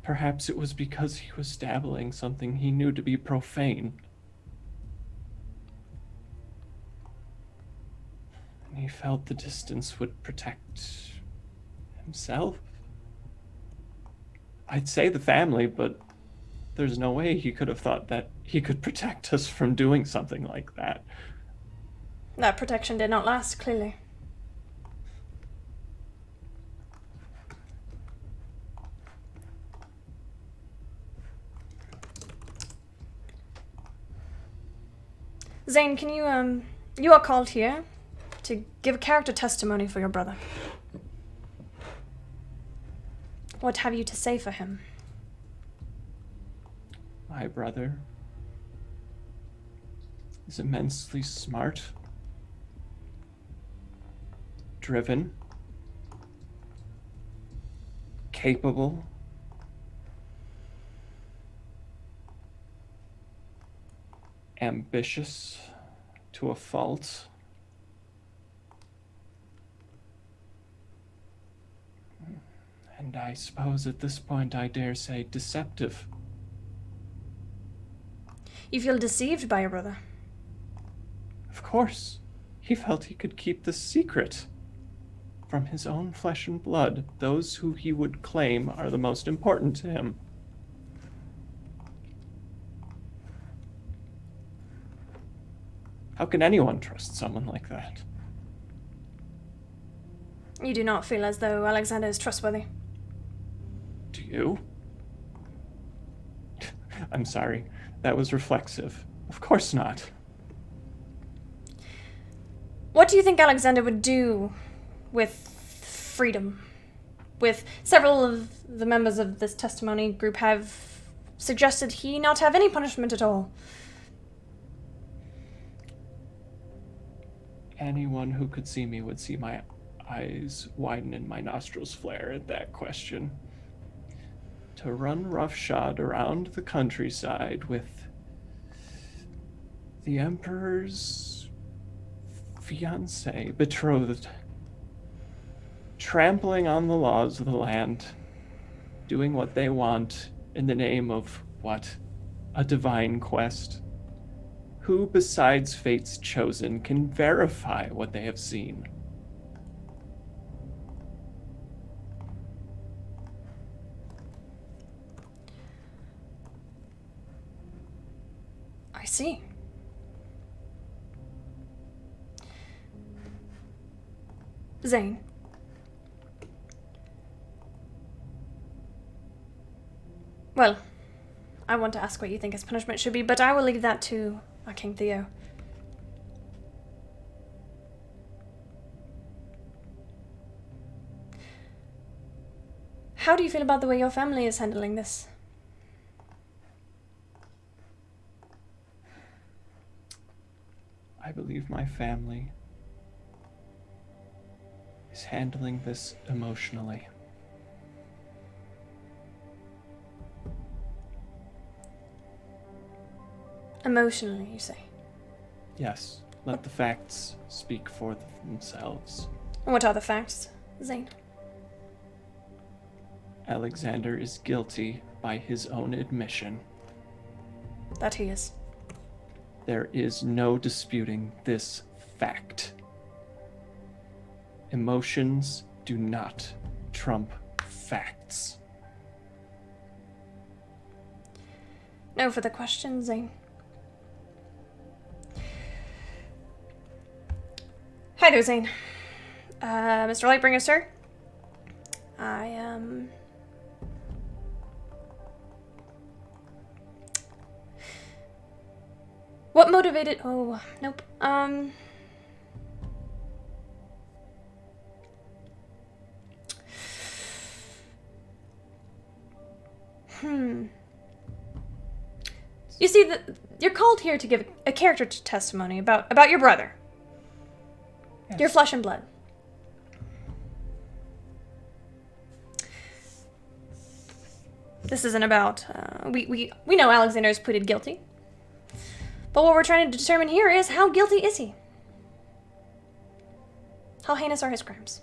perhaps it was because he was dabbling something he knew to be profane. And he felt the distance would protect himself. I'd say the family, but there's no way he could have thought that he could protect us from doing something like that. That protection did not last, clearly. Zane, can you, you are called here to give a character testimony for your brother. What have you to say for him? My brother is immensely smart, driven, capable, ambitious to a fault. And I suppose at this point I dare say deceptive. You feel deceived by your brother? Of course. He felt he could keep the secret from his own flesh and blood, those who he would claim are the most important to him. How can anyone trust someone like that? You do not feel as though Alexander is trustworthy? Do you? I'm sorry. That was reflexive. Of course not. What do you think Alexander would do with freedom? With several of the members of this testimony group have suggested he not have any punishment at all. Anyone who could see me would see my eyes widen and my nostrils flare at that question. To run roughshod around the countryside with the Emperor's fiancée, betrothed, trampling on the laws of the land, doing what they want in the name of what? A divine quest. Who besides Fate's chosen can verify what they have seen? I see. Zane. Well, I want to ask what you think his punishment should be, but I will leave that to our King Theo. How do you feel about the way your family is handling this? I believe my family is handling this emotionally. Emotionally, you say? Yes, let the facts speak for themselves. And what are the facts, Zane? Alexander is guilty by his own admission. That he is. There is no disputing this fact. Emotions do not trump facts. No further questions, Zane. Hi there, Zane. Mr. Lightbringer, sir. What motivated... Oh, nope. You see, you're called here to give a character testimony about your brother. Yes. Your flesh and blood. This isn't about... we know Alexander is pleaded guilty. But what we're trying to determine here is how guilty is he? How heinous are his crimes?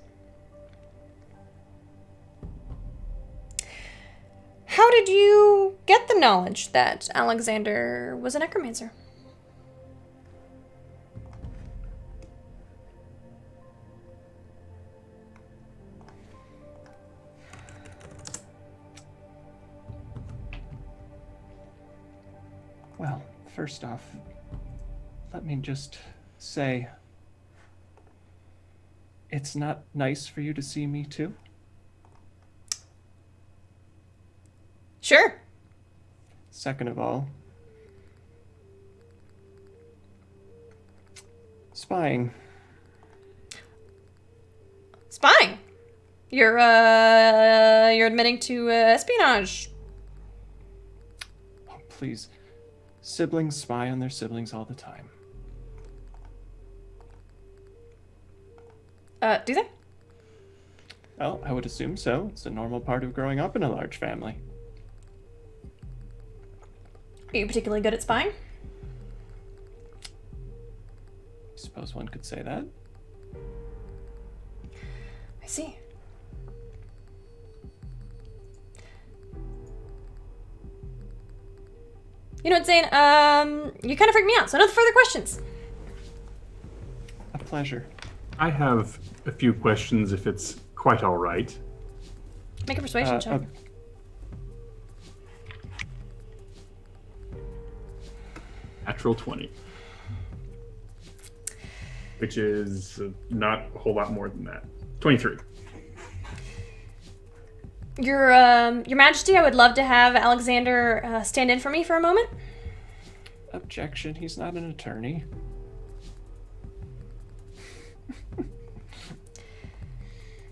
How did you get the knowledge that Alexander was a necromancer? Well, first off, let me just say, it's not nice for you to see me too. Sure. Second of all, spying. Spying? You're admitting to espionage. Oh, please. Siblings spy on their siblings all the time. Do they? Well, I would assume so. It's a normal part of growing up in a large family. Are you particularly good at spying? I suppose one could say that. I see. You know what, Zane? You kind of freaked me out, so no further questions. A pleasure. I have a few questions if it's quite all right. Make a persuasion check. Natural 20. Which is not a whole lot more than that. 23. Your Majesty, I would love to have Alexander stand in for me for a moment. Objection, he's not an attorney.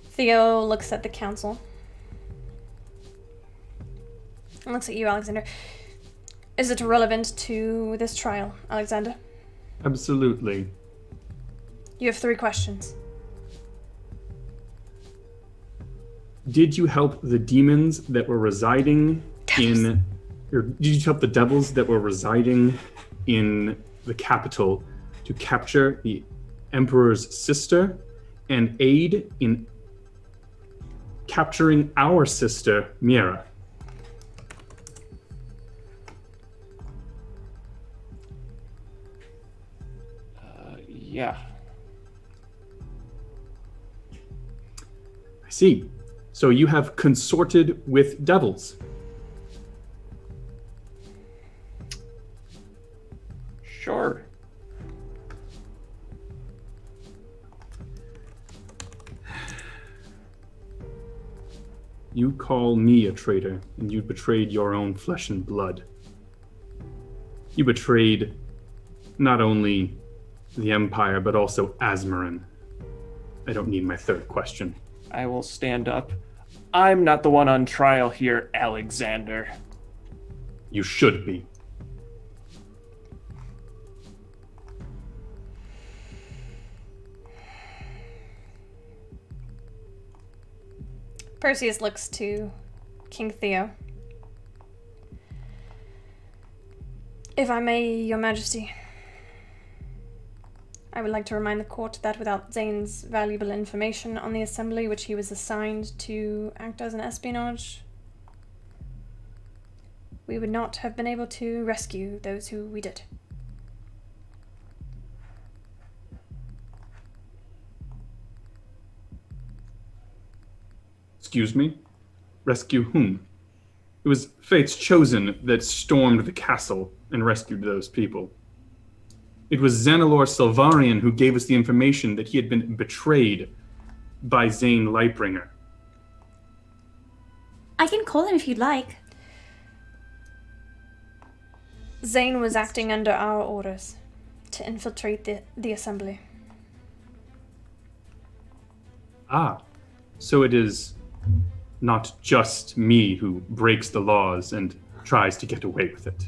Theo looks at the council. And looks at you, Alexander. Is it relevant to this trial, Alexander? Absolutely. You have 3 questions. Did you help the demons that were residing in... Or did you help the devils that were residing in the capital to capture the Emperor's sister and aid in capturing our sister, Mira? Yeah. I see. So you have consorted with devils. Sure. You call me a traitor, and you betrayed your own flesh and blood. You betrayed not only the Empire, but also Azmorin. I don't need my 3rd question. I will stand up. I'm not the one on trial here, Alexander. You should be. Perseus looks to King Theo. If I may, Your Majesty, I would like to remind the court that without Zane's valuable information on the assembly which he was assigned to act as an espionage, we would not have been able to rescue those who we did. Excuse me? Rescue whom? It was Fate's Chosen that stormed the castle and rescued those people. It was Xanalor Silvarian who gave us the information that he had been betrayed by Zane Lightbringer. I can call him if you'd like. Zane was acting under our orders to infiltrate the assembly. Ah, so it is not just me who breaks the laws and tries to get away with it.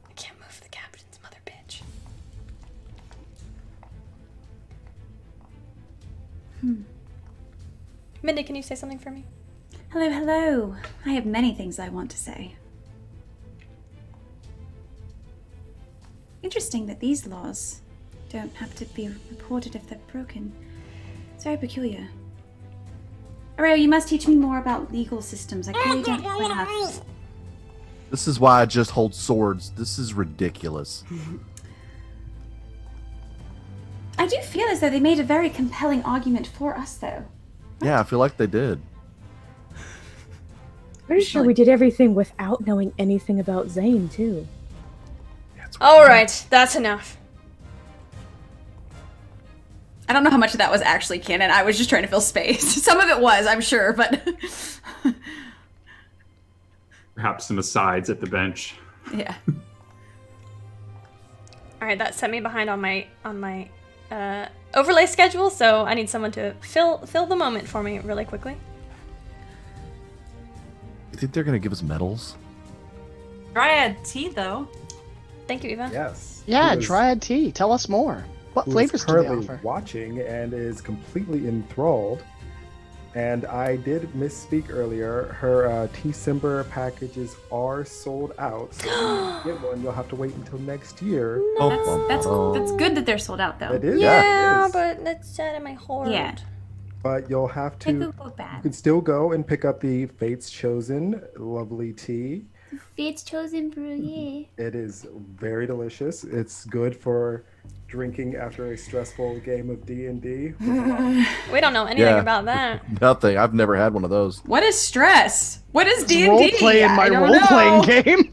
I can't move the captain's mother bitch. Mindy, can you say something for me? Hello, hello. I have many things I want to say. Interesting that these laws don't have to be reported if they're broken. It's very peculiar. Areo, you must teach me more about legal systems. I clearly don't quite have. This is why I just hold swords. This is ridiculous. I do feel as though they made a very compelling argument for us, though. Yeah, I feel like they did. Pretty sure we did everything without knowing anything about Zane, too. Alright, that's enough. I don't know how much of that was actually canon. I was just trying to fill space. Some of it was, I'm sure, but... Perhaps some asides at the bench. Yeah. All right, that set me behind on my overlay schedule, so I need someone to fill the moment for me really quickly. You think they're gonna give us medals? Dryad tea, though. Thank you, Eva. Yes. Yeah, Who is- Dryad tea. Tell us more. What who is flavors do they currently offer? watching and is completely enthralled. And I did misspeak earlier. Her Tea-Simber packages are sold out, so if you get one, you'll have to wait until next year. That's good that they're sold out, though. It is. Yeah, it is. but that's sad in my hoard. Yeah. But you'll have to. It You could go bad. can still go and pick up the Fates Chosen lovely tea. Fate's chosen brew, yeah. It is very delicious. It's good for drinking after a stressful game of D&D. We don't know anything about that. Nothing. I've never had one of those. What is stress? What is D&D? Role-playing my I don't role-playing know. game.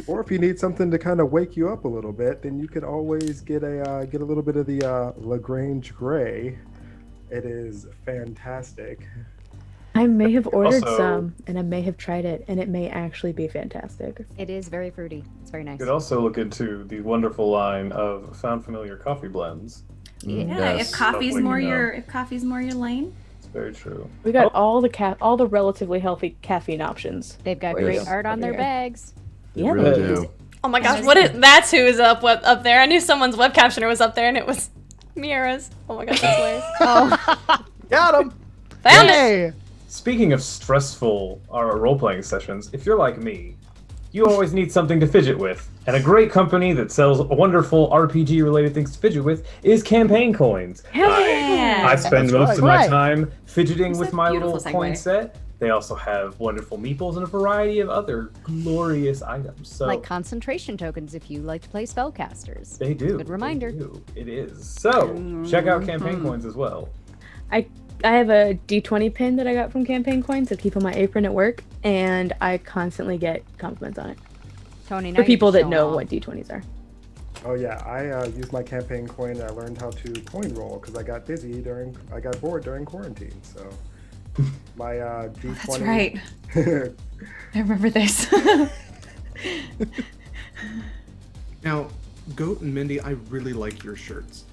Or if you need something to kind of wake you up a little bit, then you could always get a little bit of the Lagrange Gray. It is fantastic. I may have ordered Also- some, and I may have tried it, and it may actually be fantastic. It is very fruity. It's very You nice. could also look into the wonderful line of found familiar coffee blends. Yeah, if coffee's Stuff more like, your lane. It's very true. We got all the relatively healthy caffeine options. They've got Wait, great yes. art on their bags. Yeah, really they do. Oh my gosh, that's who is up there. I knew someone's web captioner was up there, and it was Miara's. Oh my gosh, that's hilarious. Oh, Got him. Found it! hey. Speaking of stressful role-playing sessions, if you're like me, you always need something to fidget with. And a great company that sells wonderful RPG-related things to fidget with is Campaign Coins. I spend That's most of right. my time fidgeting That's with a my beautiful little segue. coin set. They also have wonderful meeples and a variety of other glorious items. So Like concentration tokens if you like to play spellcasters. they do. Good reminder. They do. It is. So check out Campaign Coins as well. I have a D20 pin that I got from Campaign Coins to keep on my apron at work, and I constantly get compliments on it. Tony, now For you're people just that showing know off. what D20s are. Oh yeah, I used my campaign coin and I learned how to coin roll because I got bored during quarantine. So my D20. That's right. I remember this. Now, Goat and Mindy, I really like your shirts.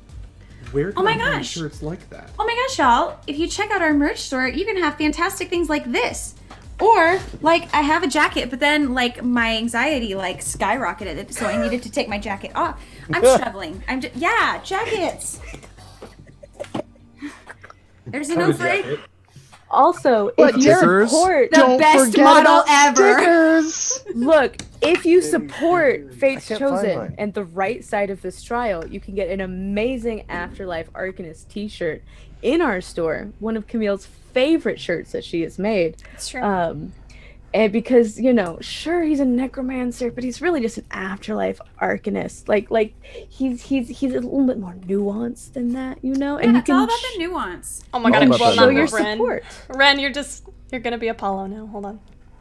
Where can Oh my I find gosh. shirts like that? Oh my gosh, y'all. If you check out our merch store, you can have fantastic things like this. Or, like, I have a jacket, but then, like, my anxiety, like, skyrocketed, so I needed to take my jacket off. I'm struggling. Yeah, jackets. There's an free. Also, But if you stickers? support The best model ever. Look, if you support Fate's I can't find Chosen mine. and the right side of this trial, you can get an amazing Afterlife Arcanist t-shirt in our store. One of Camille's favorite shirts that she has made. It's true. And because, you know, sure, he's a necromancer, but he's really just an Afterlife Arcanist. Like he's a little bit more nuanced than that, you know? And you It's all can about the nuance. Oh my All god, I'm about well that not show your nuance. Ren. support. Ren, you're gonna be Apollo now. Hold on.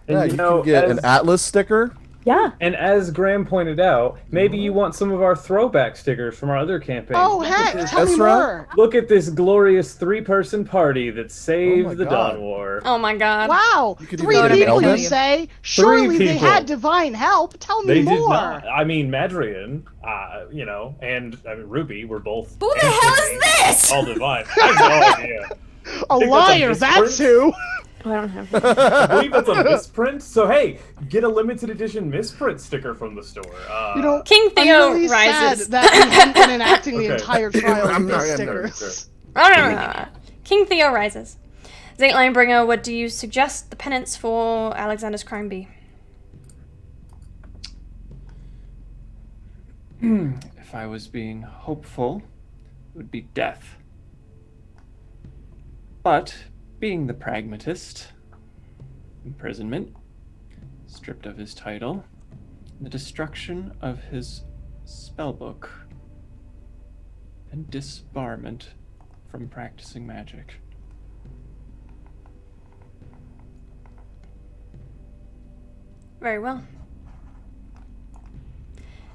Yeah, And you know, can get as- an Atlas sticker. Yeah. And as Graham pointed out, maybe you want some of our throwback stickers from our other campaigns. Oh, Look heck, at this- tell me Ezra? more. Look at this glorious three-person party that saved my the God. Dawn War. Oh my god. Wow, You could 3 even get an people you Elden. say? Surely they people. had divine help. Tell me They more. did not. I mean, Madrian, and Ruby were both. Who the hell is this? All divine. I have no idea. A think that's a liar, that's misprint. who. Oh, I don't have I believe that's a misprint. So hey, get a limited edition misprint sticker from the store. You know, King Theo I'm really rises. sad that we haven't been enacting the Okay. entire trial I'm with not- these I'm not stickers. King Theo rises. Saint Lightbringer, what do you suggest the penance for Alexander's crime be? If I was being hopeful, it would be death. But, being the pragmatist, imprisonment, stripped of his title, the destruction of his spellbook, and disbarment from practicing magic. Very well.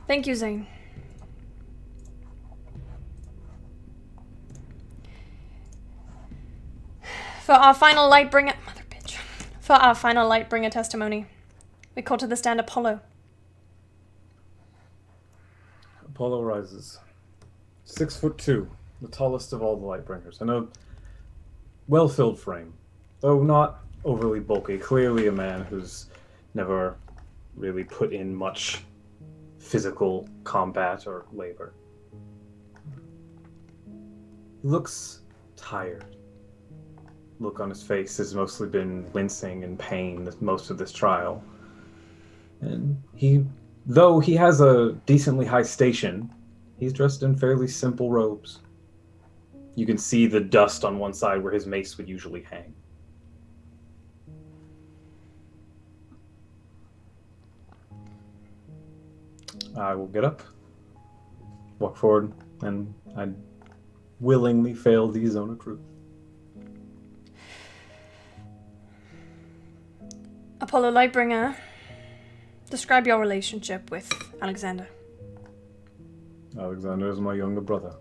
Thank you, Zane. For our final Lightbringer... Mother bitch. For our final Lightbringer testimony, we call to the stand Apollo. Apollo rises. 6'2", the tallest of all the Lightbringers, and a well-filled frame, though not overly bulky. Clearly a man who's never really put in much physical combat or labor. He looks tired. Look on his face has mostly been wincing and pain most of this trial. And though he has a decently high station, he's dressed in fairly simple robes. You can see the dust on one side where his mace would usually hang. I will get up, walk forward, and I'd willingly fail the zone of truth. Apollo Lightbringer, describe your relationship with Alexander. Alexander is my younger brother.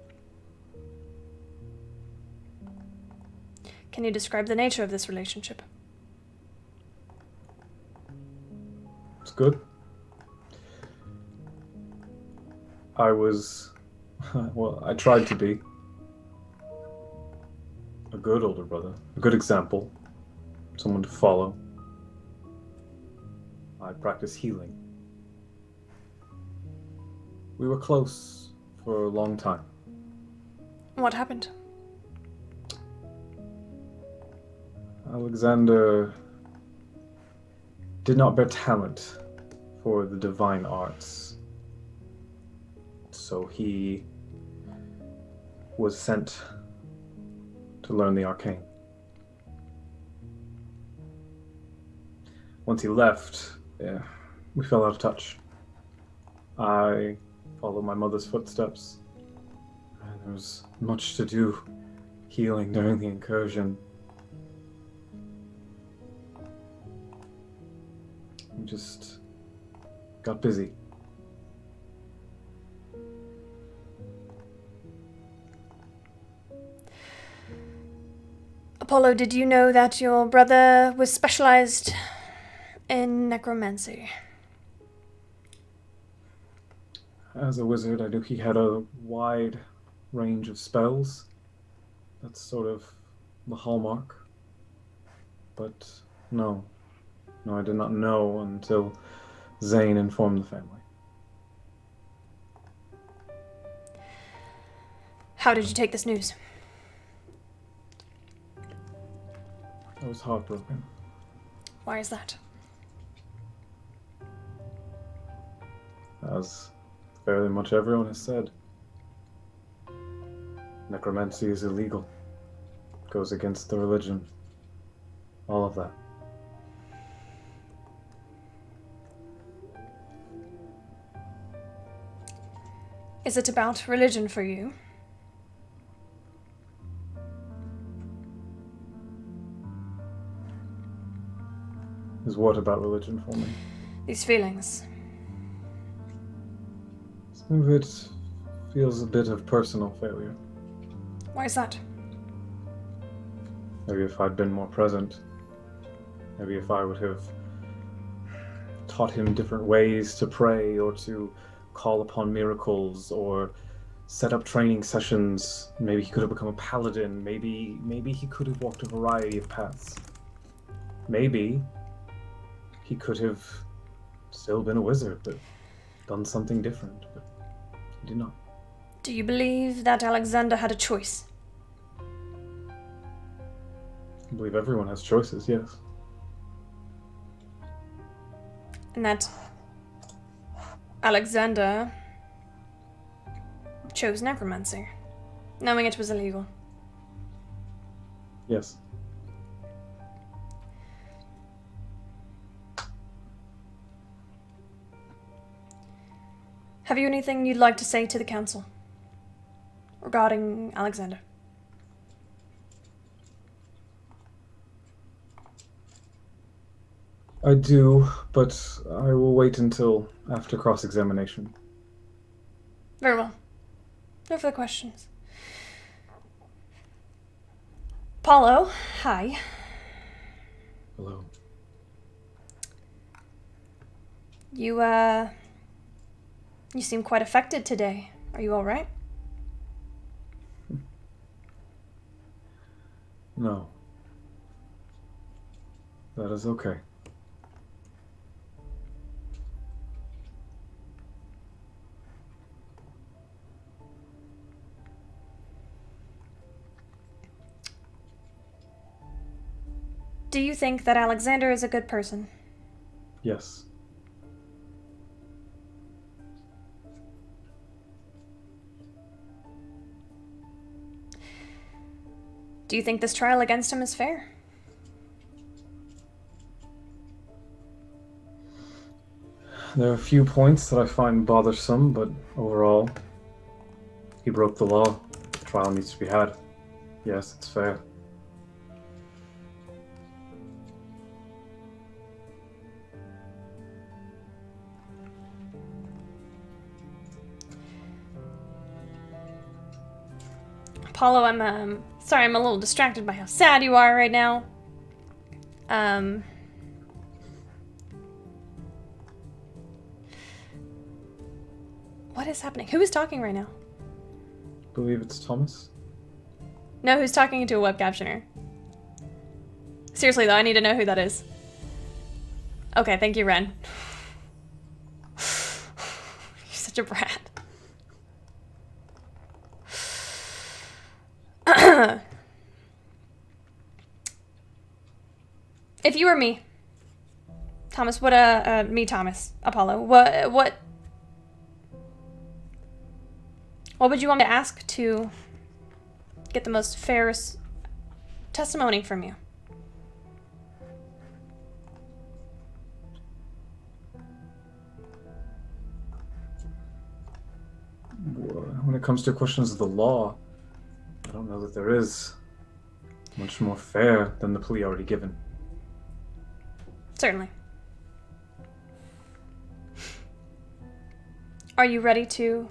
Can you describe the nature of this relationship? It's good. I tried to be a good older brother, a good example, someone to follow. I practiced healing. We were close for a long time. What happened? Alexander did not bear talent for the divine arts. So he was sent to learn the arcane. Once he left, we fell out of touch. I followed my mother's footsteps. And there was much to do healing during the incursion. We just got busy. Apollo, did you know that your brother was specialized in necromancy? As a wizard, I knew he had a wide range of spells. That's sort of the hallmark. But no, I did not know until Zane informed the family. How did you take this news? I was heartbroken. Why is that? As fairly much everyone has said. Necromancy is illegal. Goes against the religion. All of that. Is it about religion for you? Is what about religion for me? These feelings. Some of it feels a bit of personal failure. Why is that? Maybe if I'd been more present. Maybe if I would have taught him different ways to pray or to call upon miracles or set up training sessions. Maybe he could have become a paladin. Maybe he could have walked a variety of paths. Maybe he could have still been a wizard, but done something different. But he did not. Do you believe that Alexander had a choice? I believe everyone has choices, yes. And that Alexander chose necromancy, knowing it was illegal. Yes. Have you anything you'd like to say to the council regarding Alexander? I do, but I will wait until after cross-examination. Very well. No further questions. Paulo, hi. Hello. You, You seem quite affected today. Are you all right? No. That is okay. Do you think that Alexander is a good person? Yes. Do you think this trial against him is fair? There are a few points that I find bothersome, but overall, he broke the law. The trial needs to be had. Yes, it's fair. Apollo, I'm sorry, I'm a little distracted by how sad you are right now. What is happening? Who is talking right now? I believe it's Thomas. No, who's talking into a web captioner? Seriously though, I need to know who that is. Okay, thank you, Ren. You're such a brat. If you were me, Thomas, Thomas, Apollo, what would you want me to ask to get the most fairest testimony from you? When it comes to questions of the law, I don't know that there is much more fair than the plea already given. Certainly. Are you ready to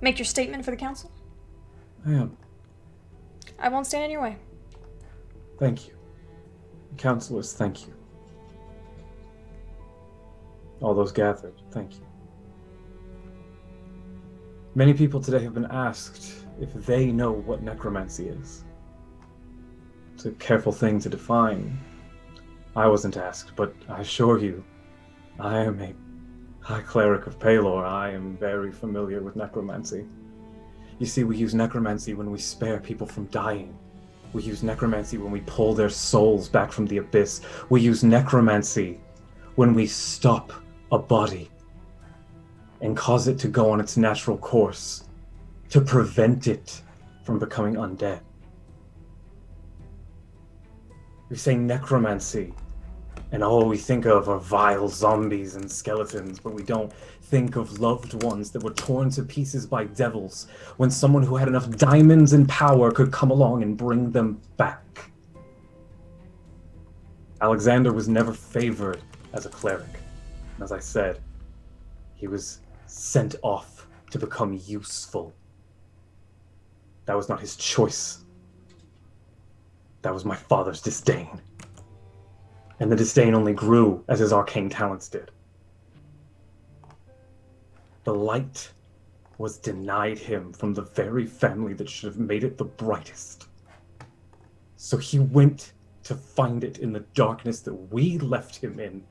make your statement for the council? I am. I won't stand in your way. Thank you. Councilors, thank you. All those gathered, thank you. Many people today have been asked if they know what necromancy is. It's a careful thing to define. I wasn't asked, but I assure you, I am a high cleric of Palor. I am very familiar with necromancy. You see, we use necromancy when we spare people from dying. We use necromancy when we pull their souls back from the abyss. We use necromancy when we stop a body and cause it to go on its natural course, to prevent it from becoming undead. We say necromancy, and all we think of are vile zombies and skeletons, but we don't think of loved ones that were torn to pieces by devils when someone who had enough diamonds and power could come along and bring them back. Alexander was never favored as a cleric. As I said, he was sent off to become useful. That was not his choice. That was my father's disdain. And the disdain only grew as his arcane talents did. The light was denied him from the very family that should have made it the brightest. So he went to find it in the darkness that we left him in.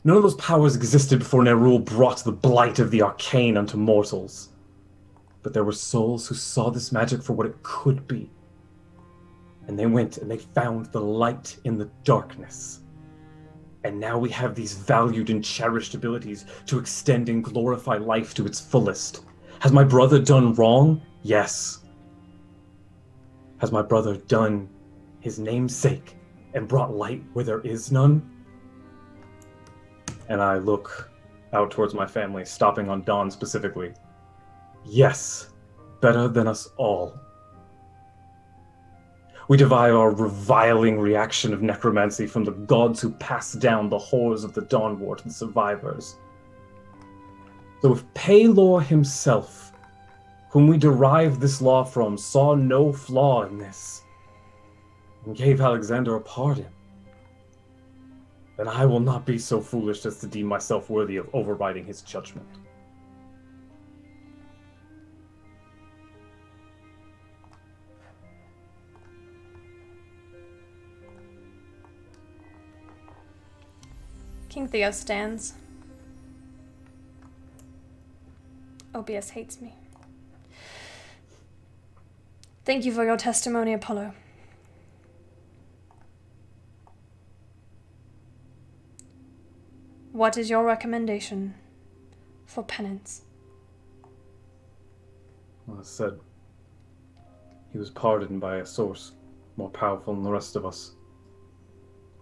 None of those powers existed before Nerul brought the blight of the arcane unto mortals. But there were souls who saw this magic for what it could be. And they went and they found the light in the darkness. And now we have these valued and cherished abilities to extend and glorify life to its fullest. Has my brother done wrong? Yes. Has my brother done his namesake and brought light where there is none? And I look out towards my family, stopping on Dawn specifically. Yes, better than us all. We derive our reviling reaction of necromancy from the gods who passed down the horrors of the Dawn War to the survivors. So if Palor himself, whom we derive this law from, saw no flaw in this, and gave Alexander a pardon, then I will not be so foolish as to deem myself worthy of overriding his judgment. King Theo stands. OBS hates me. Thank you for your testimony, Apollo. What is your recommendation for penance? Well, as said, he was pardoned by a source more powerful than the rest of us.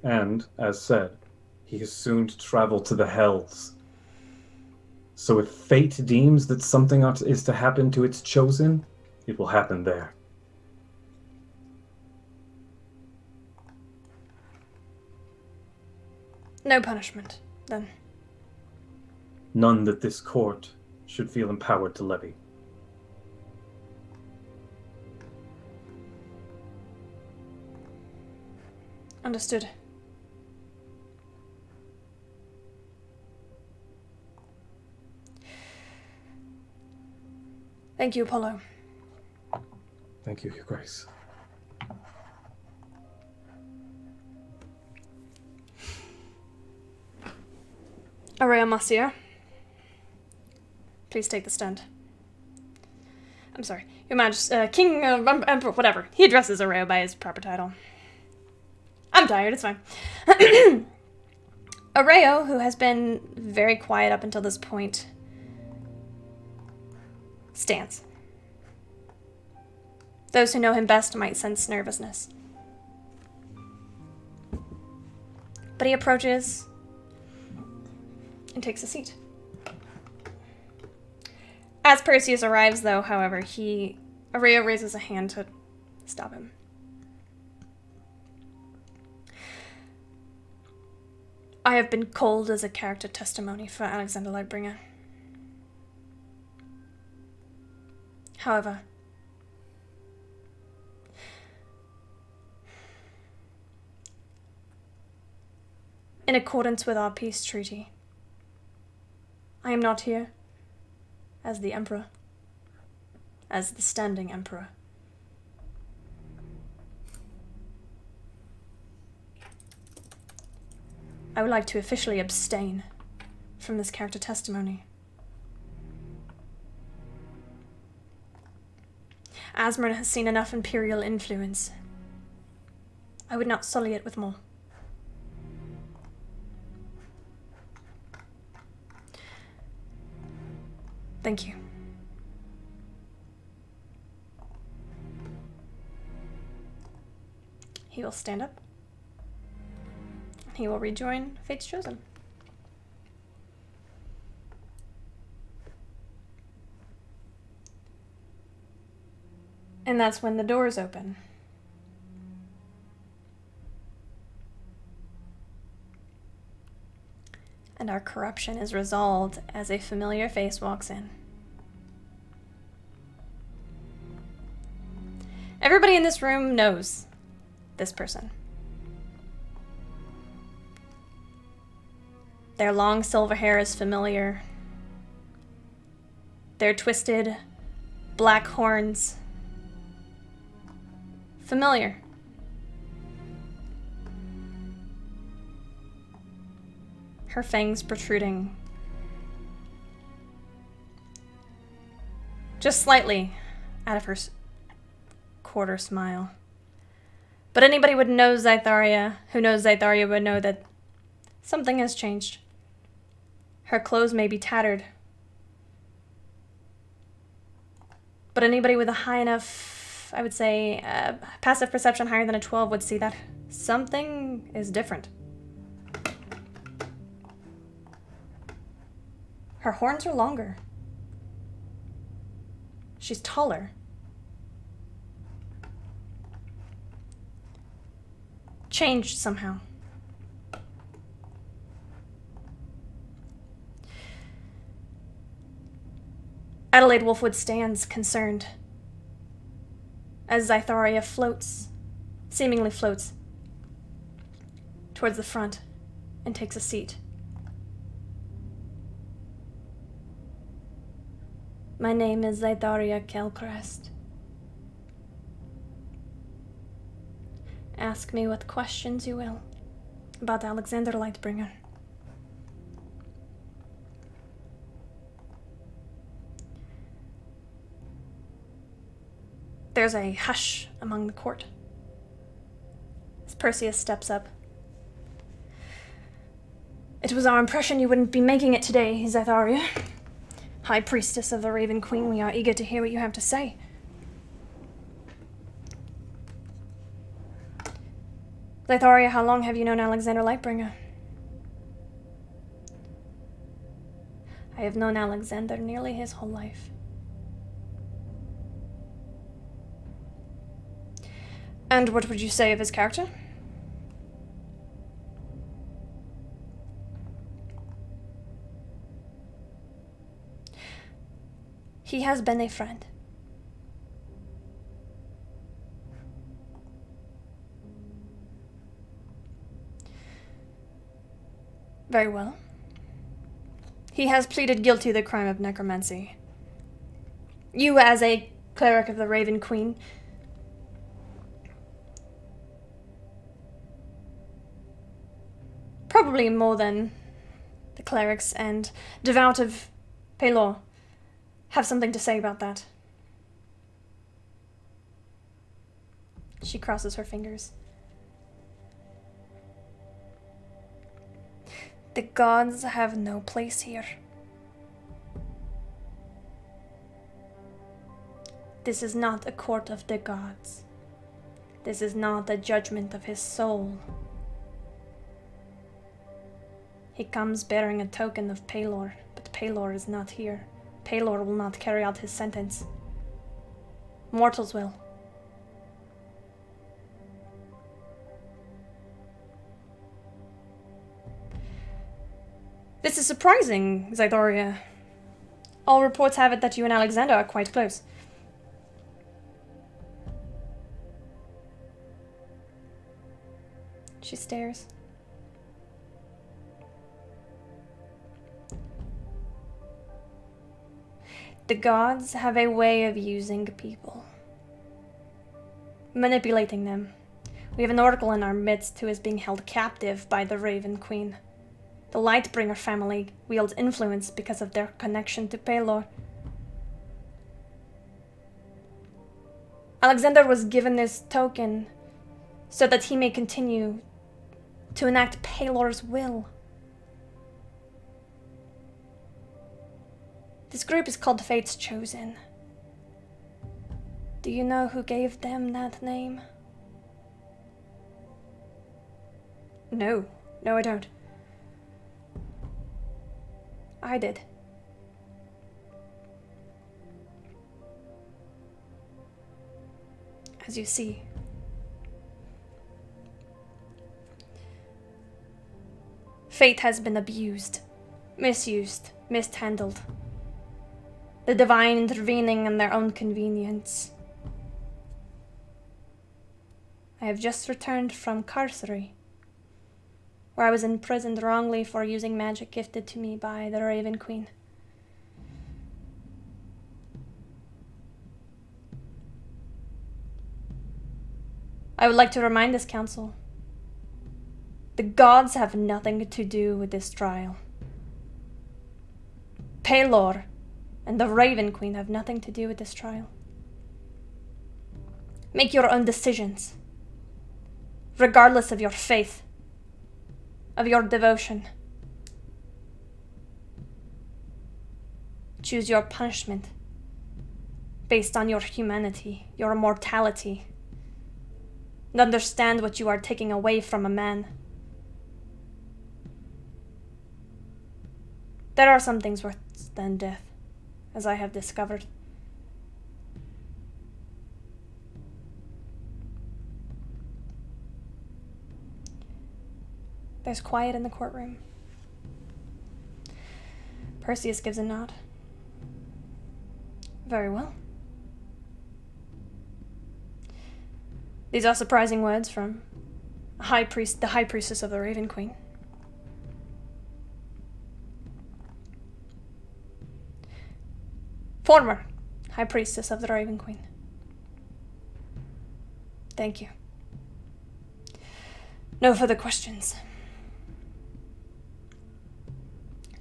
And, as said, he is soon to travel to the Hells. So if fate deems that something is to happen to its chosen, it will happen there. No punishment, then. None that this court should feel empowered to levy. Understood. Thank you, Apollo. Thank you, Your Grace. Aurea Marcia, please take the stand. I'm sorry, Your Majesty, King, Emperor, whatever. He addresses Aurea by his proper title. I'm tired, it's fine. Aurea, who has been very quiet up until this point, stands. Those who know him best might sense nervousness. But he approaches and takes a seat. As Perseus arrives, though, however, Aurea raises a hand to stop him. I have been called as a character testimony for Alexander Lightbringer. However, in accordance with our peace treaty, I am not here as the Emperor, as the standing Emperor. I would like to officially abstain from this character testimony. Asmund has seen enough imperial influence. I would not sully it with more. Thank you. He will stand up. He will rejoin Fate's Chosen. And that's when the doors open. And our corruption is resolved as a familiar face walks in. Everybody in this room knows this person. Their long silver hair is familiar. Their twisted black horns, familiar. Her fangs protruding just slightly out of her quarter smile. But anybody who knows Zytharia would know that something has changed. Her clothes may be tattered, but anybody with a high enough, I would say, passive perception higher than a 12 would see that something is different. Her horns are longer. She's taller. Changed somehow. Adelaide Wolfwood stands concerned as Zytharia seemingly floats towards the front and takes a seat. My name is Zaitharia Kelcrest. Ask me what questions you will about Alexander Lightbringer. There's a hush among the court as Perseus steps up. It was our impression you wouldn't be making it today, Zaitharia. High Priestess of the Raven Queen, we are eager to hear what you have to say. Zaitharia, how long have you known Alexander Lightbringer? I have known Alexander nearly his whole life. And what would you say of his character? He has been a friend. Very well. He has pleaded guilty to the crime of necromancy. You, as a cleric of the Raven Queen, probably more than the clerics and devout of Pelor, have something to say about that. She crosses her fingers. The gods have no place here. This is not a court of the gods. This is not a judgment of his soul. He comes bearing a token of Pelor, but Pelor is not here. Pelor will not carry out his sentence. Mortals will. This is surprising, Zaitharia. All reports have it that you and Alexander are quite close. She stares. The gods have a way of using people, manipulating them. We have an oracle in our midst who is being held captive by the Raven Queen. The Lightbringer family wields influence because of their connection to Pelor. Alexander was given this token so that he may continue to enact Pelor's will. This group is called Fate's Chosen. Do you know who gave them that name? No, I don't. I did. As you see, Fate has been abused, misused, mishandled. The divine intervening in their own convenience. I have just returned from Carcery, where I was imprisoned wrongly for using magic gifted to me by the Raven Queen. I would like to remind this council, the gods have nothing to do with this trial. Pelor and the Raven Queen have nothing to do with this trial. Make your own decisions, regardless of your faith, of your devotion. Choose your punishment based on your humanity, your mortality, and understand what you are taking away from a man. There are some things worse than death, as I have discovered. There's quiet in the courtroom. Perseus gives a nod. Very well. These are surprising words from the High Priestess of the Raven Queen. Former High Priestess of the Raven Queen. Thank you. No further questions.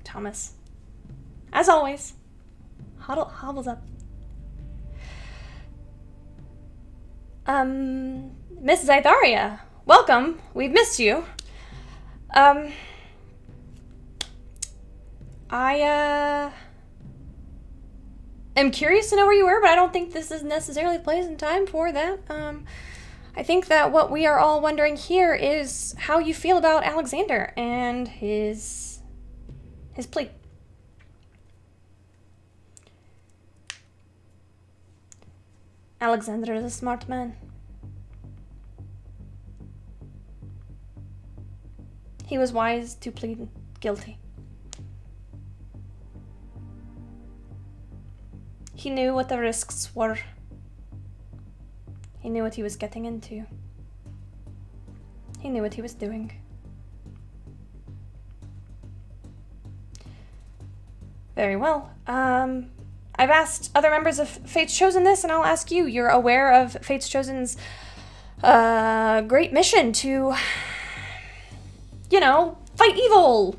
Thomas, as always, hobbles up. Miss Zytharia, welcome. We've missed you. I am curious to know where you were, but I don't think this is necessarily the place and time for that. I think that what we are all wondering here is how you feel about Alexander and his plea. Alexander is a smart man. He was wise to plead guilty. He knew what the risks were. He knew what he was getting into. He knew what he was doing. Very well. I've asked other members of Fate's Chosen this, and I'll ask you. You're aware of Fate's Chosen's great mission to, fight evil.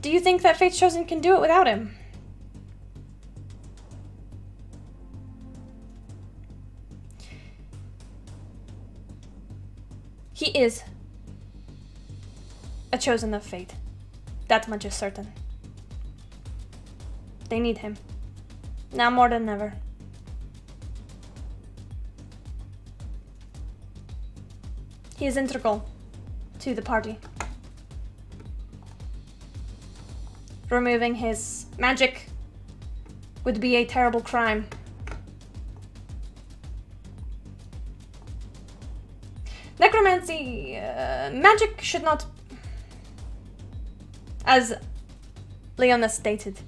Do you think that Fate's Chosen can do it without him? He is a chosen of fate. That much is certain. They need him. Now more than ever. He is integral to the party. Removing his magic would be a terrible crime. Necromancy, magic should not, as Leona stated,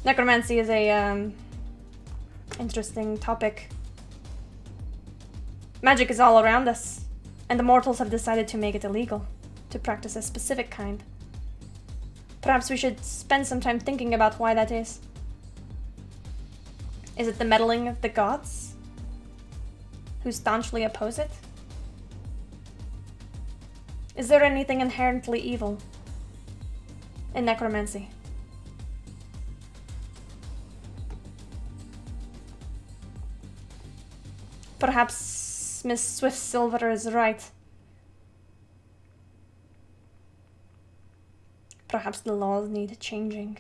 necromancy is a interesting topic. Magic is all around us, and the mortals have decided to make it illegal to practice a specific kind. Perhaps we should spend some time thinking about why that is. Is it the meddling of the gods, who staunchly oppose it? Is there anything inherently evil in necromancy? Perhaps Miss Swift-Silver is right. Perhaps the laws need changing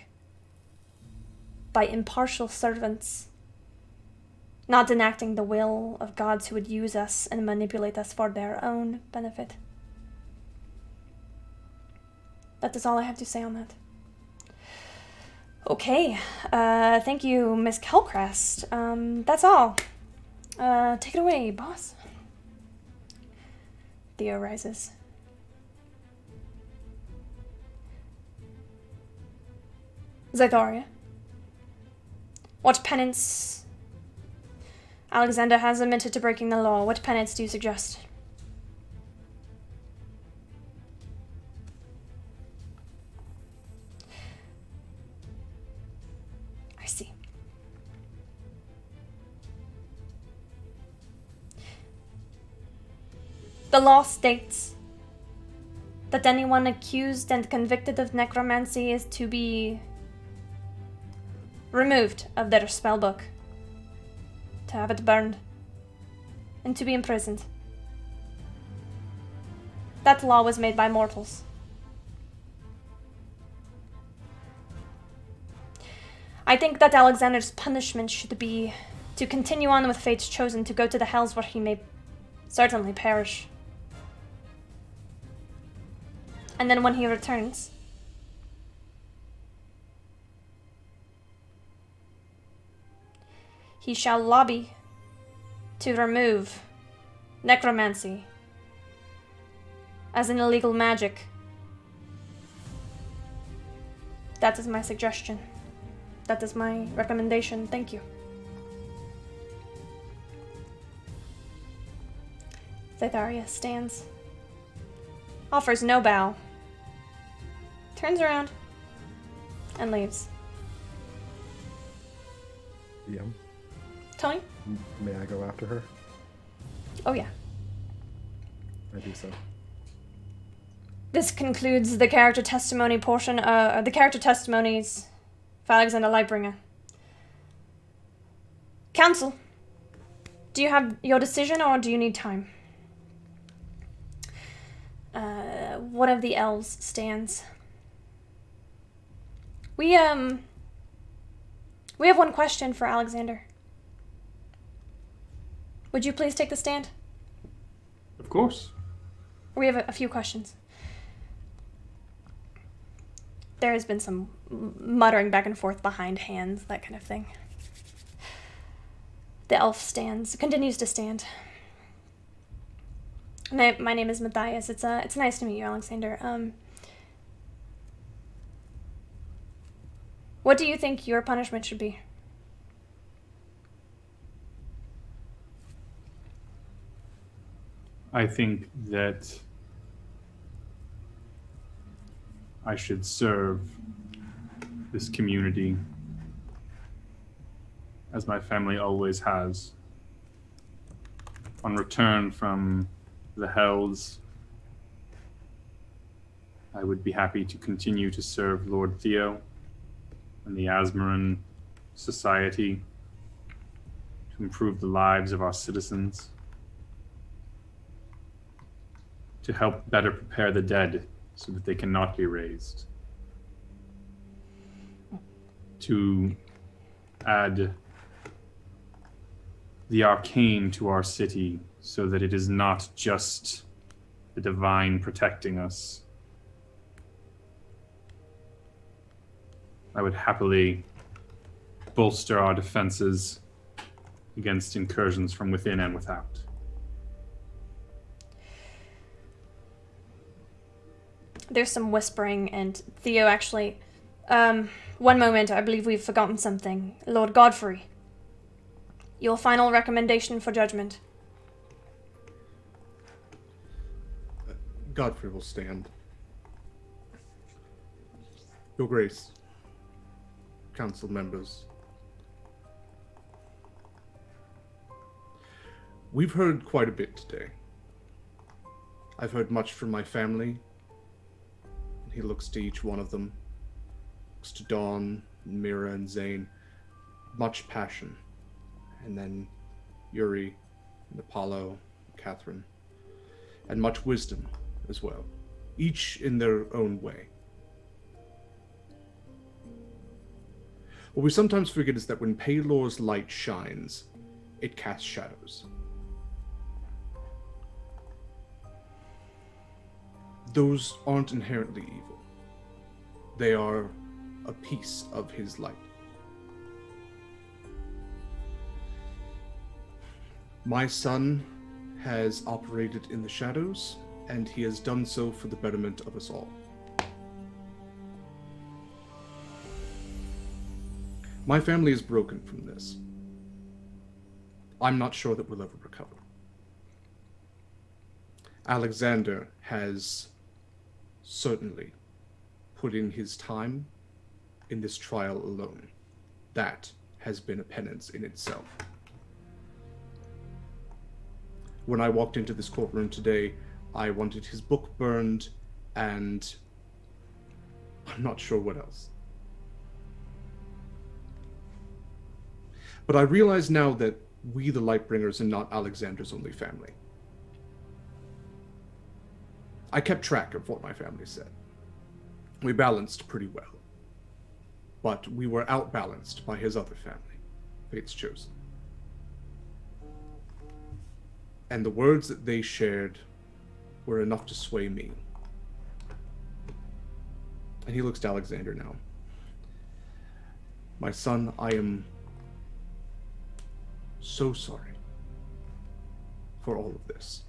by impartial servants, not enacting the will of gods who would use us and manipulate us for their own benefit. That is all I have to say on that. Okay, thank you, Miss Kelcrest. That's all. Take it away, boss. Theo rises. Zytharia, what penance? Alexander has admitted to breaking the law. What penance do you suggest? I see. The law states that anyone accused and convicted of necromancy is to be removed of their spellbook, to have it burned, and to be imprisoned. That law was made by mortals. I think that Alexander's punishment should be to continue on with Fate's Chosen, to go to the hells where he may certainly perish. And then when he returns, he shall lobby to remove necromancy as an illegal magic. That is my suggestion. That is my recommendation. Thank you. Zytharia stands, offers no bow, turns around, and leaves. Yeah. Tony? May I go after her? Oh, yeah. I do so. This concludes the character testimony portion, the character testimonies for Alexander Lightbringer. Council, do you have your decision or do you need time? One of the elves stands. We have one question for Alexander. Would you please take the stand? Of course. We have a few questions. There has been some muttering back and forth behind hands, that kind of thing. The elf continues to stand. My name is Matthias. It's nice to meet you, Alexander. What do you think your punishment should be? I think that I should serve this community as my family always has. On return from the Hells, I would be happy to continue to serve Lord Theo and the Asmaran Society to improve the lives of our citizens, to help better prepare the dead so that they cannot be raised, to add the arcane to our city so that it is not just the divine protecting us. I would happily bolster our defenses against incursions from within and without. There's some whispering, and Theo actually... one moment, I believe we've forgotten something. Lord Godfrey, your final recommendation for judgment. Godfrey will stand. Your Grace, council members, we've heard quite a bit today. I've heard much from my family. He looks to each one of them, looks to Dawn, Mira, and Zane. Much passion. And then Yuri, and Apollo, and Catherine. And much wisdom as well, each in their own way. What we sometimes forget is that when Paylor's light shines, it casts shadows. Those aren't inherently evil. They are a piece of his light. My son has operated in the shadows, and he has done so for the betterment of us all. My family is broken from this. I'm not sure that we'll ever recover. Alexander has certainly put in his time in this trial alone. That has been a penance in itself. When I walked into this courtroom today, I wanted his book burned, and I'm not sure what else. But I realize now that we, the Lightbringers, are not Alexander's only family. I kept track of what my family said. We balanced pretty well. But we were outbalanced by his other family, Fate's Chosen. And the words that they shared were enough to sway me. And he looks to Alexander now. My son, I am so sorry for all of this.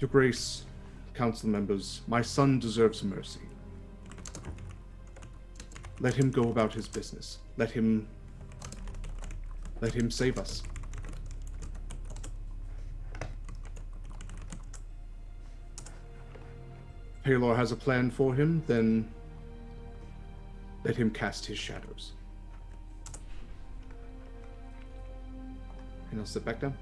Your Grace, council members, my son deserves mercy. Let him go about his business. Let him save us. If Paylor has a plan for him, then Let him cast his shadows. And I'll sit back down.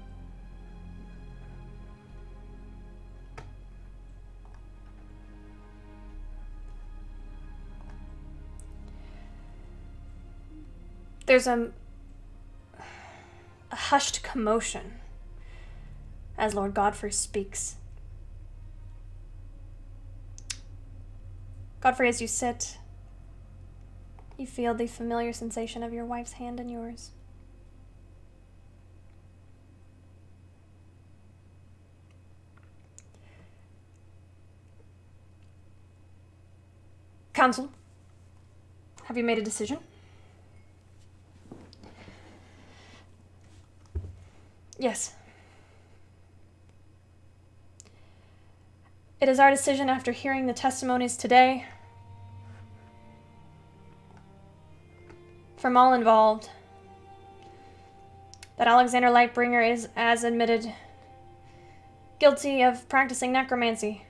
There's a hushed commotion as Lord Godfrey speaks. Godfrey, as you sit, you feel the familiar sensation of your wife's hand in yours. Council, have you made a decision? Yes. It is our decision after hearing the testimonies today from all involved that Alexander Lightbringer is, as admitted, guilty of practicing necromancy.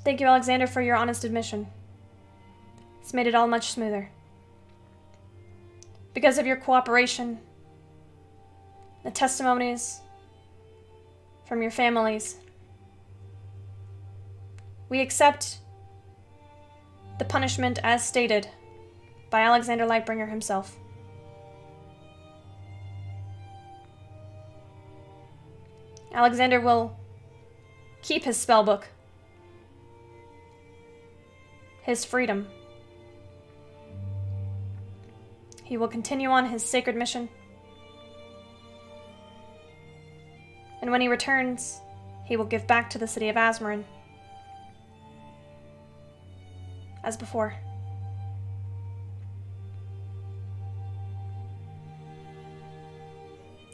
Thank you, Alexander, for your honest admission. It's made it all much smoother. Because of your cooperation, the testimonies from your families, we accept the punishment as stated by Alexander Lightbringer himself. Alexander will keep his spellbook, his freedom. He will continue on his sacred mission. And when he returns, he will give back to the city of Azmorin as before.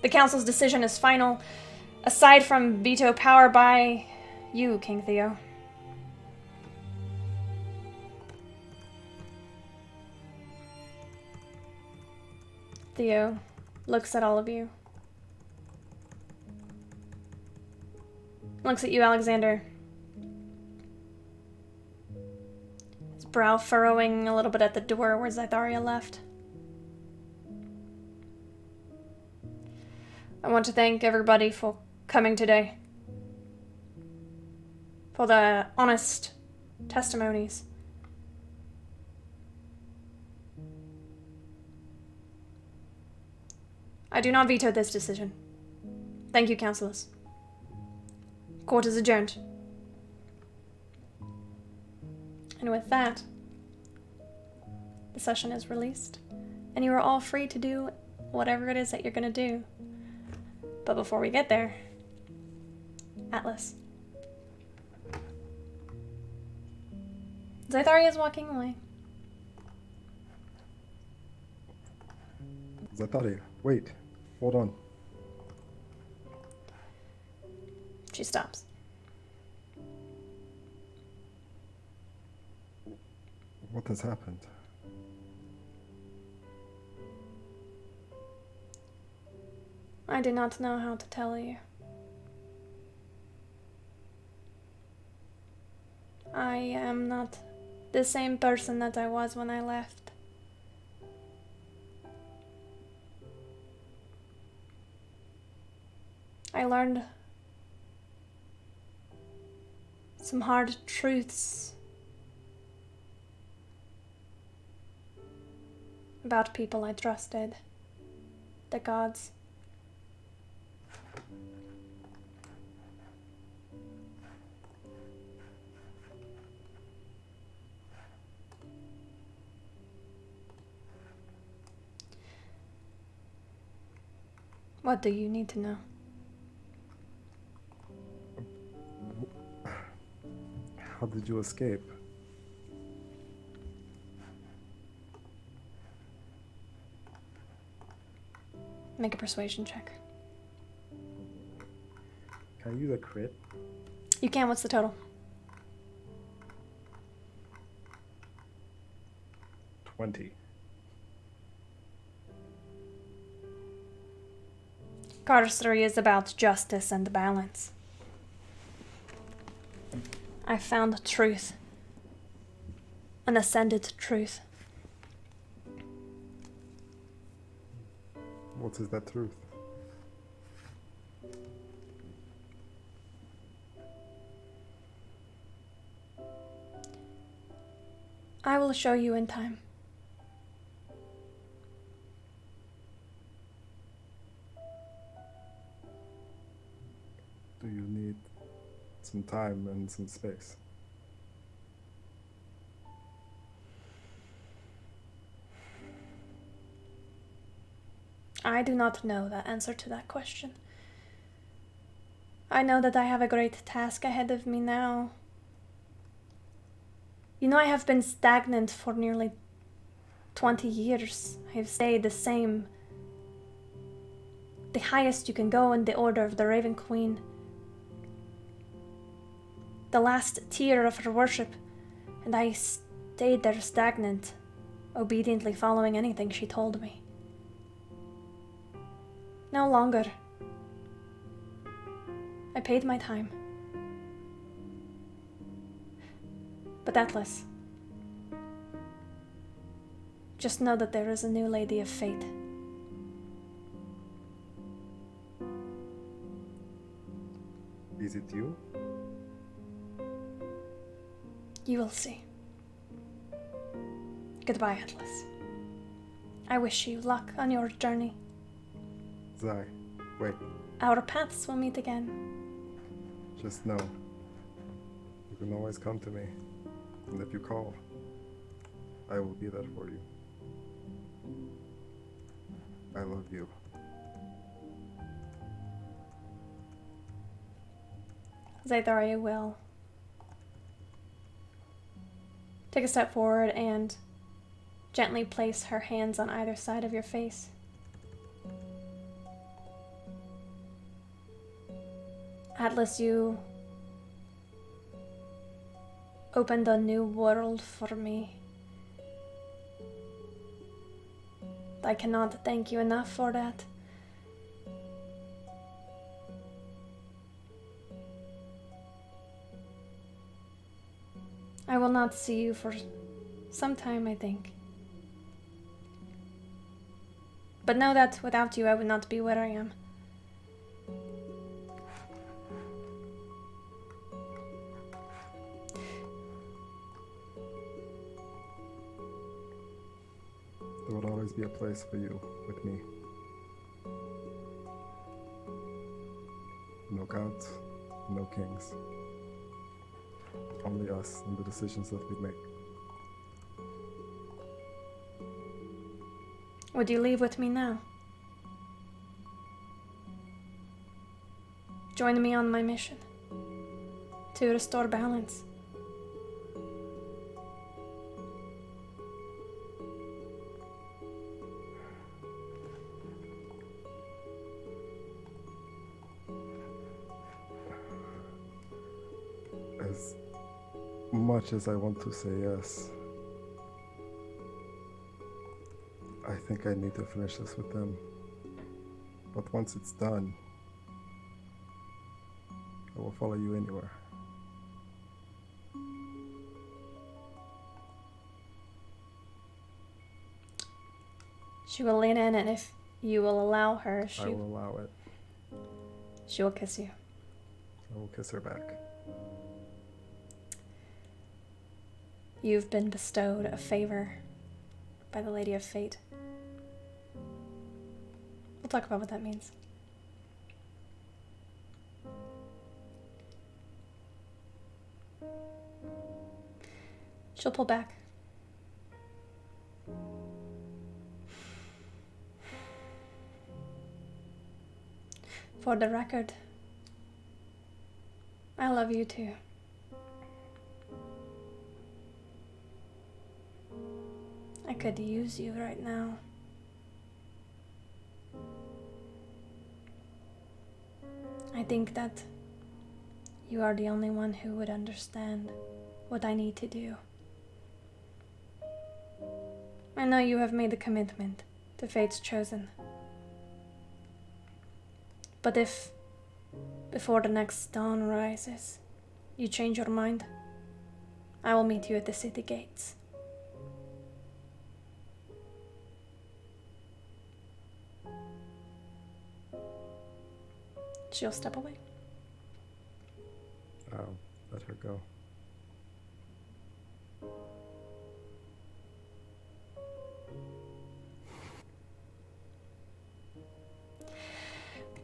The council's decision is final, aside from veto power by you, King Theo. Theo looks at all of you. Looks at you, Alexander. His brow furrowing a little bit at the door where Zytharia left. I want to thank everybody for coming today. For the honest testimonies. I do not veto this decision. Thank you, councillors. Court is adjourned. And with that, the session is released, and you are all free to do whatever it is that you're going to do. But before we get there, Atlas. Zytharia is walking away. Zytharia, wait. Hold on. She stops. What has happened? I do not know how to tell you. I am not the same person that I was when I left. I learned some hard truths about people I trusted, the gods. What do you need to know? How did you escape? Make a persuasion check. Can I use a crit? You can. What's the total? 20. Carter's theory is about justice and balance. I found truth an ascended truth. What is that truth? I will show you in time. Do you need some time and some space? I do not know the answer to that question. I know that I have a great task ahead of me now. You know, I have been stagnant for nearly 20 years. I have stayed the same. The highest you can go in the order of the Raven Queen. The last tier of her worship. And I stayed there stagnant, obediently following anything she told me. No longer. I paid my time. But Atlas, just know that there is a new Lady of Fate. Is it you? You will see. Goodbye, Atlas. I wish you luck on your journey. Zai, wait. Our paths will meet again. Just know, you can always come to me. And if you call, I will be there for you. I love you. Zaitharia will take a step forward and gently place her hands on either side of your face. Atlas, you opened a new world for me. I cannot thank you enough for that. I will not see you for some time, I think. But know that without you, I would not be where I am. There will always be a place for you with me. No gods, no kings. Only us and the decisions that we make. Would you leave with me now? Join me on my mission to restore balance. As much as I want to say yes, I think I need to finish this with them. But once it's done, I will follow you anywhere. She will lean in, and if you will allow her, I will allow it. She will kiss you. I will kiss her back. You've been bestowed a favor by the Lady of Fate. We'll talk about what that means. She'll pull back. For the record, I love you too. I could use you right now. I think that you are the only one who would understand what I need to do. I know you have made a commitment to Fate's Chosen. But if, before the next dawn rises, you change your mind, I will meet you at the city gates. She'll step away. I'll let her go.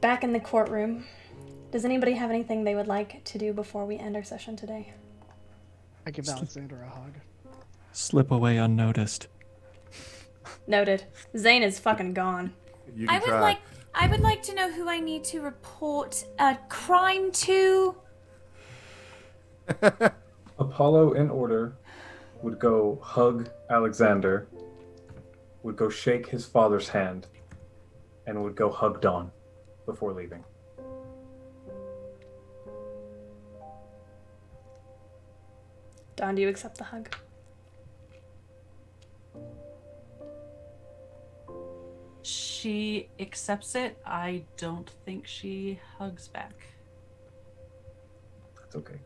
Back in the courtroom, does anybody have anything they would like to do before we end our session today? I give Alexander a hug. Slip away unnoticed. Noted. Zane is fucking gone. You I can would try. like to know who I need to report a crime to. Apollo, in order, would go hug Alexander, would go shake his father's hand, and would go hug Dawn before leaving. Dawn, do you accept the hug? She accepts it. I don't think she hugs back. That's okay.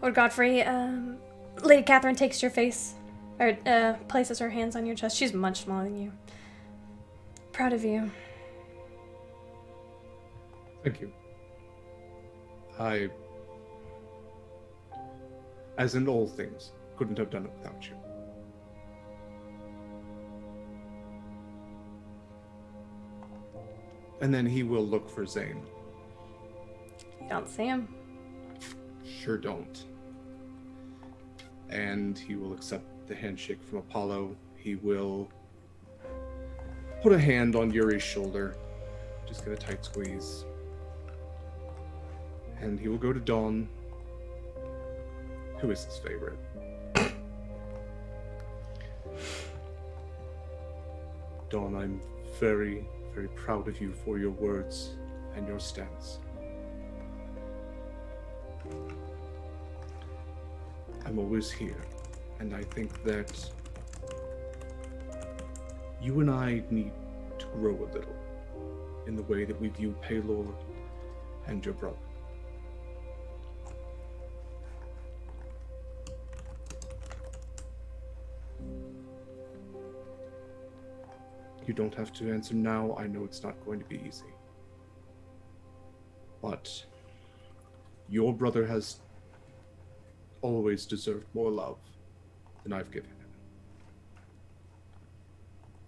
Lord Godfrey, Lady Catherine takes your face, or places her hands on your chest. She's much smaller than you. Proud of you. Thank you. I, as in all things, couldn't have done it without you. And then he will look for Zane. You don't see him. Sure don't. And he will accept the handshake from Apollo. He will put a hand on Yuri's shoulder. Just get a tight squeeze. And he will go to Dawn, who is his favorite. Dawn, I'm very, very proud of you for your words and your stance. I'm always here, and I think that you and I need to grow a little in the way that we view Paylor and your brother. You don't have to answer now. I know it's not going to be easy. But your brother has always deserved more love than I've given him.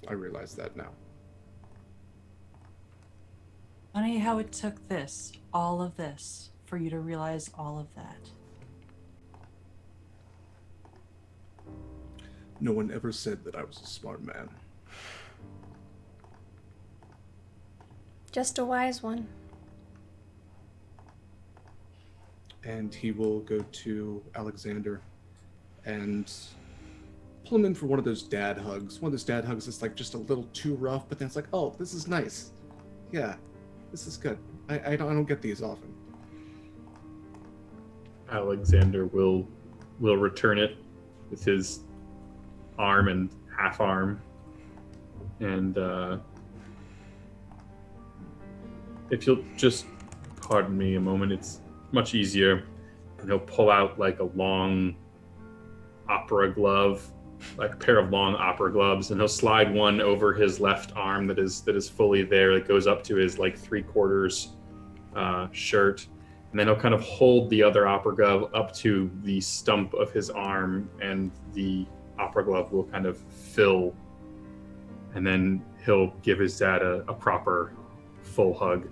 I realize that now. Funny how it took this, all of this, for you to realize all of that. No one ever said that I was a smart man. Just a wise one. And he will go to Alexander and pull him in for one of those dad hugs. One of those dad hugs that's like just a little too rough, but then it's like, oh, this is nice. Yeah, this is good. I don't get these often. Alexander will return it with his arm and half arm, and if you'll just pardon me a moment, it's much easier. And he'll pull out like a long opera glove, like a pair of long opera gloves, and he'll slide one over his left arm that is fully there. It goes up to his like 3/4 shirt, and then he'll kind of hold the other opera glove up to the stump of his arm, and the opera glove will kind of fill, and then he'll give his dad a proper full hug.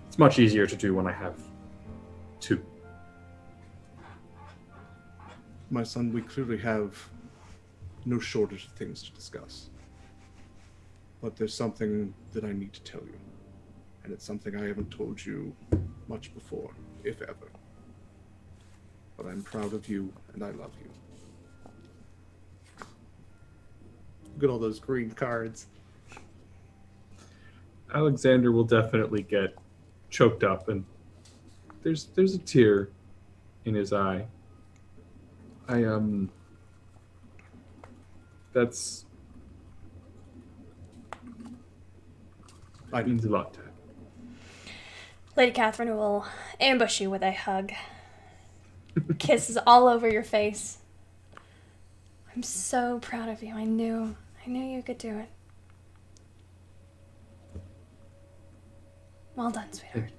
It's much easier to do when I have two. My son, we clearly have no shortage of things to discuss. But there's something that I need to tell you. And it's something I haven't told you much before, if ever. But I'm proud of you, and I love you. Look at all those green cards. Alexander will definitely get choked up, and there's a tear in his eye. That means a lot to him. Lady Catherine will ambush you with a hug. Kisses all over your face. I'm so proud of you. I knew you could do it. Well done, sweetheart.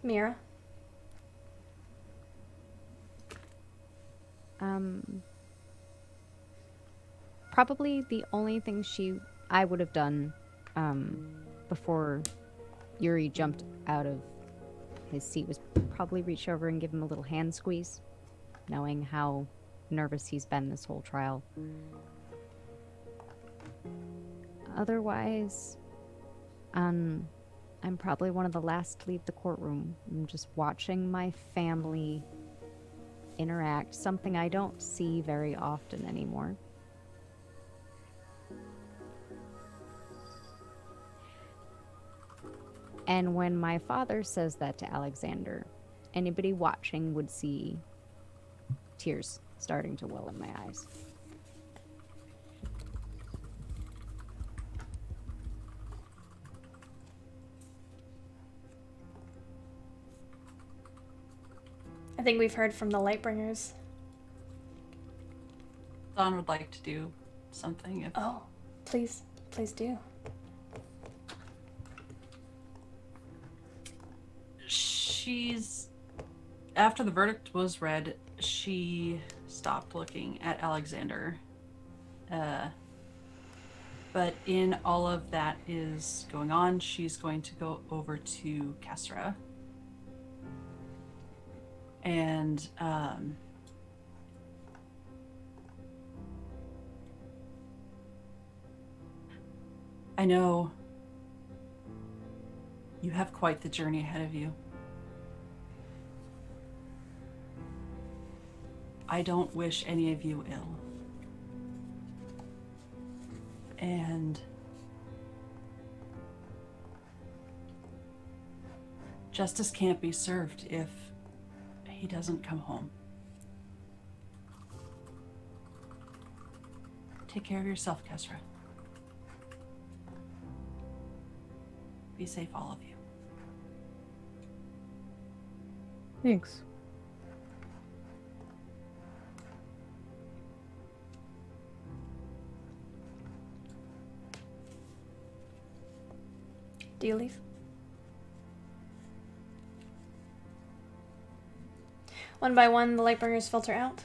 Mira? Probably the only thing I would have done before Yuri jumped out of his seat was probably reach over and give him a little hand squeeze, knowing how nervous he's been this whole trial. Otherwise, I'm probably one of the last to leave the courtroom. I'm just watching my family interact, something I don't see very often anymore. And when my father says that to Alexander, anybody watching would see tears starting to well in my eyes. I think we've heard from the Lightbringers. Dawn would like to do something. If... Oh, please do. After the verdict was read, she stopped looking at Alexander. But in all of that is going on, she's going to go over to Kesra. And I know you have quite the journey ahead of you. I don't wish any of you ill. And justice can't be served if he doesn't come home. Take care of yourself, Kesra. Be safe, all of you. Thanks. Do you leave? One by one, the Lightbringers filter out.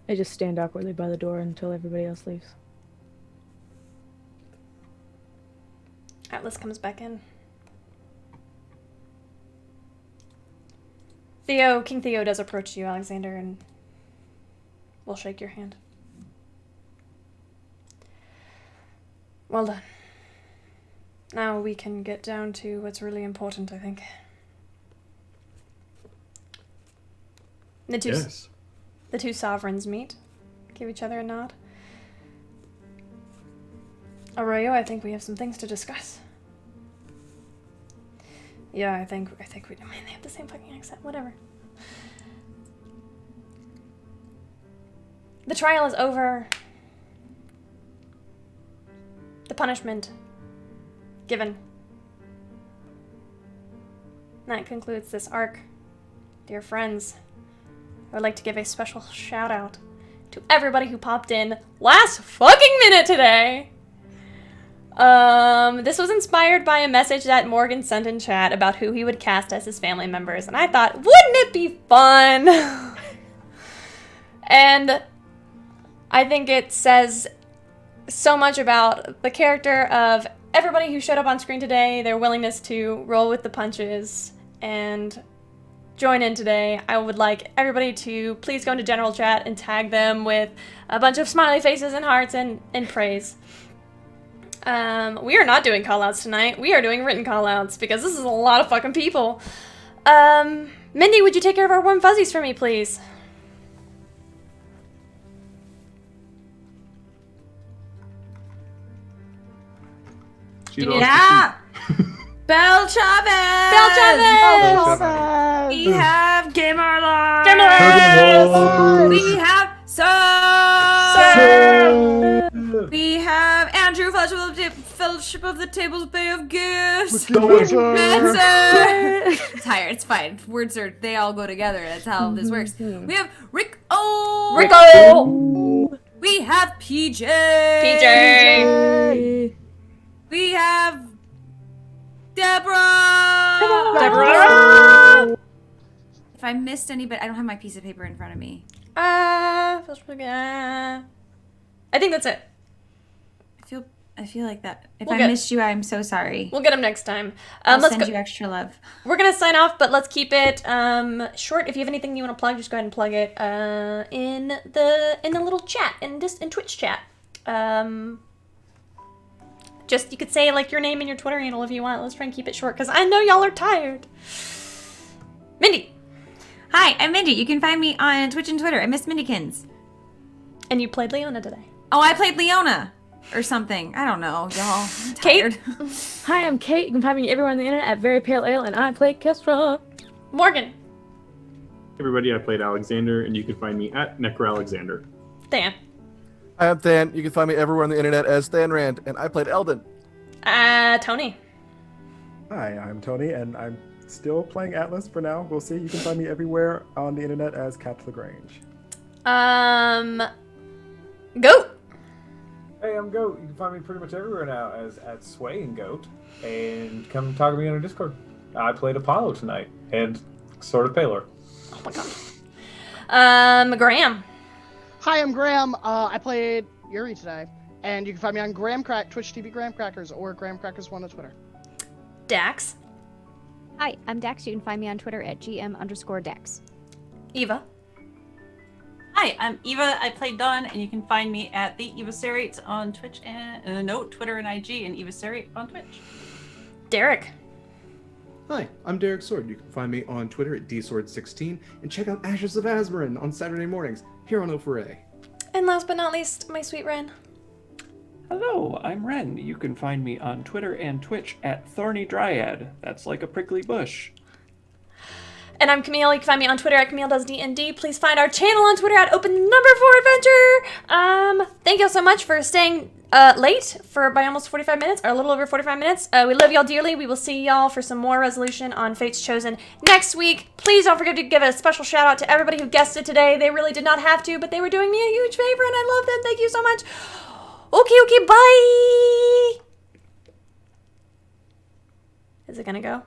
I just stand awkwardly by the door until everybody else leaves. Atlas comes back in. King Theo does approach you, Alexander, and will shake your hand. Well done. Now we can get down to what's really important, I think. The two sovereigns meet, give each other a nod. Arroyo, I think we have some things to discuss. Yeah, I think we. I mean, they have the same fucking accent. Whatever. The trial is over. The punishment given. That concludes this arc. Dear friends, I would like to give a special shout out to everybody who popped in last fucking minute today. This was inspired by a message that Morgan sent in chat about who he would cast as his family members, and I thought, wouldn't it be fun? And I think it says so much about the character of everybody who showed up on screen today, their willingness to roll with the punches and join in today. I would like everybody to please go into general chat and tag them with a bunch of smiley faces and hearts and praise. We are not doing callouts tonight. We are doing written callouts because this is a lot of fucking people. Mindy, would you take care of our warm fuzzies for me, please? Yeah! Bell Chavez! Bell Chavez! We have Gamerlord! Gamerlord! We have Sir! We have Andrew, Fellowship of the Tables Bay of Gifts! It's higher, it's fine. Words they all go together. That's how this works. We have Rick O! Rico! We have PJ. PJ. We have Deborah. If I missed anybody, I don't have my piece of paper in front of me. I think that's it. I feel like that. If We'll I get- missed you, I'm so sorry. We'll get them next time. I'll Let's send go. you extra love. We're gonna sign off, but let's keep it short. If you have anything you want to plug, just go ahead and plug it in the little chat in Twitch chat. Just you could say like your name and your Twitter handle if you want. Let's try and keep it short because I know y'all are tired. Mindy. Hi, I'm Mindy. You can find me on Twitch and Twitter. I Miss Mindykins. And you played Leona today. Oh, I played Leona. Or something. I don't know, y'all. I'm tired. Kate. Hi, I'm Kate. You can find me everywhere on the internet at Very Pale Ale, and I play Kestra. Morgan. Everybody, I played Alexander, and you can find me at NecroAlexander. Dan. Hi, I'm Than. You can find me everywhere on the internet as Than Rand, and I played Eldon. Tony. Hi, I'm Tony, and I'm still playing Atlas for now. We'll see. You can find me everywhere on the internet as Cat Lagrange. Goat. Hey, I'm Goat. You can find me pretty much everywhere now as at Swaying Goat, and come talk to me on our Discord. I played Apollo tonight, and sort of Paler. Oh my god. Graham. Hi, I'm Graham. I played Yuri today, and you can find me on Twitch TV Graham Crackers or Graham Crackers 1 on Twitter. Dax. Hi, I'm Dax. You can find me on Twitter at GM_Dax. Eva. Hi, I'm Eva. I play Dawn, and you can find me at the Eva Serate on Twitch and Twitter and IG, and Eva Serate on Twitch. Derek. Hi, I'm Derek Sword. You can find me on Twitter at dsword16 and check out Ashes of Azmorin on Saturday mornings here on O4A. And last but not least, my sweet Ren. Hello, I'm Ren. You can find me on Twitter and Twitch at Thorny Dryad. That's like a prickly bush. And I'm Camille. You can find me on Twitter at CamilleDoesD&D. Please find our channel on Twitter at Open4Adventure. Thank y'all so much for staying late by almost 45 minutes, or a little over 45 minutes. We love y'all dearly. We will see y'all for some more resolution on Fates Chosen next week. Please don't forget to give a special shout out to everybody who guested today. They really did not have to, but they were doing me a huge favor, and I love them. Thank you so much. Okay, bye. Is it gonna go?